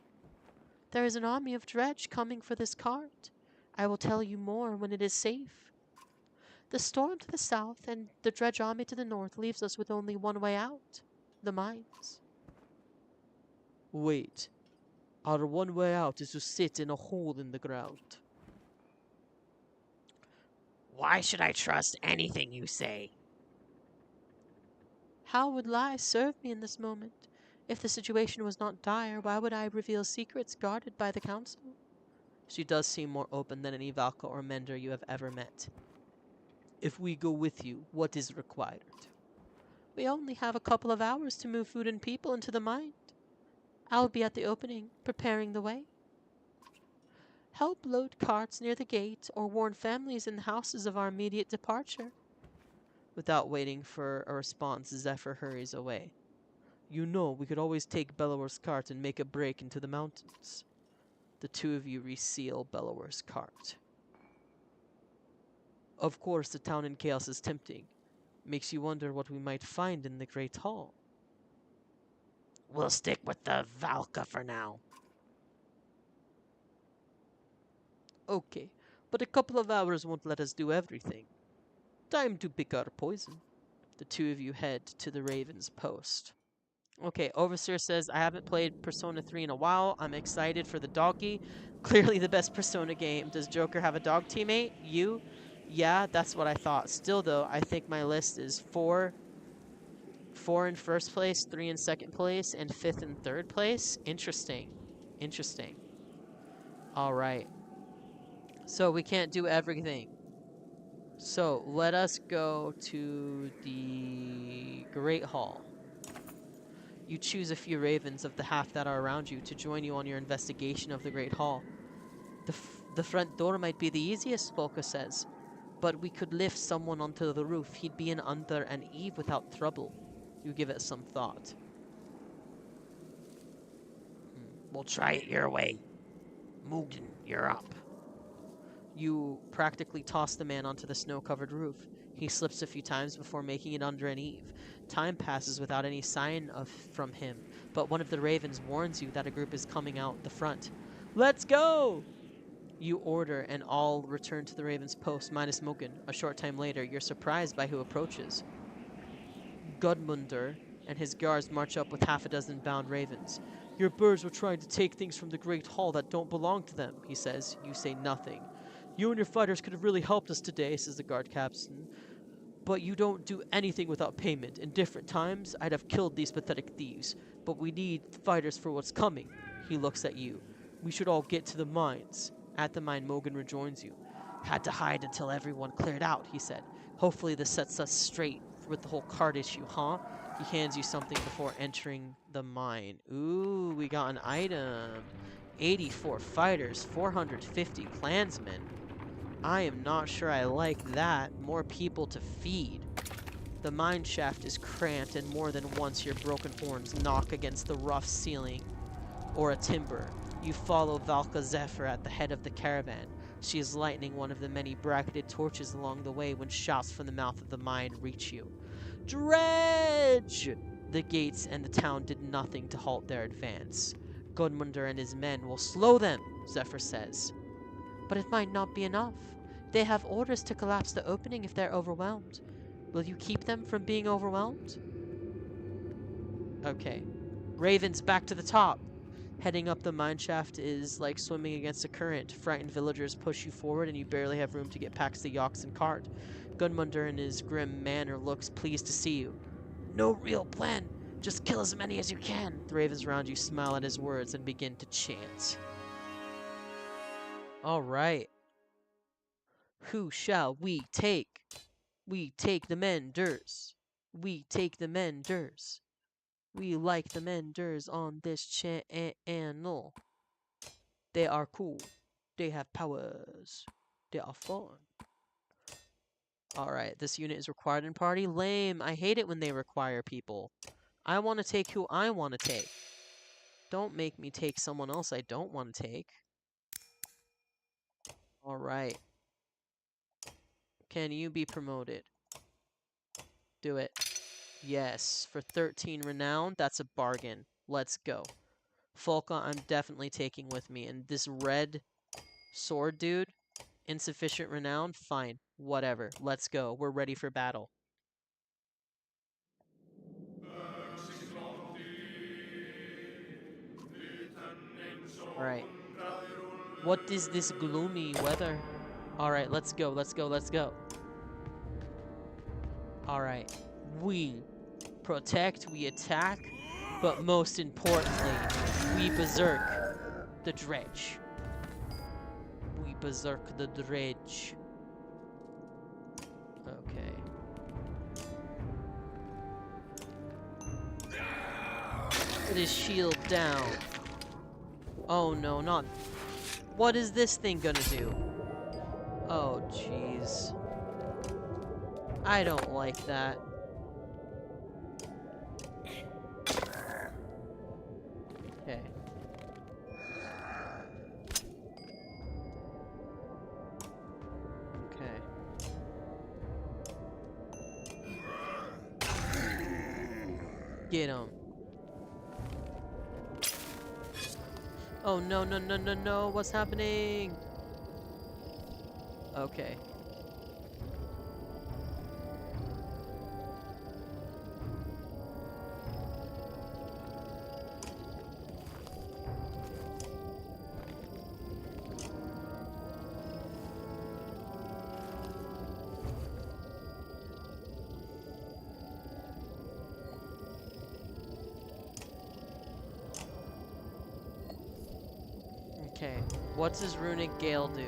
There is an army of dredge coming for this cart. I will tell you more when it is safe. The storm to the south and the dredge army to the north leaves us with only one way out. The mines. Wait. Our one way out is to sit in a hole in the ground. Why should I trust anything you say? How would lies serve me in this moment? If the situation was not dire, why would I reveal secrets guarded by the council? She does seem more open than any Valka or Mender you have ever met. If we go with you, what is required? We only have a couple of hours to move food and people into the mine. I'll be at the opening, preparing the way. Help load carts near the gate or warn families in the houses of our immediate departure. Without waiting for a response, Zephyr hurries away. You know, we could always take Bellower's cart and make a break into the mountains. The two of you reseal Bellower's cart. Of course, the town in chaos is tempting. Makes you wonder what we might find in the Great Hall. We'll stick with the Valka for now. Okay, but a couple of hours won't let us do everything. Time to pick our poison. The two of you head to the Raven's post. Okay, Overseer says, I haven't played Persona 3 in a while. I'm excited for the doggy. Clearly the best Persona game. Does Joker have a dog teammate? You? Yeah, that's what I thought. Still, though, I think my list is 4 in first place, 3 in second place, and 5th in third place. Interesting. Interesting. All right. So we can't do everything. So let us go to the Great Hall. You choose a few ravens of the half that are around you to join you on your investigation of the Great Hall. The front door might be the easiest, Polka says, but we could lift someone onto the roof. He'd be in under an eave without trouble. You give it some thought. We'll try it your way. Mugen, you're up. You practically toss the man onto the snow-covered roof. He slips a few times before making it under an eave. Time passes without any sign from him, but one of the ravens warns you that a group is coming out the front. Let's go! You order, and all return to the raven's post, minus Mugen. A short time later, you're surprised by who approaches. Gudmundur and his guards march up with half a dozen bound ravens. Your birds were trying to take things from the Great Hall that don't belong to them, he says. You say nothing. You and your fighters could have really helped us today, says the guard captain. But you don't do anything without payment. In different times, I'd have killed these pathetic thieves. But we need fighters for what's coming. He looks at you. We should all get to the mines. At the mine, Mugen rejoins you. Had to hide until everyone cleared out, he said. Hopefully this sets us straight with the whole card issue, huh? He hands you something before entering the mine. Ooh, we got an item. 84 fighters, 450 clansmen. I am not sure I like that. More people to feed. The mine shaft is cramped, and more than once your broken horns knock against the rough ceiling or a timber. You follow Valka Zephyr at the head of the caravan. She is lighting one of the many bracketed torches along the way when shouts from the mouth of the mine reach you. Dredge! The gates and the town did nothing to halt their advance. Gudmundur and his men will slow them, Zephyr says. But it might not be enough. They have orders to collapse the opening if they're overwhelmed. Will you keep them from being overwhelmed? Okay. Ravens, back to the top. Heading up the mineshaft is like swimming against a current. Frightened villagers push you forward and you barely have room to get past the oxen cart. Gudmundur in his grim manner looks pleased to see you. No real plan. Just kill as many as you can. The ravens around you smile at his words and begin to chant. Alright. Who shall we take? We take the Menders. We take the Menders. We like the Menders on this channel. They are cool. They have powers. They are fun. Alright, this unit is required in party. Lame. I hate it when they require people. I want to take who I want to take. Don't make me take someone else I don't want to take. Alright. Can you be promoted? Do it. Yes, for 13 renown, that's a bargain. Let's go. Folka, I'm definitely taking with me. And this red sword dude, insufficient renown, fine. Whatever. Let's go. We're ready for battle. Alright. What is this gloomy weather? Alright, let's go, let's go, let's go. Alright. We protect, we attack, but most importantly, we berserk the dredge. We berserk the dredge. Okay. Put his shield down. Oh no, not... What is this thing gonna do? Oh, jeez. I don't like that. Okay. Okay. Get him. Oh no, no, no, no, no, what's happening? Okay. Okay, what's his runic gale do?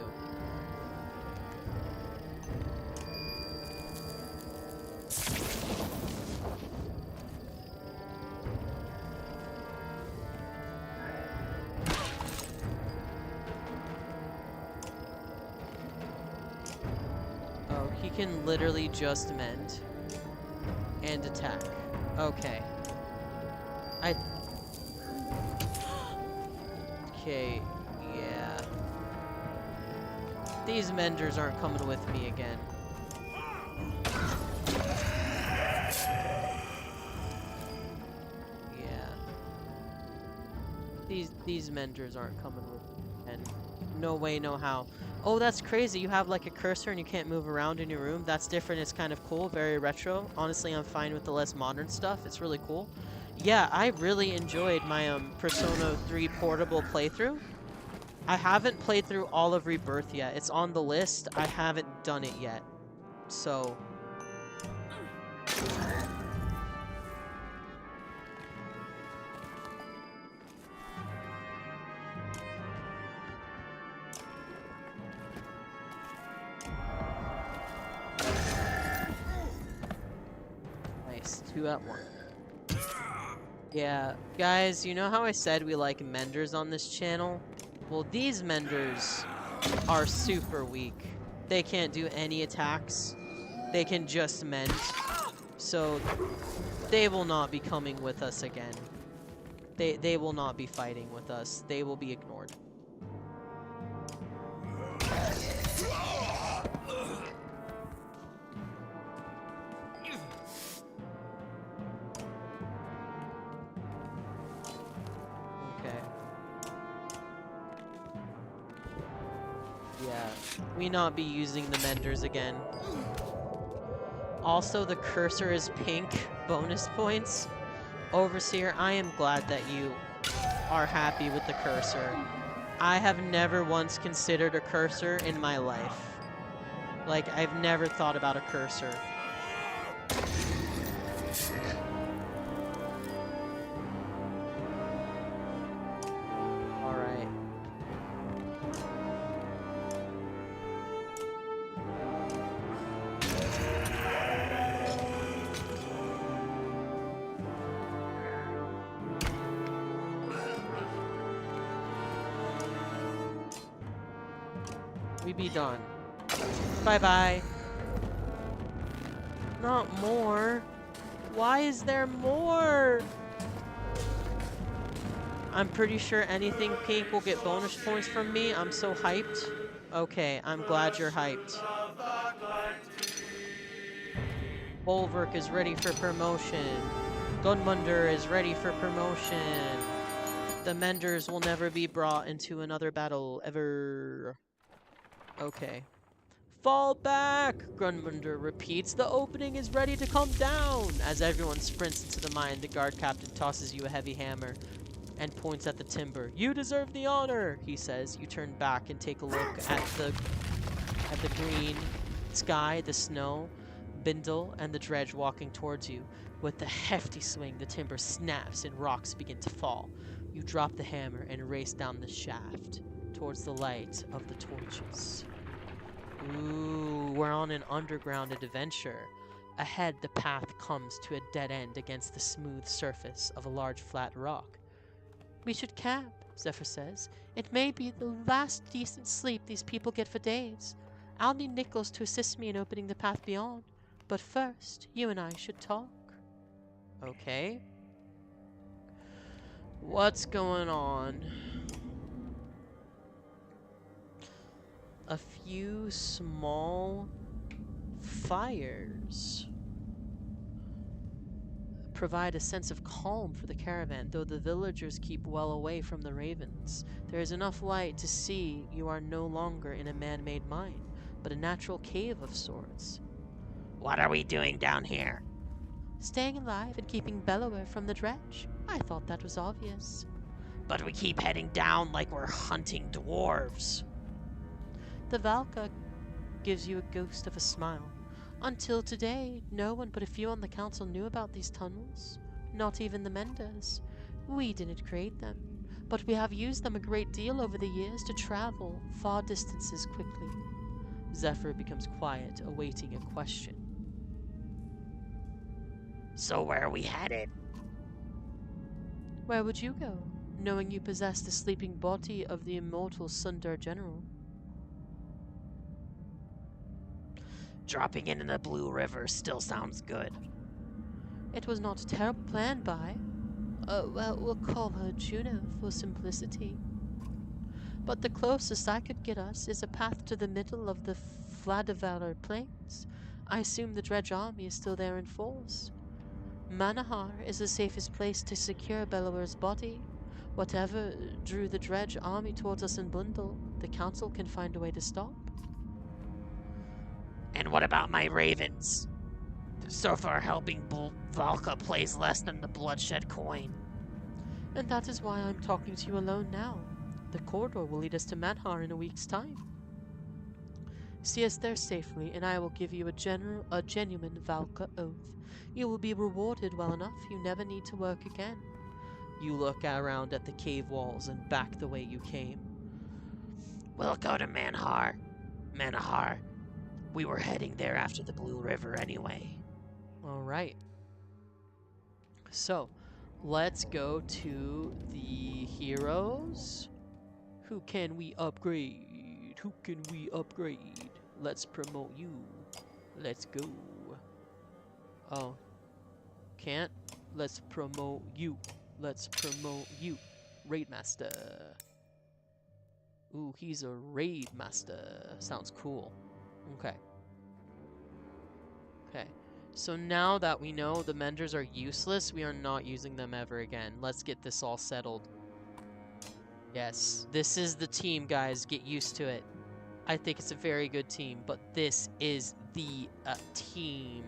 Oh, he can literally just mend and attack. Okay. Okay, yeah. These menders aren't coming with me again. Yeah. These menders aren't coming with me again. No way, no how. Oh, that's crazy. You have like a cursor and you can't move around in your room. That's different. It's kind of cool. Very retro. Honestly, I'm fine with the less modern stuff. It's really cool. Yeah, I really enjoyed my Persona 3 portable playthrough. I haven't played through all of Rebirth yet. It's on the list. I haven't done it yet. So... 2 at 1. Yeah, guys, you know how I said we like menders on this channel? Well, these menders are super weak. They can't do any attacks. They can just mend. So, they will not be coming with us again. They will not be fighting with us. They will be ignored. Okay. Yeah, we not be using the menders again. Also, the cursor is pink. Bonus points. Overseer, I am glad that you are happy with the cursor. I have never once considered a cursor in my life. Like, I've never thought about a cursor. Alright. We be done. Bye-bye. Not more. Why is there more? I'm pretty sure anything pink will get bonus points from me. I'm so hyped. Okay, I'm glad you're hyped. Bulwark is ready for promotion. Gunmunder is ready for promotion. The Menders will never be brought into another battle, ever. Okay. Fall back! Gunmunder repeats. The opening is ready to come down! As everyone sprints into the mine, the guard captain tosses you a heavy hammer and points at the timber. You deserve the honor, he says. You turn back and take a look at the green sky, the snow, Bindle, and the dredge walking towards you. With a hefty swing, the timber snaps and rocks begin to fall. You drop the hammer and race down the shaft towards the light of the torches. Ooh, we're on an underground adventure. Ahead, the path comes to a dead end against the smooth surface of a large flat rock. We should camp, Zephyr says. It may be the last decent sleep these people get for days. I'll need Nichols to assist me in opening the path beyond. But first, you and I should talk. Okay. What's going on? A few small fires provide a sense of calm for the caravan, though the villagers keep well away from the ravens. There is enough light to see you are no longer in a man-made mine, but a natural cave of sorts. What are we doing down here? Staying alive and keeping Bellower from the dredge. I thought that was obvious. But we keep heading down like we're hunting dwarves. The Valka gives you a ghost of a smile. Until today, no one but a few on the council knew about these tunnels. Not even the Menders. We didn't create them, but we have used them a great deal over the years to travel far distances quickly. Zephyr becomes quiet, awaiting a question. So where are we headed? Where would you go, knowing you possess the sleeping body of the immortal Sundar General? Dropping in the Blue River still sounds good. It was not a terrible plan by, well, we'll call her Juno for simplicity. But the closest I could get us is a path to the middle of the Vladivalar Plains. I assume the Dredge army is still there in force. Manahar is the safest place to secure Bellower's body. Whatever drew the Dredge army towards us in Bundle, the council can find a way to stop. And what about my ravens? So far, helping Valka plays less than the bloodshed coin. And that is why I'm talking to you alone now. The corridor will lead us to Manhar in a week's time. See us there safely, and I will give you a genuine Valka oath. You will be rewarded well enough. You never need to work again. You look around at the cave walls and back the way you came. We'll go to Manhar. Manahar. We were heading there after the Blue River anyway. All right. So, let's go to the heroes. Who can we upgrade? Who can we upgrade? Let's promote you. Let's go. Oh. Can't? Let's promote you. Let's promote you. Raid Master. Ooh, he's a Raid Master. Sounds cool. Okay. Okay. So now that we know the Menders are useless, we are not using them ever again. Let's get this all settled. Yes, this is the team, guys. Get used to it. I think it's a very good team, but this is the team.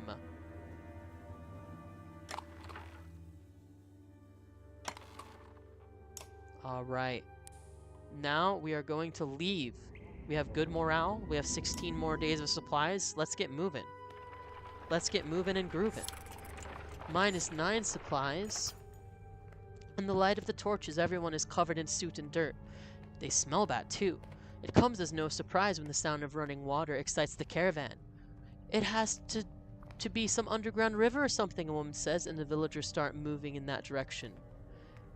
Alright. Now we are going to leave. We have good morale. We have 16 more days of supplies. Let's get moving. Let's get moving and grooving. -9 supplies. In the light of the torches, everyone is covered in soot and dirt. They smell bad too. It comes as no surprise when the sound of running water excites the caravan. It has to be some underground river or something, a woman says, and the villagers start moving in that direction.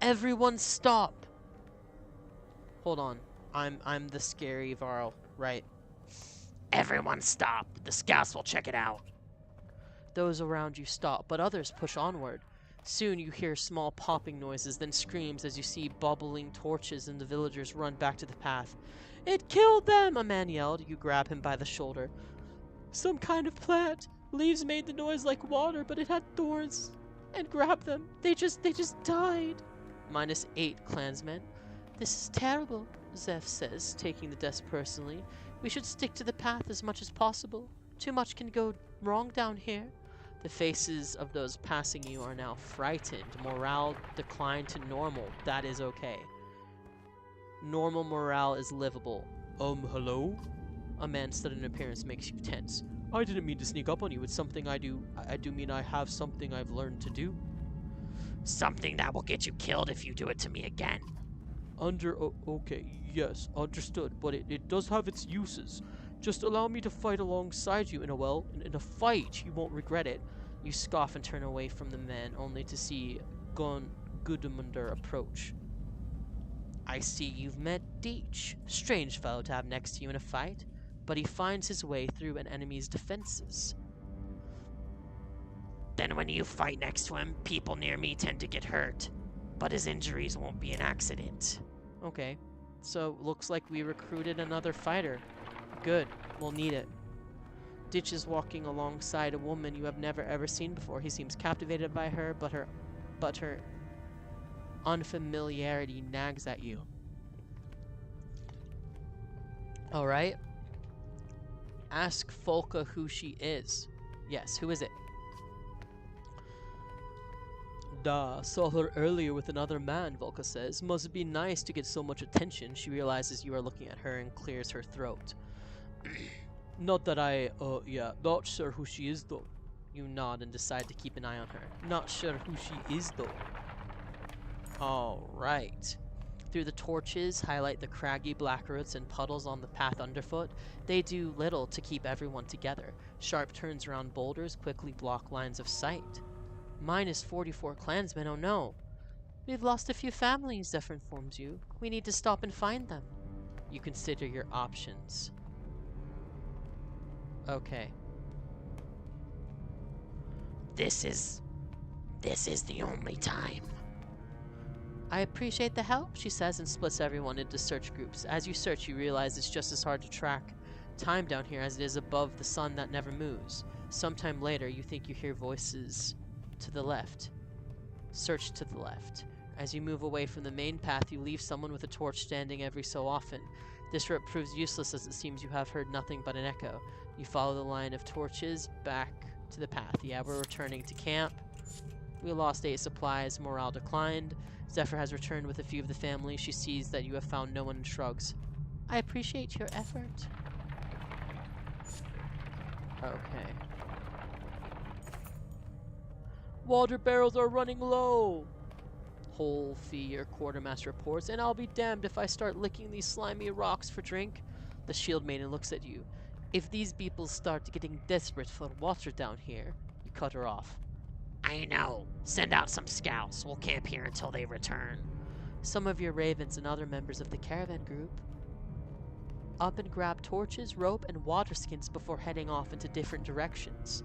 Everyone stop! Hold on. I'm the scary Varl, right? Everyone stop. The scouts will check it out. Those around you stop, but others push onward. Soon you hear small popping noises, then screams as you see bubbling torches and the villagers run back to the path. It killed them! A man yelled. You grab him by the shoulder. Some kind of plant. Leaves made the noise like water, but it had thorns. And grab them. They just died. -8 clansmen. This is terrible, Zeph says, taking the deaths personally. We should stick to the path as much as possible. Too much can go wrong down here. The faces of those passing you are now frightened. Morale declined to normal. That is okay. Normal morale is livable. Hello? A man's sudden appearance makes you tense. I didn't mean to sneak up on you. It's something I do. I do mean I have something I've learned to do. Something that will get you killed if you do it to me again. Okay, yes, understood, but it does have its uses. Just allow me to fight alongside you in a fight, you won't regret it. You scoff and turn away from the man, only to see Gudmundur approach. I see you've met Deech. Strange fellow to have next to you in a fight, but he finds his way through an enemy's defenses. Then when you fight next to him, people near me tend to get hurt, but his injuries won't be an accident. Okay, so looks like we recruited another fighter. Good, we'll need it. Ditch is walking alongside a woman you have never ever seen before. He seems captivated by her, but her unfamiliarity nags at you. Alright. Ask Folka who she is. Yes, who is it? Duh, saw her earlier with another man, Volka says. Must be nice to get so much attention. She realizes you are looking at her and clears her throat. Not that not sure who she is though. You nod and decide to keep an eye on her. Not sure who she is though. Alright. Through the torches, highlight the craggy black roots and puddles on the path underfoot. They do little to keep everyone together. Sharp turns around boulders quickly block lines of sight. -44 clansmen, oh no. We've lost a few families, Zephyr informs you. We need to stop and find them. You consider your options. Okay. This is the only time. I appreciate the help, she says, and splits everyone into search groups. As you search, you realize it's just as hard to track time down here as it is above the sun that never moves. Sometime later, you think you hear voices to the left. Search to the left. As you move away from the main path, you leave someone with a torch standing every so often. This rope proves useless as it seems you have heard nothing but an echo. You follow the line of torches back to the path. Yeah, we're returning to camp. We lost 8 supplies, morale declined. Zephyr has returned with a few of the family. She sees that you have found no one and shrugs. I appreciate your effort. Okay. Water barrels are running low! Whole fee or quartermaster reports, and I'll be damned if I start licking these slimy rocks for drink. The shield maiden looks at you. If these people start getting desperate for water down here, you cut her off. I know. Send out some scouts. We'll camp here until they return. Some of your ravens and other members of the caravan group up and grab torches, rope, and water skins before heading off into different directions.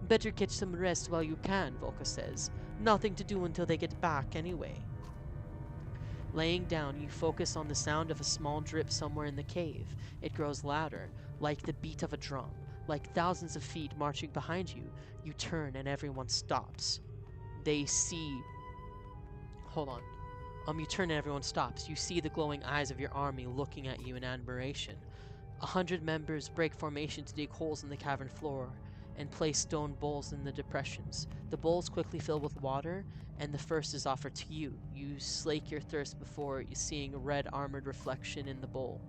Better catch some rest while you can, Volka says. Nothing to do until they get back anyway. Laying down, you focus on the sound of a small drip somewhere in the cave. It grows louder, like the beat of a drum. Like thousands of feet marching behind you, you turn and everyone stops. They see... Hold on. You turn and everyone stops. You see the glowing eyes of your army looking at you in admiration. 100 members break formation to dig holes in the cavern floor and place stone bowls in the depressions. The bowls quickly fill with water, and the first is offered to you. You slake your thirst before seeing a red armored reflection in the bowl.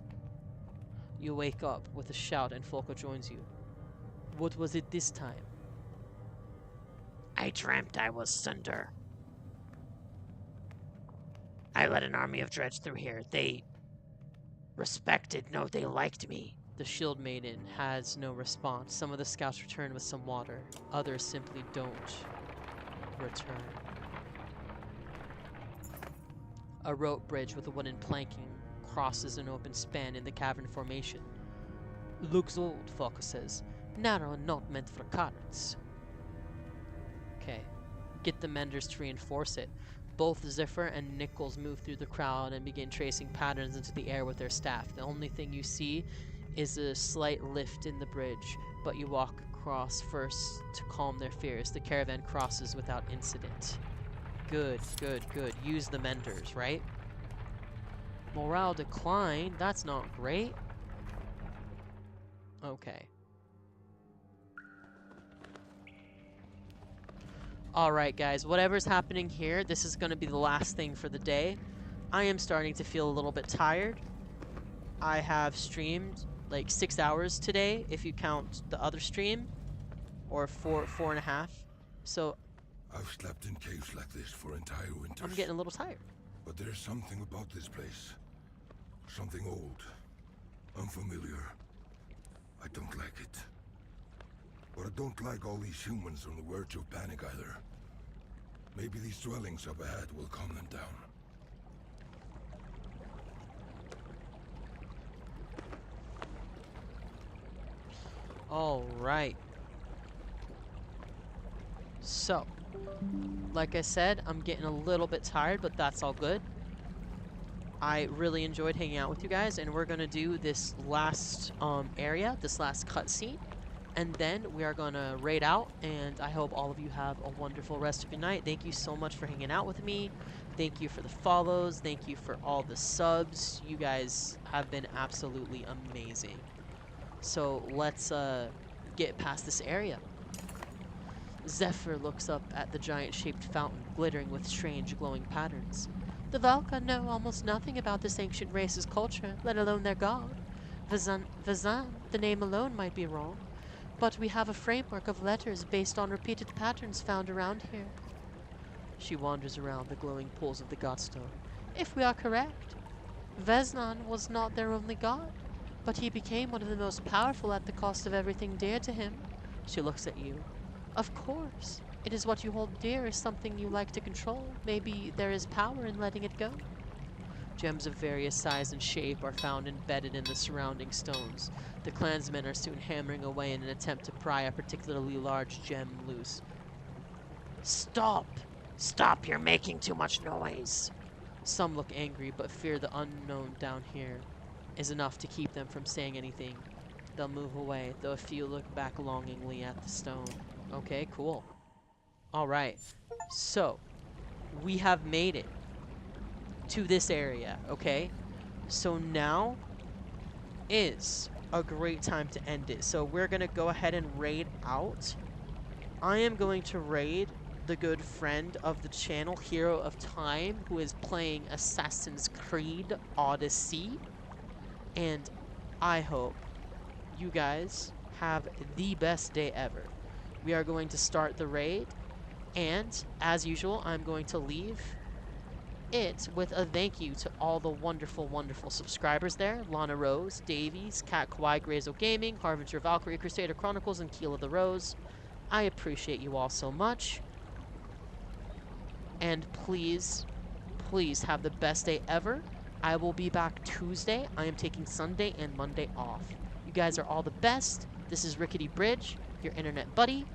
You wake up with a shout and Folka joins you. What was it this time? I dreamt I was Sunder. I led an army of dredge through here. They respected, no, they liked me. The shield maiden has no response. Some of the scouts return with some water. Others simply don't return. A rope bridge with a wooden planking crosses an open span in the cavern formation. Looks old, Falca says. Narrow and not meant for carts. Okay. Get the menders to reinforce it. Both Zephyr and Nichols move through the crowd and begin tracing patterns into the air with their staff. The only thing you see is a slight lift in the bridge, but you walk across first to calm their fears. The caravan crosses without incident. Good, good, good. Use the menders, right? Morale decline. That's not great. Okay. Alright guys, whatever's happening here, this is going to be the last thing for the day. I am starting to feel a little bit tired. I have streamed like 6 hours today, if you count the other stream, or four and a half. So I've slept in caves like this for entire winters. I'm getting a little tired. But there's something about this place. Something old, unfamiliar. I don't like it. But I don't like all these humans on the verge of panic either. Maybe these dwellings up ahead will calm them down. All right. So, like I said, I'm getting a little bit tired, but that's all good. I really enjoyed hanging out with you guys, and we're gonna do this last area, this last cutscene, and then we are gonna raid out. And I hope all of you have a wonderful rest of your night. Thank you so much for hanging out with me. Thank you for the follows. Thank you for all the subs. You guys have been absolutely amazing. So let's get past this area. Zephyr looks up at the giant-shaped fountain, glittering with strange glowing patterns. The Valka know almost nothing about this ancient race's culture, let alone their god. Vazan, the name alone might be wrong, but we have a framework of letters based on repeated patterns found around here. She wanders around the glowing pools of the godstone. If we are correct, Veznan was not their only god, but he became one of the most powerful at the cost of everything dear to him. She looks at you. Of course. It is what you hold dear is something you like to control. Maybe there is power in letting it go. Gems of various size and shape are found embedded in the surrounding stones. The clansmen are soon hammering away in an attempt to pry a particularly large gem loose. Stop! Stop, you're making too much noise. Some look angry, but fear the unknown down here is enough to keep them from saying anything. They'll move away, though a few look back longingly at the stone. Okay, cool. Alright, so we have made it to this area, okay? So now is a great time to end it. So we're gonna go ahead and raid out. I am going to raid the good friend of the channel, Hero of Time, who is playing Assassin's Creed Odyssey. And I hope you guys have the best day ever. We are going to start the raid, and as usual, I'm going to leave it with a thank you to all the wonderful, wonderful subscribers there. Lana Rose, Davies, Cat Kawaii, Grazo Gaming, Harbinger Valkyrie, Crusader Chronicles, and Keel of the Rose. I appreciate you all so much. And please, please have the best day ever. I will be back Tuesday. I am taking Sunday and Monday off. You guys are all the best. This is Rickety Bridge, your internet buddy.